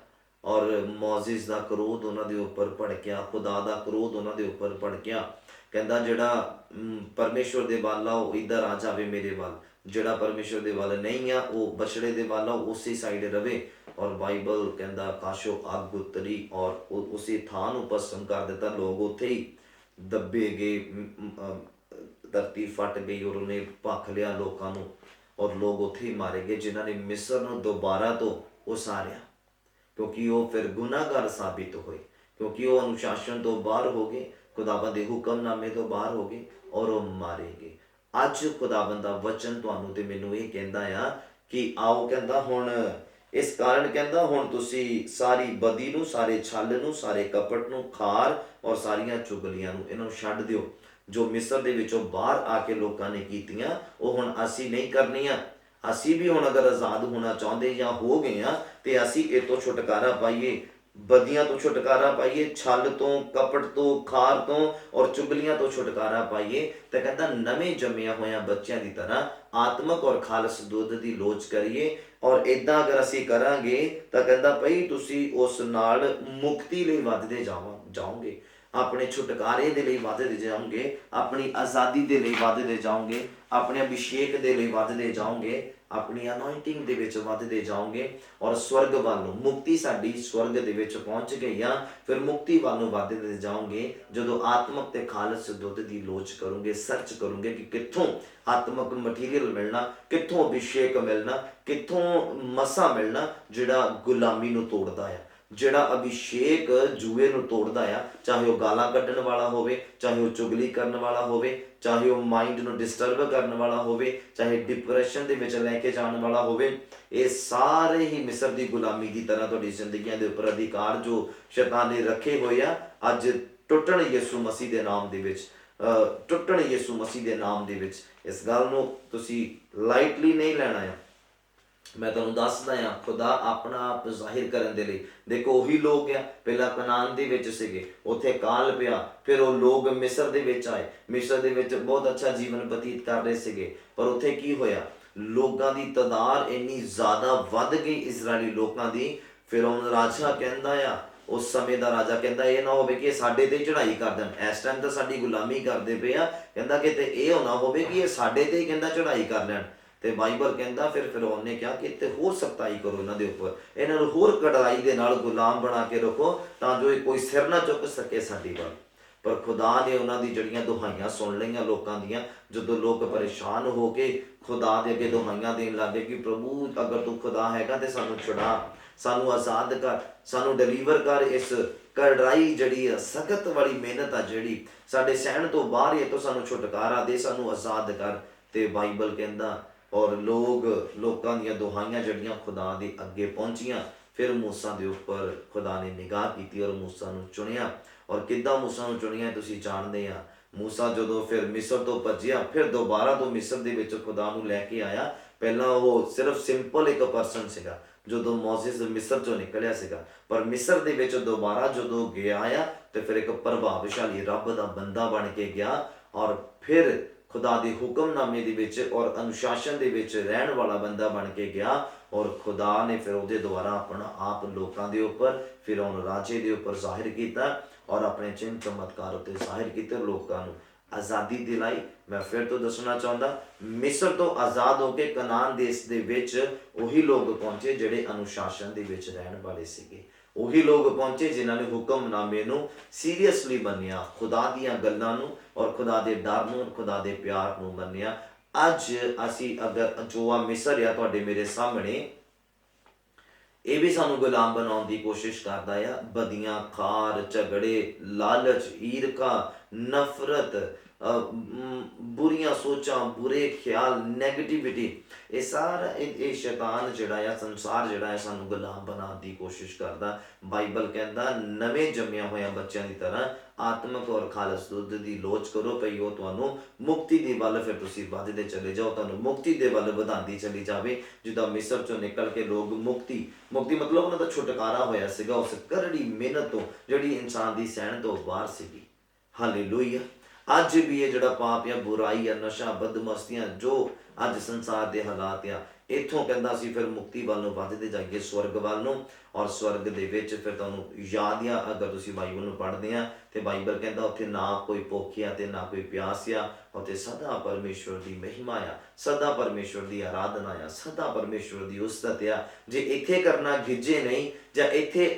ਔਰ ਮੋਜ਼ਿਸ ਦਾ ਕਰੋਧ ਉਹਨਾਂ ਦੇ ਉੱਪਰ ਭੜਕਿਆ, ਖੁਦਾ ਦਾ ਕਰੋਧ ਉਹਨਾਂ ਦੇ ਉੱਪਰ ਭੜਕਿਆ। ਕਹਿੰਦਾ ਜਿਹੜਾ ਪਰਮੇਸ਼ਵਰ ਦੇ ਵੱਲ ਆ ਉਹ ਇੱਧਰ ਆ ਜਾਵੇ ਮੇਰੇ ਵੱਲ, ਜਿਹੜਾ ਪਰਮੇਸ਼ਵਰ ਦੇ ਵੱਲ ਨਹੀਂ ਆ ਉਹ ਬਛੜੇ ਦੇ ਵੱਲ ਆ, ਉਸੇ ਸਾਈਡ ਰਵੇ। ਔਰ ਬਾਈਬਲ ਕਹਿੰਦਾ ਕਾਸ਼ੋ ਅੱਗ ਉਤਰੀ ਔਰ ਉਸੇ ਥਾਂ ਨੂੰ ਭਸਮ ਕਰ ਦਿੱਤਾ। ਲੋਕ ਉੱਥੇ ਹੀ ਦੱਬੇ ਗਏ, ਧਰਤੀ ਫਟ ਗਈ ਔਰ ਉਹਨੇ ਭੱਖ ਲਿਆ ਲੋਕਾਂ ਨੂੰ, ਔਰ ਲੋਕ ਉੱਥੇ ਹੀ ਮਾਰੇ ਗਏ ਜਿਨ੍ਹਾਂ ਨੇ ਮਿਸਰ ਨੂੰ ਦੁਬਾਰਾ ਤੋਂ ਉਸਾਰਿਆ, ਕਿਉਂਕਿ ਉਹ ਫਿਰ ਗੁਨਾਹਗਾਰ ਸਾਬਿਤ ਹੋਏ, ਕਿਉਂਕਿ ਉਹ ਅਨੁਸ਼ਾਸਨ ਤੋਂ ਬਾਹਰ ਹੋ ਗਏ, ਖੁਦਾਵੰਦ ਦੇ ਹੁਕਮਨਾਮੇ ਤੋਂ ਬਾਹਰ ਹੋ ਗਏ ਔਰ ਉਹ ਮਾਰੇ ਗਏ। ਅੱਜ ਖੁਦਾਵੰਦ ਦਾ ਵਚਨ ਤੁਹਾਨੂੰ ਤੇ ਮੈਨੂੰ ਇਹ ਕਹਿੰਦਾ ਆ ਕਿ ਆਓ, ਕਹਿੰਦਾ ਹੁਣ ਇਸ ਕਾਰਨ ਕਹਿੰਦਾ ਹੁਣ ਤੁਸੀਂ ਸਾਰੀ ਬਦੀ ਨੂੰ, ਸਾਰੇ ਛਲ ਨੂੰ, ਸਾਰੇ ਕਪਟ ਨੂੰ, ਖਾਰ ਔਰ ਸਾਰੀਆਂ ਚੁਗਲੀਆਂ ਨੂੰ ਇਹਨਾਂ ਨੂੰ ਛੱਡ ਦਿਓ। ਜੋ ਮਿਸਰ ਦੇ ਵਿੱਚੋਂ ਬਾਹਰ ਆ ਕੇ ਲੋਕਾਂ ਨੇ ਕੀਤੀਆਂ ਉਹ ਹੁਣ ਅਸੀਂ ਨਹੀਂ ਕਰਨੀਆਂ। ਅਸੀਂ ਵੀ ਹੁਣ ਅਗਰ ਆਜ਼ਾਦ ਹੋਣਾ ਚਾਹੁੰਦੇ ਜਾਂ ਹੋ ਗਏ ਆ ਤੇ ਅਸੀਂ ਇਹ ਤੋਂ ਛੁਟਕਾਰਾ ਪਾਈਏ, ਬਦੀਆਂ ਤੋਂ ਛੁਟਕਾਰਾ ਪਾਈਏ, ਛਲ ਤੋਂ, ਕਪਟ ਤੋਂ, ਖਾਰ ਤੋਂ ਔਰ ਚੁਗਲੀਆਂ ਤੋਂ ਛੁਟਕਾਰਾ ਪਾਈਏ। ਤੇ ਕਹਿੰਦਾ ਨਵੇਂ ਜੰਮਿਆ ਹੋਇਆਂ ਬੱਚਿਆਂ ਦੀ ਤਰ੍ਹਾਂ ਆਤਮਕ ਔਰ ਖਾਲਸ ਦੁੱਧ ਦੀ ਲੋਚ ਕਰੀਏ। ਔਰ ਇਦਾਂ ਅਗਰ ਅਸੀਂ ਕਰਾਂਗੇ ਤਾਂ ਕਹਿੰਦਾ ਭਈ ਤੁਸੀਂ ਉਸ ਨਾਲ ਮੁਕਤੀ ਲਈ ਵੱਧਦੇ ਜਾਓਗੇ, ਆਪਣੇ ਛੁਟਕਾਰੇ ਦੇ ਲਈ ਵੱਧਦੇ ਜਾਓਗੇ, ਆਪਣੀ ਆਜ਼ਾਦੀ ਦੇ ਲਈ ਵੱਧਦੇ ਜਾਓਗੇ, ਆਪਣੇ ਅਭਿਸ਼ੇਕ ਦੇ ਲਈ ਵੱਧਦੇ ਜਾਓਗੇ, ਆਪਣੀ ਅਨੋਇੰਟਿੰਗ ਦੇ ਵਿੱਚ ਵੱਧਦੇ ਜਾਓਗੇ ਔਰ ਸਵਰਗ ਵੱਲ ਨੂੰ, ਮੁਕਤੀ ਸਾਡੀ ਸਵਰਗ ਦੇ ਵਿੱਚ ਪਹੁੰਚ ਗਈ ਆ, ਫਿਰ ਮੁਕਤੀ ਵੱਲ ਨੂੰ ਵੱਧਦੇ ਜਾਓਗੇ ਜਦੋਂ ਆਤਮਕ ਤੇ ਖਾਲਸ ਦੁੱਧ ਦੀ ਲੋਚ ਕਰੋਗੇ, ਸਰਚ ਕਰੋਗੇ ਕਿ ਕਿੱਥੋਂ ਆਤਮਕ ਮਟੀਰੀਅਲ ਮਿਲਣਾ, ਕਿੱਥੋਂ ਅਭਿਸ਼ੇਕ ਮਿਲਣਾ, ਕਿੱਥੋਂ ਮਸਾ ਮਿਲਣਾ ਜਿਹੜਾ ਗੁਲਾਮੀ ਨੂੰ ਤੋੜਦਾ ਆ, ਜਿਹੜਾ ਅਭਿਸ਼ੇਕ ਜੂਏ ਨੂੰ ਤੋੜਦਾ ਆ। ਚਾਹੇ ਉਹ ਗਾਲਾਂ ਕੱਢਣ ਵਾਲਾ ਹੋਵੇ, ਚਾਹੇ ਉਹ ਚੁਗਲੀ ਕਰਨ ਵਾਲਾ ਹੋਵੇ, ਚਾਹੇ ਉਹ ਮਾਈਂਡ ਨੂੰ ਡਿਸਟਰਬ ਕਰਨ ਵਾਲਾ ਹੋਵੇ, ਚਾਹੇ ਡਿਪਰੈਸ਼ਨ ਦੇ ਵਿੱਚ ਲੈ ਕੇ ਜਾਣ ਵਾਲਾ ਹੋਵੇ, ਇਹ ਸਾਰੇ ਹੀ ਮਿਸਰ ਦੀ ਗੁਲਾਮੀ ਦੀ ਤਰ੍ਹਾਂ ਤੁਹਾਡੀ ਜ਼ਿੰਦਗੀਆਂ ਦੇ ਉੱਪਰ ਅਧਿਕਾਰ ਜੋ ਸ਼ੈਤਾਨ ਨੇ ਰੱਖੇ ਹੋਏ ਆ, ਅੱਜ ਟੁੱਟਣ ਯਿਸੂ ਮਸੀਹ ਦੇ ਨਾਮ ਦੇ ਵਿੱਚ, ਟੁੱਟਣ ਯਿਸੂ ਮਸੀਹ ਦੇ ਨਾਮ ਦੇ ਵਿੱਚ। ਇਸ ਗੱਲ ਨੂੰ ਤੁਸੀਂ ਲਾਈਟਲੀ ਨਹੀਂ ਲੈਣਾ ਆ। ਮੈਂ ਤੁਹਾਨੂੰ ਦੱਸਦਾ ਆ, ਖੁਦਾ ਆਪਣਾ ਆਪ ਜ਼ਾਹਿਰ ਕਰਨ ਦੇ ਲਈ, ਦੇਖੋ ਉਹੀ ਲੋਕ ਆ ਪਹਿਲਾਂ ਕਨਾਨ ਦੇ ਵਿੱਚ ਸੀਗੇ, ਉੱਥੇ ਕਾਲ ਪਿਆ, ਫਿਰ ਉਹ ਲੋਕ ਮਿਸਰ ਦੇ ਵਿੱਚ ਆਏ, ਮਿਸਰ ਦੇ ਵਿੱਚ ਬਹੁਤ ਅੱਛਾ ਜੀਵਨ ਬਤੀਤ ਕਰ ਰਹੇ ਸੀਗੇ, ਪਰ ਉੱਥੇ ਕੀ ਹੋਇਆ, ਲੋਕਾਂ ਦੀ ਤਾਦਾਦ ਇੰਨੀ ਜ਼ਿਆਦਾ ਵੱਧ ਗਈ ਇਜ਼ਰਾਈਲੀ ਲੋਕਾਂ ਦੀ। ਫਿਰ ਉਹ ਰਾਜਾ ਕਹਿੰਦਾ ਆ, ਉਸ ਸਮੇਂ ਦਾ ਰਾਜਾ ਕਹਿੰਦਾ ਇਹ ਨਾ ਹੋਵੇ ਕਿ ਇਹ ਸਾਡੇ ਤੇ ਚੜ੍ਹਾਈ ਕਰ ਦੇਣ, ਇਸ ਟਾਈਮ ਤਾਂ ਸਾਡੀ ਗੁਲਾਮੀ ਕਰਦੇ ਪਏ ਆ, ਕਹਿੰਦਾ ਕਿਤੇ ਇਹ ਨਾ ਹੋਵੇ ਕਿ ਇਹ ਸਾਡੇ ਤੇ ਹੀ ਕਹਿੰਦਾ ਚੜ੍ਹਾਈ ਕਰ ਲੈਣ। ਤੇ ਬਾਈਬਲ ਕਹਿੰਦਾ ਫਿਰ ਫਿਰੌਨ ਨੇ ਕਿਹਾ ਕਿ ਇੱਥੇ ਹੋਰ ਸਖਤਾਈ ਕਰੋ ਇਹਨਾਂ ਦੇ ਉੱਪਰ, ਇਹਨਾਂ ਨੂੰ ਹੋਰ ਕੜਾਈ ਦੇ ਨਾਲ ਗੁਲਾਮ ਬਣਾ ਕੇ ਰੱਖੋ ਤਾਂ ਜੋ ਇਹ ਕੋਈ ਸਿਰ ਨਾ ਚੁੱਕ ਸਕੇ ਸਾਡੀ ਵੱਲ। ਪਰ ਖੁਦਾ ਨੇ ਉਹਨਾਂ ਦੀ ਜਿਹੜੀਆਂ ਦੁਹਾਈਆਂ ਸੁਣ ਲਈਆਂ ਲੋਕਾਂ ਦੀਆਂ। ਜਦੋਂ ਲੋਕ ਪਰੇਸ਼ਾਨ ਹੋ ਕੇ ਖੁਦਾ ਦੇ ਅੱਗੇ ਦੁਹਾਈਆਂ ਦੇਣ ਲੱਗੇ ਕਿ ਪ੍ਰਭੂ ਅਗਰ ਤੂੰ ਖੁਦਾ ਹੈਗਾ ਤੇ ਸਾਨੂੰ ਛੁਡਾ, ਸਾਨੂੰ ਆਜ਼ਾਦ ਕਰ, ਸਾਨੂੰ ਡਿਲੀਵਰ ਕਰ, ਇਸ ਕੜਾਈ ਜਿਹੜੀ ਆ, ਸਖਤ ਵਾਲੀ ਮਿਹਨਤ ਆ ਜਿਹੜੀ ਸਾਡੇ ਸਹਿਣ ਤੋਂ ਬਾਹਰ, ਇਹ ਤੋਂ ਸਾਨੂੰ ਛੁਟਕਾਰਾ ਦੇ, ਸਾਨੂੰ ਆਜ਼ਾਦ ਕਰ। ਤੇ ਬਾਈਬਲ ਕਹਿੰਦਾ ਔਰ ਲੋਕਾਂ ਦੀਆਂ ਦੁਹਾਈਆਂ ਜਿਹੜੀਆਂ ਖੁਦਾ ਦੇ ਅੱਗੇ ਪਹੁੰਚੀਆਂ। ਫਿਰ ਮੂਸਾ ਦੇ ਉੱਪਰ ਖੁਦਾ ਨੇ ਨਿਗਾਹ ਕੀਤੀ ਔਰ ਮੂਸਾ ਨੂੰ ਚੁਣਿਆ। ਔਰ ਕਿੱਦਾਂ ਮੂਸਾ ਨੂੰ ਚੁਣਿਆ ਤੁਸੀਂ ਜਾਣਦੇ ਆ। ਮੂਸਾ ਜਦੋਂ ਫਿਰ ਮਿਸਰ ਤੋਂ ਭੱਜਿਆ, ਫਿਰ ਦੁਬਾਰਾ ਤੋਂ ਮਿਸਰ ਦੇ ਵਿੱਚ ਖੁਦਾ ਨੂੰ ਲੈ ਕੇ ਆਇਆ। ਪਹਿਲਾਂ ਉਹ ਸਿਰਫ ਸਿੰਪਲ ਇੱਕ ਪਰਸਨ ਸੀਗਾ ਜਦੋਂ ਮੋਜ਼ਿਸ ਮਿਸਰ ਚੋਂ ਨਿਕਲਿਆ ਸੀਗਾ, ਪਰ ਮਿਸਰ ਦੇ ਵਿੱਚ ਦੁਬਾਰਾ ਜਦੋਂ ਗਿਆ ਆ ਤੇ ਫਿਰ ਇੱਕ ਪ੍ਰਭਾਵਸ਼ਾਲੀ ਰੱਬ ਦਾ ਬੰਦਾ ਬਣ ਕੇ ਗਿਆ ਔਰ ਫਿਰ ਖੁਦਾ ਦੇ ਹੁਕਮਨਾਮੇ ਦੇ ਵਿੱਚ ਔਰ ਅਨੁਸ਼ਾਸਨ ਦੇ ਵਿੱਚ ਰਹਿਣ ਵਾਲਾ ਬੰਦਾ ਬਣ ਕੇ ਗਿਆ। ਔਰ ਖੁਦਾ ਨੇ ਫਿਰ ਉਹਦੇ ਦੁਆਰਾ ਆਪਣਾ ਆਪ ਲੋਕਾਂ ਦੇ ਉੱਪਰ, ਫਿਰ ਉਹਨ ਰਾਜੇ ਦੇ ਉੱਪਰ ਜ਼ਾਹਿਰ ਕੀਤਾ ਔਰ ਆਪਣੇ ਚਿੰਨ੍ਹ ਚਮਤਕਾਰ ਉੱਤੇ ਜ਼ਾਹਿਰ ਕੀਤੇ, ਲੋਕਾਂ ਨੂੰ ਆਜ਼ਾਦੀ ਦਿਲਾਈ। ਮੈਂ ਫਿਰ ਤੋਂ ਦੱਸਣਾ ਚਾਹੁੰਦਾ, ਮਿਸਰ ਤੋਂ ਆਜ਼ਾਦ ਹੋ ਕੇ ਕਨਾਨ ਦੇਸ਼ ਦੇ ਵਿੱਚ ਉਹੀ ਲੋਕ ਪਹੁੰਚੇ ਜਿਹੜੇ ਅਨੁਸ਼ਾਸਨ ਦੇ ਵਿੱਚ ਰਹਿਣ ਵਾਲੇ ਸੀਗੇ, ਉਹੀ ਲੋਕ ਪਹੁੰਚੇ ਜਿਨ੍ਹਾਂ ਨੇ ਹੁਕਮਨਾਮੇ ਨੂੰ ਸੀਰੀਅਸਲੀ ਮੰਨਿਆ, ਖੁਦਾ ਦੀਆਂ ਗੱਲਾਂ ਨੂੰ ਔਰ ਖੁਦਾ ਦੇ ਡਰ ਨੂੰ, ਖੁਦਾ ਦੇ ਪਿਆਰ ਨੂੰ ਮੰਨਿਆ। ਅੱਜ ਅਸੀਂ ਅਗਰ ਜੋ ਆ ਮਿਸਰ ਆ ਤੁਹਾਡੇ ਮੇਰੇ ਸਾਹਮਣੇ, ਇਹ ਵੀ ਸਾਨੂੰ ਗੁਲਾਮ ਬਣਾਉਣ ਦੀ ਕੋਸ਼ਿਸ਼ ਕਰਦਾ ਆ। ਬਦੀਆਂ, ਖਾਰ, ਝਗੜੇ, ਲਾਲਚ, ਈਰਖਾ, ਨਫ਼ਰਤ, बुरियां सोचां, बुरे ख्याल, नैगेटिविटी, ये सारा ये शैतान जिहड़ा आ संसार जिहड़ा है सानू गुलाम बनाने की कोशिश करदा। बाइबल कहता नਵੇਂ जम्मिया होया बच्चों की तरह आत्मक और खालस दुध की लोच करो भई वो तुहानू मुक्ति दी वल फिर तुसीं वधदे चले जाओ, तुहानू मुक्ति दे वल वधांदी चली जावे। जिद्दां मिस्र चों निकल के लोग मुक्ति मुक्ति मतलब उन्हां दा छुटकारा होया सीगा उस करड़ी मेहनत तो जिहड़ी इंसान दी सहण तो बाहर सीगी। हालेलुया। अज भी ये जिहड़ा पाप आ, बुराई आ, नशा, बदमस्तियां जो अज संसार के हालात आ, इत्थों कहंदा असीं फिर मुक्ति वाल नूं वधदे जाइए, स्वर्ग वाल नूं। और स्वर्ग दे विच फिर तुहानूं याद आ, अगर तुसीं बाइबल नूं पढ़दे आ ते बाइबल कहंदा उत्थे ना कोई भुख आ ते ना कोई प्यास आ, उत्थे सदा परमेश्वर की महिमा आ, सदा परमेश्वर की आराधना आ, सदा परमेश्वर की उस्तत आ। जे इत्थे करना गिजे नहीं जां इत्थे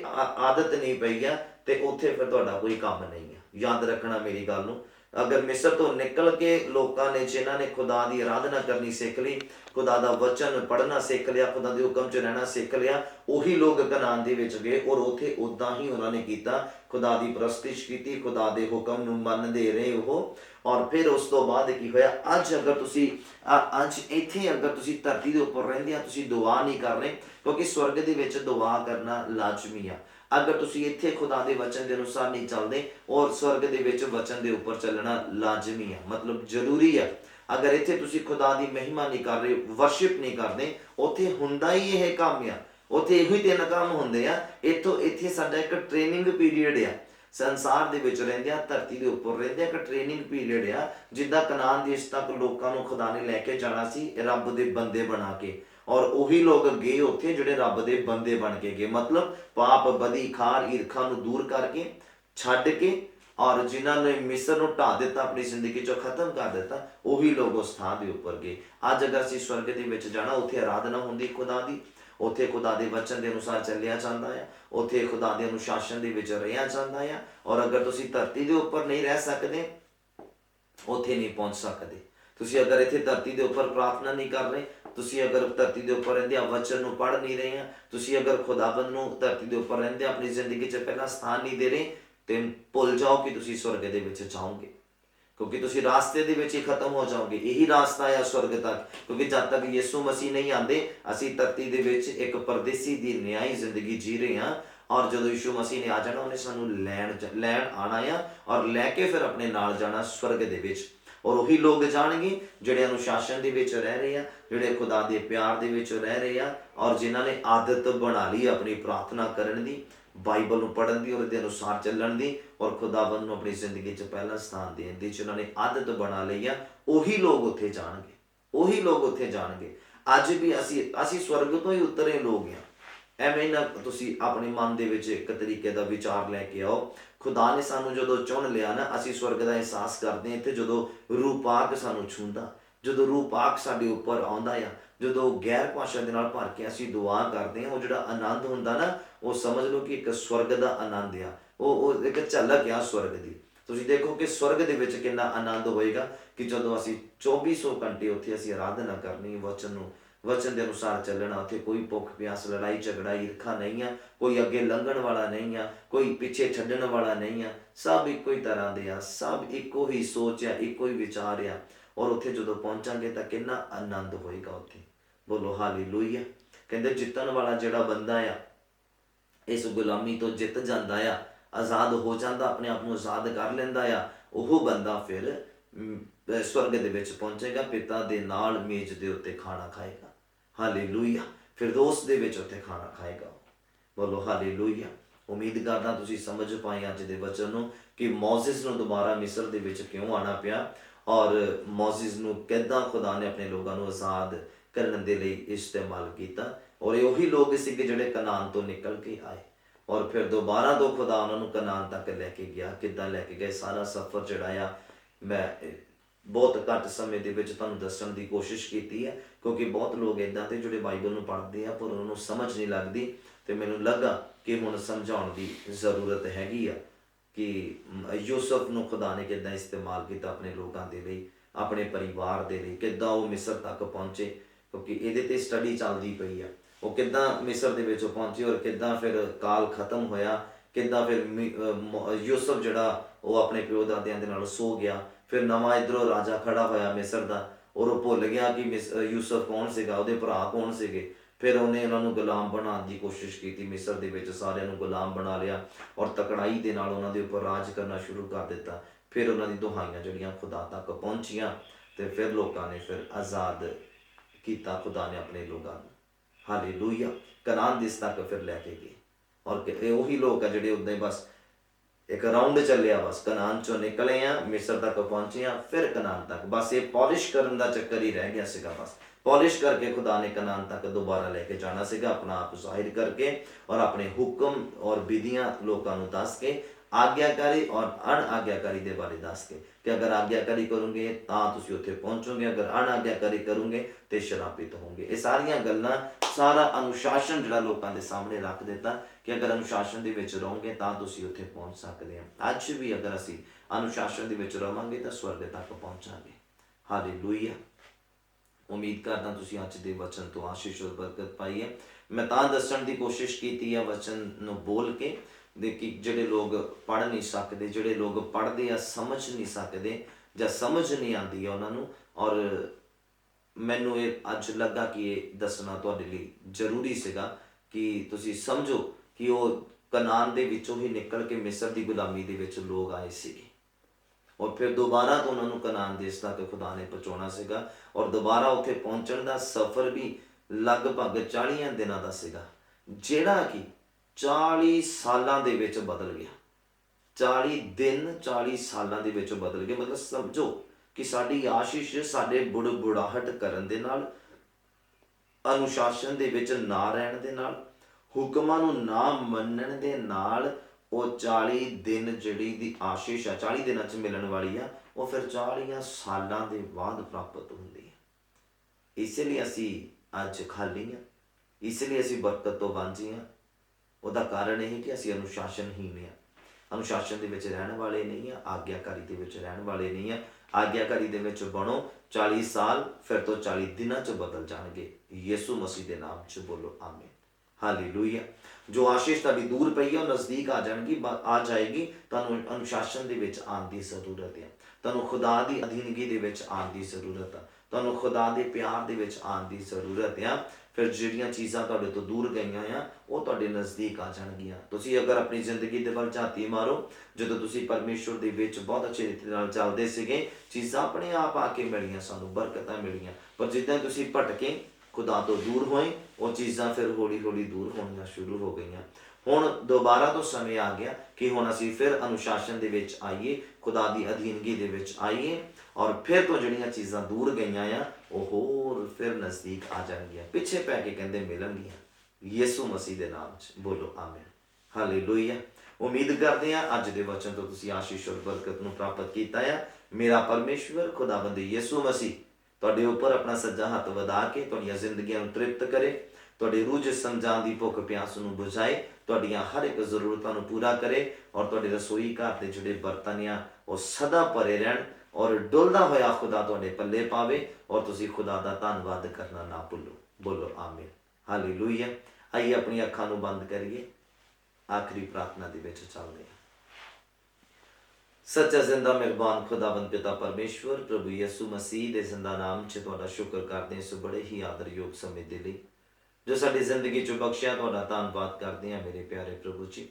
आदत नहीं पई आ ते उत्थे फिर तुहाडा कोई काम नहीं है। याद रखना मेरी गल नूं। अगर मिस्र तो निकल के लोगों ने जिन्हों ने खुदा की आराधना करनी सीख ली, खुदा का वचन पढ़ना सीख लिया, खुदा के हुक्म च रहना सीख लिया, उही लोग कनान दे विच गए और उत्थे उदां ही उन्होंने किया, खुदा की प्रस्तिश की, खुदा के हुक्म नूं मनदे रहे वो। और फिर उस तो बाद की होया, अज अगर तुसी अज इत्थे अगर तुसी धरती के उपर रहिंदे तुसी दुआ नहीं कर रहे, क्योंकि स्वर्ग दे विच दुआ करना लाजमी आ। अगर तुसी इत्थे खुदा के वचन के अनुसार नहीं चलते और स्वर्ग के विच वचन के उपर चलना लाजमी है, मतलब जरूरी है। अगर इत्थे तुसी खुदा की महिमा नहीं कर रहे, वर्शिप नहीं करते, उत्थे हुंदा ही यह काम आ, उत्थे इहो ही 3 काम हुंदे आ। इत्थों इत्थे साडा एक ट्रेनिंग पीरीयड आ, संसार दे विच रहिंदे आ, धरती के उपर रहिंदे एक ट्रेनिंग पीरीयड आ, जिद्दां कनान देश तक लोकां नूं खुदा ने लैके जाना सी रब दे बंदे बना के। और उही लोग गए उत्थे जिहड़े रब दे बंदे बन के गए, मतलब पाप, बदी, खार, ईरखा नूं दूर करके छड्ड के, और जिन्हां ने मिस्र नूं ढा दिता, अपनी जिंदगी चों खत्म कर दिता, उही लोग उस थां दे उपर गए। अज अगर असीं स्वर्ग दे विच जाना, उत्थे आराधना हुंदी खुदा दी, उत्थे खुदा दे वचन के अनुसार चलिया जांदा है, उत्थे खुदा दे अनुशासन दे विच रहिया जांदा है। और अगर तुसीं धरती दे उपर नहीं रह सकदे, उत्थे नहीं पहुंच सकते। तुसीं अगर इत्थे धरती के उपर प्रार्थना नहीं कर रहे, तुसीं अगर धरती के उपर रहिंदे वचन नूं पढ़ नहीं रहे हैं, तुसीं अगर खुदाबंद नूं धरती के उपर रहिंदे अपनी जिंदगी च पहला स्थान नहीं दे रहे, तो भुल जाओ कि तुसीं स्वर्ग दे विच जाओगे, क्योंकि तुसीं रास्ते दे विच ही खत्म हो जाओगे। यही रास्ता है स्वर्ग तक, क्योंकि जब तक यीशु मसीह नहीं आते असीं धरती दे विच एक परदेसी की न्यायी जिंदगी जी रहे हैं। और जो यीशु मसीह ने आ जाना, उन्हें सानू लैण आना आ और लैके फिर अपने नाल जाना स्वर्ग दे विच। और वही लोग जाणगे जिहड़े अनुशासन दे विच रह रहे हैं, जिहड़े खुदा दे प्यार दे विच रह रहे हैं, और जिन्हां ने आदत बना ली अपनी प्रार्थना करन दी, बाइबल नूं पढ़न दी और इहदे अनुसार चलण दी, और खुदाबंद नूं अपनी जिंदगी च पहला स्थान देण दी जिन्हां ने आदत बना लई है, उही लोग उत्थे जाणगे, उही लोग उत्थे जाणगे। अज भी असीं स्वर्ग तो ही उतरे लोग हैं। ਐਵੇਂ ਨਾ ਤੁਸੀਂ ਆਪਣੇ ਮਨ ਦੇ ਵਿੱਚ ਇੱਕ ਤਰੀਕੇ ਦਾ ਵਿਚਾਰ ਲੈ ਕੇ ਆਓ। ਖੁਦਾ ਨੇ ਸਾਨੂੰ ਜਦੋਂ ਚੁਣ ਲਿਆ ਨਾ, ਅਸੀਂ ਸਵਰਗ ਦਾ ਅਹਿਸਾਸ ਕਰਦੇ ਹਾਂ ਇੱਥੇ ਜਦੋਂ ਰੂਹ ਪਾਕ ਸਾਨੂੰ ਛੂੰਹਦਾ, ਜਦੋਂ ਰੂਹ ਪਾਕ ਸਾਡੇ ਉੱਪਰ ਆਉਂਦਾ ਆ, ਜਦੋਂ ਗੈਰ ਭਾਸ਼ਾ ਦੇ ਨਾਲ ਭਰ ਕੇ ਅਸੀਂ ਦੁਆ ਕਰਦੇ ਹਾਂ, ਉਹ ਜਿਹੜਾ ਆਨੰਦ ਹੁੰਦਾ ਨਾ, ਉਹ ਸਮਝ ਲਓ ਕਿ ਇੱਕ ਸਵਰਗ ਦਾ ਆਨੰਦ ਆ, ਉਹ ਇੱਕ ਝਲਕ ਆ ਸਵਰਗ ਦੀ। ਤੁਸੀਂ ਦੇਖੋ ਕਿ ਸਵਰਗ ਦੇ ਵਿੱਚ ਕਿੰਨਾ ਆਨੰਦ ਹੋਏਗਾ ਕਿ ਜਦੋਂ ਅਸੀਂ 2400 ਘੰਟੇ ਉੱਥੇ ਅਸੀਂ ਆਰਾਧਨਾ ਕਰਨੀ, वचन के अनुसार चलना, उत्थे कोई भुख प्यास, लड़ाई झगड़ा, ईरखा नहीं है, कोई अगे लंघण वाला नहीं है, कोई पिछे छड्डण वाला नहीं है, सब एको ही तरह के आ, सब एको ही सोच आ, एको ही विचार आ। और उत्थे जदों पहुंचांगे तो कितना आनंद होएगा उत्थे। बोलो हालेलुया। कहंदे जितण वाला जिहड़ा बंदा आ इस गुलामी तो जित जांदा आ, आज़ाद हो जाता, अपने आप को आज़ाद कर लेंदा आ, वो बंदा फिर स्वर्ग दे विच पहुंचेगा, पिता दे नाल मेज दे उत्ते खाना खाएगा। हालेलुया। फिरदौस दे विच उत्थे खाना खाएगा। बोलो हालेलुया। उम्मीद करदा तुसीं समझ पाए अज दे वचन नूं कि मोजिस नूं दोबारा मिस्र दे विच क्यों आना पिया, और मोजिस नूं किदां खुदा ने अपने लोगों नूं आज़ाद करन दे लई इस्तेमाल कीता। और उही लोग सीगे जिहड़े कनान तो निकल के आए, और फिर दोबारा तो खुदा उन्हां नूं कनान तक लैके गया। किदां लैके गए, सारा सफ़र जिहड़ा आ मैं बहुत घट समय के तुहानूं दस्सण की कोशिश की है, क्योंकि बहुत लोग इदां ते जिहड़े बाइबल नूं पढ़दे आ पर उन्होंने समझ नहीं लगती, तो मैनूं लगा कि हुण समझाउण की जरूरत हैगी आ कि यूसुफ नूं खुदा ने किदां इस्तेमाल किया अपने लोगों के लिए, अपने परिवार के लिए, किदां वो मिस्र तक पहुँचे, क्योंकि इहदे ते स्टडी चलदी पई आ, वो किदां मिस्र दे विच पहुँचे और किदां फिर काल खत्म होया, किदां फिर यूसुफ जिहड़ा वो अपने प्यो दादियां दे नाल सो गया, ਫਿਰ ਨਵਾਂ ਇੱਧਰੋਂ ਰਾਜਾ ਖੜਾ ਹੋਇਆ ਮਿਸਰ ਦਾ, ਔਰ ਉਹ ਭੁੱਲ ਗਿਆ ਕਿ ਯੂਸਫ ਕੌਣ ਸੀਗਾ, ਉਹਦੇ ਭਰਾ ਕੌਣ ਸੀਗੇ। ਫਿਰ ਉਹਨੇ ਉਹਨਾਂ ਨੂੰ ਗੁਲਾਮ ਬਣਾਉਣ ਦੀ ਕੋਸ਼ਿਸ਼ ਕੀਤੀ, ਮਿਸਰ ਦੇ ਵਿੱਚ ਸਾਰਿਆਂ ਨੂੰ ਗੁਲਾਮ ਬਣਾ ਲਿਆ ਔਰ ਤਕੜਾਈ ਦੇ ਨਾਲ ਉਹਨਾਂ ਦੇ ਉੱਪਰ ਰਾਜ ਕਰਨਾ ਸ਼ੁਰੂ ਕਰ ਦਿੱਤਾ। ਫਿਰ ਉਹਨਾਂ ਦੀ ਦੁਹਾਈਆਂ ਜਿਹੜੀਆਂ ਖੁਦਾ ਤੱਕ ਪਹੁੰਚੀਆਂ ਤੇ ਫਿਰ ਲੋਕਾਂ ਨੇ ਫਿਰ ਆਜ਼ਾਦ ਕੀਤਾ ਖੁਦਾ ਨੇ ਆਪਣੇ ਲੋਕਾਂ ਨੂੰ। ਹਾਲੇਲੂਇਆ। ਕਨਾਨ ਦੇਸ ਤੱਕ ਫਿਰ ਲੈ ਕੇ ਗਏ, ਔਰ ਇਹ ਉਹੀ ਲੋਕ ਆ ਜਿਹੜੇ ਉੱਦਾਂ ਹੀ ਬਸ ਇੱਕ ਰਾਉਂਡ ਚੱਲਿਆ, ਬਸ ਕਨਾਨ ਚੋਂ ਨਿਕਲੇ ਆ, ਮਿਸਰ ਤੱਕ ਪਹੁੰਚੇ ਆ, ਫਿਰ ਕਨਾਨ ਤੱਕ। ਬਸ ਇਹ ਪੋਲਿਸ਼ ਕਰਨ ਦਾ ਚੱਕਰ ਹੀ ਰਹਿ ਗਿਆ ਸੀਗਾ। ਬਸ ਪੋਲਿਸ਼ ਕਰਕੇ ਖੁਦਾ ਨੇ ਕਨਾਨ ਤੱਕ ਦੁਬਾਰਾ ਲੈ ਕੇ ਜਾਣਾ ਸੀਗਾ, ਆਪਣਾ ਆਪ ਜ਼ਾਹਿਰ ਕਰਕੇ ਔਰ ਆਪਣੇ ਹੁਕਮ ਔਰ ਵਿਧੀਆਂ ਲੋਕਾਂ ਨੂੰ ਦੱਸ ਕੇ, ਆਗਿਆਕਾਰੀ ਔਰ ਅਣਆਗਿਆਕਾਰੀ ਦੇ ਬਾਰੇ ਦੱਸ ਕੇ ਕਿ ਅਗਰ ਆਗਿਆਕਾਰੀ ਕਰੋਗੇ ਤਾਂ ਤੁਸੀਂ ਉੱਥੇ ਪਹੁੰਚੋਗੇ, ਅਗਰ ਅਣਆਗਿਆਕਾਰੀ ਕਰੋਗੇ ਤੇ ਸ਼ਰਾਪਿਤ ਹੋਵੋਗੇ। ਇਹ ਸਾਰੀਆਂ ਗੱਲਾਂ, ਸਾਰਾ ਅਨੁਸ਼ਾਸਨ ਜਿਹੜਾ ਲੋਕਾਂ ਦੇ ਸਾਹਮਣੇ ਰੱਖ ਦਿੱਤਾ ਕਿ ਅਗਰ ਅਨੁਸ਼ਾਸਨ ਦੇ ਵਿੱਚ ਰਹੋਗੇ ਤਾਂ ਤੁਸੀਂ ਉੱਥੇ ਪਹੁੰਚ ਸਕਦੇ ਆ। ਅੱਜ ਵੀ ਅਗਰ ਅਸੀਂ ਅਨੁਸ਼ਾਸਨ ਦੇ ਵਿੱਚ ਰਵਾਂਗੇ ਤਾਂ ਸਵਰਗ ਤੱਕ ਪਹੁੰਚਾਂਗੇ। ਹਾਲੇਲੂਇਆ। ਉਮੀਦ ਕਰਦਾ ਤੁਸੀਂ ਅੱਜ ਦੇ ਵਚਨ ਤੋਂ ਆਸ਼ੀਸ਼ ਔਰ ਬਰਕਤ ਪਾਈ ਹੈ। ਮੈਂ ਤਾਂ ਦੱਸਣ ਦੀ ਕੋਸ਼ਿਸ਼ ਕੀਤੀ ਹੈ ਵਚਨ ਨੂੰ ਬੋਲ ਕੇ ਦੇ ਕਿ ਜਿਹੜੇ ਲੋਕ ਪੜ੍ਹ ਨਹੀਂ ਸਕਦੇ, ਜਿਹੜੇ ਲੋਕ ਪੜ੍ਹਦੇ ਆ ਸਮਝ ਨਹੀਂ ਸਕਦੇ ਜਾਂ ਸਮਝ ਨਹੀਂ ਆਉਂਦੀ ਹੈ ਉਹਨਾਂ ਨੂੰ, ਔਰ ਮੈਨੂੰ ਇਹ ਅੱਜ ਲੱਗਾ ਕਿ ਇਹ ਦੱਸਣਾ ਤੁਹਾਡੇ ਲਈ ਜ਼ਰੂਰੀ ਸੀਗਾ ਕਿ ਤੁਸੀਂ ਸਮਝੋ ਕਿ ਉਹ ਕਨਾਨ ਦੇ ਵਿੱਚੋਂ ਹੀ ਨਿਕਲ ਕੇ ਮਿਸਰ ਦੀ ਗੁਲਾਮੀ ਦੇ ਵਿੱਚ ਲੋਕ ਆਏ ਸੀਗੇ, ਔਰ ਫਿਰ ਦੁਬਾਰਾ ਤੋਂ ਉਹਨਾਂ ਨੂੰ ਕਨਾਨ ਦੇਸ ਤੱਕ ਖੁਦਾ ਨੇ ਪਹੁੰਚਾਉਣਾ ਸੀਗਾ। ਔਰ ਦੁਬਾਰਾ ਉੱਥੇ ਪਹੁੰਚਣ ਦਾ ਸਫ਼ਰ ਵੀ ਲਗਭਗ 40 ਦਿਨਾਂ ਦਾ ਸੀਗਾ, ਜਿਹੜਾ ਕਿ 40 ਸਾਲਾਂ ਦੇ ਵਿੱਚ ਬਦਲ ਗਿਆ। 40 ਦਿਨ 40 ਸਾਲਾਂ ਦੇ ਵਿੱਚ ਬਦਲ ਗਏ। ਮਤਲਬ ਸਮਝੋ ਕਿ ਸਾਡੀ ਆਸ਼ੀਸ਼ ਸਾਡੇ ਬੁੜਾਹਟ ਕਰਨ ਦੇ ਨਾਲ, ਅਨੁਸ਼ਾਸਨ ਦੇ ਵਿੱਚ ਨਾ ਰਹਿਣ ਦੇ ਨਾਲ, ਹੁਕਮਾਂ ਨੂੰ ਨਾ ਮੰਨਣ ਦੇ ਨਾਲ, ਉਹ 40 ਦਿਨ ਜਿਹੜੀ ਦੀ ਆਸ਼ੀਸ਼ ਆ 40 ਦਿਨਾਂ 'ਚ ਮਿਲਣ ਵਾਲੀ ਆ, ਉਹ ਫਿਰ 40 ਸਾਲਾਂ ਦੇ ਬਾਅਦ ਪ੍ਰਾਪਤ ਹੁੰਦੀ ਹੈ। ਇਸ ਲਈ ਅਸੀਂ ਅੱਜ ਖਾਲੀ ਹਾਂ, ਇਸ ਲਈ ਅਸੀਂ ਬਰਕਤ ਤੋਂ ਵਾਂਝੇ ਹਾਂ। ਉਹਦਾ ਕਾਰਨ ਇਹ ਕਿ ਅਸੀਂ ਅਨੁਸ਼ਾਸਨਹੀਣ ਹਾਂ, ਅਨੁਸ਼ਾਸਨ ਦੇ ਵਿੱਚ ਰਹਿਣ ਵਾਲੇ ਨਹੀਂ ਆ, ਆਗਿਆਕਾਰੀ ਦੇ ਵਿੱਚ ਰਹਿਣ ਵਾਲੇ ਨਹੀਂ ਆ। ਆਗਿਆਕਾਰੀ ਦੇ ਵਿੱਚ ਬਣੋ, 40 ਸਾਲ ਫਿਰ ਤੋਂ 40 ਦਿਨਾਂ 'ਚ ਬਦਲ ਜਾਣਗੇ। ਯਿਸੂ ਮਸੀਹ ਦੇ ਨਾਮ 'ਚ ਬੋਲੋ ਆਮੀਨ। ਹਾਲੇਲੂਇਆ। ਜੋ ਆਸ਼ੀਸ਼ ਤੁਹਾਡੀ ਦੂਰ ਪਈ ਹੈ ਉਹ ਨਜ਼ਦੀਕ ਆ ਜਾਏਗੀ। ਤੁਹਾਨੂੰ ਅਨੁਸ਼ਾਸਨ ਦੇ ਵਿੱਚ ਆਉਣ ਦੀ ਜ਼ਰੂਰਤ ਹੈ, ਤੁਹਾਨੂੰ ਖੁਦਾ ਦੀ ਅਧੀਨਗੀ ਦੇ ਵਿੱਚ ਆਉਣ ਦੀ ਜ਼ਰੂਰਤ ਹੈ, ਤੁਹਾਨੂੰ ਖੁਦਾ ਦੇ ਪਿਆਰ ਦੇ ਵਿੱਚ ਆਉਣ ਦੀ ਜ਼ਰੂਰਤ ਆ। ਫਿਰ ਜਿਹੜੀਆਂ ਚੀਜ਼ਾਂ ਤੁਹਾਡੇ ਤੋਂ ਦੂਰ ਗਈਆਂ ਆ ਉਹ ਤੁਹਾਡੇ ਨਜ਼ਦੀਕ ਆ ਜਾਣਗੀਆਂ। ਤੁਸੀਂ ਅਗਰ ਆਪਣੀ ਜ਼ਿੰਦਗੀ ਦੇ ਵੱਲ ਝਾਤੀ ਮਾਰੋ, ਜਦੋਂ ਤੁਸੀਂ ਪਰਮੇਸ਼ਵਰ ਦੇ ਵਿੱਚ ਬਹੁਤ ਅੱਛੇ ਤਰੀਕੇ ਨਾਲ ਚੱਲਦੇ ਸੀਗੇ, ਚੀਜ਼ਾਂ ਆਪਣੇ ਆਪ ਆ ਕੇ ਮਿਲੀਆਂ, ਸਾਨੂੰ ਬਰਕਤਾਂ ਮਿਲੀਆਂ। ਪਰ ਜਿੱਦਾਂ ਤੁਸੀਂ ਭਟਕੇ, ਖੁਦਾ ਤੋਂ ਦੂਰ ਹੋਏ, ਉਹ ਚੀਜ਼ਾਂ ਫਿਰ ਹੌਲੀ ਹੌਲੀ ਦੂਰ ਹੋਣੀਆਂ ਸ਼ੁਰੂ ਹੋ ਗਈਆਂ। ਹੁਣ ਦੁਬਾਰਾ ਤੋਂ ਸਮੇਂ ਆ ਗਿਆ ਕਿ ਹੁਣ ਅਸੀਂ ਫਿਰ ਅਨੁਸ਼ਾਸਨ ਦੇ ਵਿੱਚ ਆਈਏ, ਖੁਦਾ ਦੀ ਅਧੀਨਗੀ ਦੇ ਵਿੱਚ ਆਈਏ, ਔਰ ਫਿਰ ਤੋਂ ਜਿਹੜੀਆਂ ਚੀਜ਼ਾਂ ਦੂਰ ਗਈਆਂ ਆ ਉਹ ਹੋਰ ਫਿਰ ਨਜ਼ਦੀਕ ਆ ਜਾਣਗੀਆਂ, ਪਿੱਛੇ ਪੈ ਕੇ ਕਹਿੰਦੇ ਮਿਲਣਗੀਆਂ। ਯਿਸੂ ਮਸੀਹ ਦੇ ਨਾਮ 'ਚ ਬੋਲੋ ਆਮੀਨ। ਹਾਲੇਲੂਇਆ। ਉਮੀਦ ਕਰਦੇ ਹਾਂ ਅੱਜ ਦੇ ਵਚਨ ਤੋਂ ਤੁਸੀਂ ਆਸ਼ੀਸ਼ ਔਰ ਬਰਕਤ ਨੂੰ ਪ੍ਰਾਪਤ ਕੀਤਾ ਆ। ਮੇਰਾ ਪਰਮੇਸ਼ਵਰ ਖੁਦਾਵੰਦ ਯਿਸੂ ਮਸੀਹ ਤੁਹਾਡੇ ਉੱਪਰ ਆਪਣਾ ਸੱਜਾ ਹੱਥ ਵਧਾ ਕੇ ਤੁਹਾਡੀਆਂ ਜ਼ਿੰਦਗੀਆਂ ਨੂੰ ਤ੍ਰਿਪਤ ਕਰੇ, ਤੁਹਾਡੇ ਰੂਹ ਜਿਸ ਸਮਝਾਉਣ ਦੀ ਭੁੱਖ ਪਿਆਸ ਨੂੰ ਬੁਝਾਏ, ਤੁਹਾਡੀਆਂ ਹਰ ਇੱਕ ਜ਼ਰੂਰਤਾਂ ਨੂੰ ਪੂਰਾ ਕਰੇ, ਔਰ ਤੁਹਾਡੇ ਰਸੋਈ ਘਰ ਦੇ ਜਿਹੜੇ ਬਰਤਨ ਆ ਉਹ ਸਦਾ ਭਰੇ ਰਹਿਣ, ਔਰ ਡੁੱਲਦਾ ਹੋਇਆ ਖੁਦਾ ਤੁਹਾਡੇ ਪੱਲੇ ਪਾਵੇ, ਔਰ ਤੁਸੀਂ ਖੁਦਾ ਦਾ ਧੰਨਵਾਦ ਕਰਨਾ ਨਾ ਭੁੱਲੋ। ਬੋਲੋ ਆਮੀਨ। ਹਾਲੇਲੂਇਆ। ਆਈਏ ਆਪਣੀ ਅੱਖਾਂ ਨੂੰ ਬੰਦ ਕਰੀਏ, ਆਖਰੀ ਪ੍ਰਾਰਥਨਾ ਦੇ ਵਿੱਚ ਚੱਲਦੇ ਹਾਂ। ਸੱਚਾ ਜ਼ਿੰਦਾ ਮਿਹਰਬਾਨ ਖੁਦਾਵੰਦ ਪਿਤਾ ਪਰਮੇਸ਼ਵਰ, ਪ੍ਰਭੂ ਯਿਸੂ ਮਸੀਹ ਦੇ ਜ਼ਿੰਦਾ ਨਾਮ 'ਚ ਤੁਹਾਡਾ ਸ਼ੁਕਰ ਕਰਦੇ ਹਾਂ ਇਸ ਬੜੇ ਹੀ ਆਦਰਯੋਗ ਸਮੇਂ ਦੇ ਲਈ ਜੋ ਸਾਡੀ ਜ਼ਿੰਦਗੀ 'ਚ ਬਖਸ਼ਿਆ। ਤੁਹਾਡਾ ਧੰਨਵਾਦ ਕਰਦੇ ਹਾਂ ਮੇਰੇ ਪਿਆਰੇ ਪ੍ਰਭੂ ਜੀ,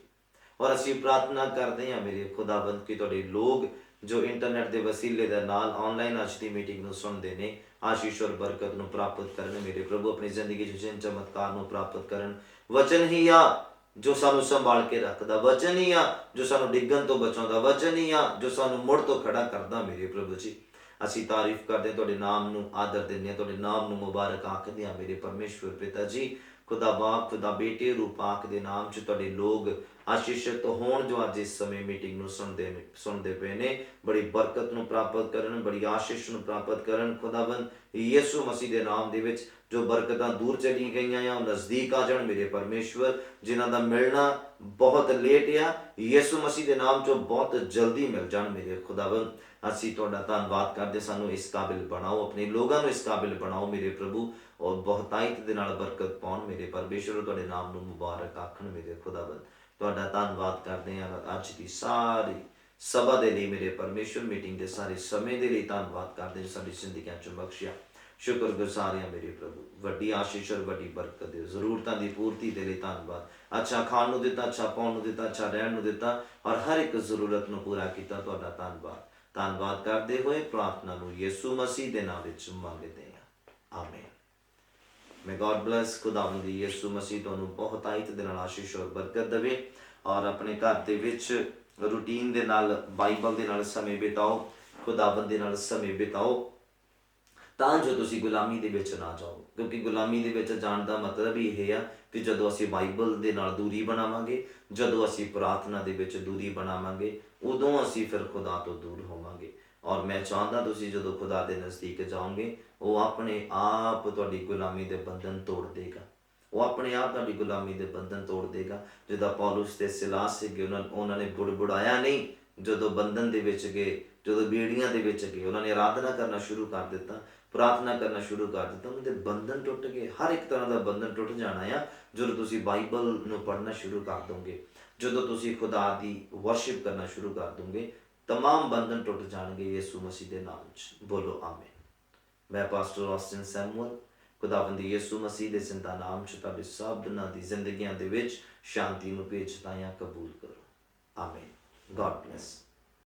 ਔਰ ਅਸੀਂ ਪ੍ਰਾਰਥਨਾ ਕਰਦੇ ਹਾਂ ਮੇਰੇ ਖੁਦਾਵੰਦ ਕਿ ਤੁਹਾਡੇ ਲੋਕ ਜੋ ਇੰਟਰਨੈਟ ਦੇ ਵਸੀਲੇ ਦੇ ਨਾਲ ਆਨਲਾਈਨ ਅੱਜ ਦੀ ਮੀਟਿੰਗ ਨੂੰ ਸੁਣਦੇ ਨੇ, ਆਸ਼ੀਸ਼ ਔਰ ਬਰਕਤ ਨੂੰ ਪ੍ਰਾਪਤ ਕਰਨ ਮੇਰੇ ਪ੍ਰਭੂ, ਆਪਣੀ ਜ਼ਿੰਦਗੀ 'ਚ ਜਿਨ ਚਮਤਕਾਰ ਨੂੰ ਪ੍ਰਾਪਤ ਕਰਨ। ਵਚਨ ਹੀ ਆ ਜੋ ਸਾਨੂੰ ਸੰਭਾਲ ਕੇ ਰੱਖਦਾ, ਵਚਨ ਹੀ ਆ ਜੋ ਸਾਨੂੰ ਡਿੱਗਣ ਤੋਂ ਬਚਾਉਂਦਾ, ਵਚਨ ਹੀ ਆ ਜੋ ਸਾਨੂੰ ਮੁੜ ਤੋਂ ਖੜਾ ਕਰਦਾ ਮੇਰੇ ਪ੍ਰਭੂ ਜੀ। ਅਸੀਂ ਤਾਰੀਫ ਕਰਦੇ ਹਾਂ, ਤੁਹਾਡੇ ਨਾਮ ਨੂੰ ਆਦਰ ਦਿੰਦੇ ਹਾਂ, ਤੁਹਾਡੇ ਨਾਮ ਨੂੰ ਮੁਬਾਰਕ ਆਖਦੇ ਹਾਂ ਮੇਰੇ ਪਰਮੇਸ਼ਵਰ ਪਿਤਾ ਜੀ। ਖੁਦਾ ਬਾਪ, ਖੁਦਾ ਬੇਟੇ ਰੂਪ ਆਖ ਦੇ ਨਾਮ 'ਚ ਤੁਹਾਡੇ ਲੋਕ ਆਸ਼ੀਸ਼ਿਤ ਹੋਣ ਜੋ ਅੱਜ ਇਸ ਸਮੇਂ ਮੀਟਿੰਗ ਨੂੰ ਸੁਣਦੇ ਪਏ ਨੇ, ਬੜੀ ਬਰਕਤ ਨੂੰ ਪ੍ਰਾਪਤ ਕਰਨ, ਬੜੀ ਆਸ਼ੀਸ਼ ਨੂੰ ਪ੍ਰਾਪਤ ਕਰਨ। ਖੁਦਾਵੰਦ ਯਿਸੂ ਮਸੀਹ ਦੇ ਨਾਮ ਦੇ ਵਿੱਚ ਜੋ ਬਰਕਤਾਂ ਦੂਰ ਚਲੀ ਗਈਆਂ ਆ ਉਹ ਨਜ਼ਦੀਕ ਆ ਜਾਣ ਮੇਰੇ ਪਰਮੇਸ਼ਵਰ, ਜਿਨ੍ਹਾਂ ਦਾ ਮਿਲਣਾ ਬਹੁਤ ਲੇਟ ਆ, ਯਿਸੂ ਮਸੀਹ ਦੇ ਨਾਮ 'ਚੋਂ ਬਹੁਤ ਜਲਦੀ ਮਿਲ ਜਾਣ ਮੇਰੇ ਖੁਦਾਵੰਦ। ਅਸੀਂ ਤੁਹਾਡਾ ਧੰਨਵਾਦ ਕਰਦੇ, ਸਾਨੂੰ ਇਸ ਕਾਬਿਲ ਬਣਾਓ, ਆਪਣੇ ਲੋਕਾਂ ਨੂੰ ਇਸ ਕਾਬਿਲ ਬਣਾਓ ਮੇਰੇ ਪ੍ਰਭੂ, ਔਰ ਬਹੁਤਾਇਤ ਦੇ ਨਾਲ ਬਰਕਤ ਪਾਉਣ ਮੇਰੇ ਪਰਮੇਸ਼ਵਰ, ਤੁਹਾਡੇ ਨਾਮ ਨੂੰ ਮੁਬਾਰਕ ਆਖਣ ਮੇਰੇ ਖੁਦਾਵੰਦ। ਤੁਹਾਡਾ ਧੰਨਵਾਦ ਕਰਦੇ ਹਾਂ ਅੱਜ ਦੀ ਸਾਰੀ ਸਭਾ ਦੇ ਲਈ ਮੇਰੇ ਪਰਮੇਸ਼ਵਰ, ਮੀਟਿੰਗ ਦੇ ਸਾਰੇ ਸਮੇਂ ਦੇ ਲਈ ਧੰਨਵਾਦ ਕਰਦੇ ਜੋ ਸਾਡੀ ਜ਼ਿੰਦਗੀਆਂ 'ਚ ਬਖਸ਼ਿਆ। ਸ਼ੁਕਰਗੁਜ਼ਾਰ ਹਾਂ ਮੇਰੇ ਪ੍ਰਭੂ, ਵੱਡੀ ਆਸ਼ੀਸ਼ ਔਰ ਵੱਡੀ ਬਰਕਤ ਦਿਓ, ਜ਼ਰੂਰਤਾਂ ਦੀ ਪੂਰਤੀ ਦੇ ਲਈ ਧੰਨਵਾਦ। ਅੱਛਾ ਖਾਣ ਨੂੰ ਦਿੱਤਾ, ਅੱਛਾ ਪਾਉਣ ਨੂੰ ਦਿੱਤਾ, ਅੱਛਾ ਰਹਿਣ ਨੂੰ ਦਿੱਤਾ ਔਰ ਹਰ ਇੱਕ ਜ਼ਰੂਰਤ ਨੂੰ ਪੂਰਾ ਕੀਤਾ। ਤੁਹਾਡਾ ਧੰਨਵਾਦ ਕਰਦੇ ਹੋਏ ਪ੍ਰਾਰਥਨਾ ਨੂੰ ਯਿਸੂ ਮਸੀਹ ਦੇ ਨਾਮ ਵਿੱਚ ਮੰਗਦੇ ਹਾਂ, ਆਮੀਨ। ਮੇ ਗॉड ਬਲੈਸ। ਖੁਦਾਵੰਦ ਯਿਸੂ ਮਸੀਹ ਤੁਹਾਨੂੰ ਬਹੁਤ ਆਇਤ ਦੇ ਨਾਲ ਆਸ਼ੀਸ਼ ਔਰ ਬਰਕਤ ਦੇਵੇ ਔਰ ਆਪਣੇ ਘਰ ਦੇ ਵਿੱਚ ਰੂਟੀਨ ਦੇ ਨਾਲ, ਬਾਈਬਲ ਦੇ ਨਾਲ ਸਮੇਂ ਬਿਤਾਓ, ਖੁਦਾਵੰਦ ਦੇ ਨਾਲ ਸਮੇਂ ਬਿਤਾਓ ਤਾਂ ਜੋ ਤੁਸੀਂ ਗੁਲਾਮੀ ਦੇ ਵਿੱਚ ਨਾ ਜਾਓ। ਕਿਉਂਕਿ ਗੁਲਾਮੀ ਦੇ ਵਿੱਚ ਜਾਣ ਦਾ ਮਤਲਬ ਹੀ ਇਹ ਆ ਕਿ ਜਦੋਂ ਅਸੀਂ ਬਾਈਬਲ ਦੇ ਨਾਲ ਦੂਰੀ ਬਣਾਵਾਂਗੇ, ਜਦੋਂ ਅਸੀਂ ਪ੍ਰਾਰਥਨਾ ਦੇ ਵਿੱਚ ਦੂਰੀ ਬਣਾਵਾਂਗੇ, ਉਦੋਂ ਅਸੀਂ ਫਿਰ ਖੁਦਾ ਤੋਂ ਦੂਰ ਹੋਵਾਂਗੇ। ਔਰ ਮੈਂ ਚਾਹੁੰਦਾ ਤੁਸੀਂ ਜਦੋਂ ਖੁਦਾ ਦੇ ਨਜ਼ਦੀਕ ਜਾਓਗੇ, ਉਹ ਆਪਣੇ ਆਪ ਤੁਹਾਡੀ ਗੁਲਾਮੀ ਦੇ ਬੰਧਨ ਤੋੜ ਦੇਗਾ। ਉਹ ਆਪਣੇ ਆਪ ਤੁਹਾਡੀ ਗੁਲਾਮੀ ਦੇ ਬੰਧਨ ਤੋੜ ਦੇਗਾ। ਜਿੱਦਾਂ ਪੌਲੁਸ ਤੇ ਸਿਲਾਸ ਸੀਗੇ, ਉਹਨਾਂ ਨੇ ਬੁੜਬੁੜਾਇਆ ਨਹੀਂ ਜਦੋਂ ਬੰਧਨ ਦੇ ਵਿੱਚ ਗਏ, ਜਦੋਂ ਬੇੜੀਆਂ ਦੇ ਵਿੱਚ ਗਏ, ਉਹਨਾਂ ਨੇ ਆਰਾਧਨਾ ਕਰਨਾ ਸ਼ੁਰੂ ਕਰ ਦਿੱਤਾ, ਪ੍ਰਾਰਥਨਾ ਕਰਨਾ ਸ਼ੁਰੂ ਕਰ ਦਿੱਤਾ, ਉਹਨਾਂ ਦੇ ਬੰਧਨ ਟੁੱਟ ਗਏ। ਹਰ ਇੱਕ ਤਰ੍ਹਾਂ ਦਾ ਬੰਧਨ ਟੁੱਟ ਜਾਣਾ ਆ ਜਦੋਂ ਤੁਸੀਂ ਬਾਈਬਲ ਨੂੰ ਪੜ੍ਹਨਾ ਸ਼ੁਰੂ ਕਰ ਦੋਗੇ, ਜਦੋਂ ਤੁਸੀਂ ਖੁਦਾ ਦੀ ਵਰਸ਼ਿਪ ਕਰਨਾ ਸ਼ੁਰੂ ਕਰ ਦੋਗੇ, तमाम ਬੰਧਨ ਟੁੱਟ ਜਾਣਗੇ ਯਿਸੂ ਮਸੀਹ ਦੇ ਨਾਮ 'ਚ। ਬੋਲੋ ਆਮੀਨ। ਮੈਂ ਪਾਸਟਰ ਆਸਟਿਨ ਸੈਮੂਅਲ, ਖੁਦਾਵੰਦ ਯਿਸੂ ਮਸੀਹ ਦੇ ਜ਼ਿੰਦਾ ਨਾਮ 'ਚ ਤੁਹਾਡੇ ਸਭਨਾਂ ਦੀ ਜ਼ਿੰਦਗੀਆਂ ਦੇ ਵਿੱਚ ਸ਼ਾਂਤੀ ਨੂੰ ਭੇਜਦਾ ਹਾਂ। ਕਬੂਲ ਕਰੋ, ਆਮੀਨ। God bless.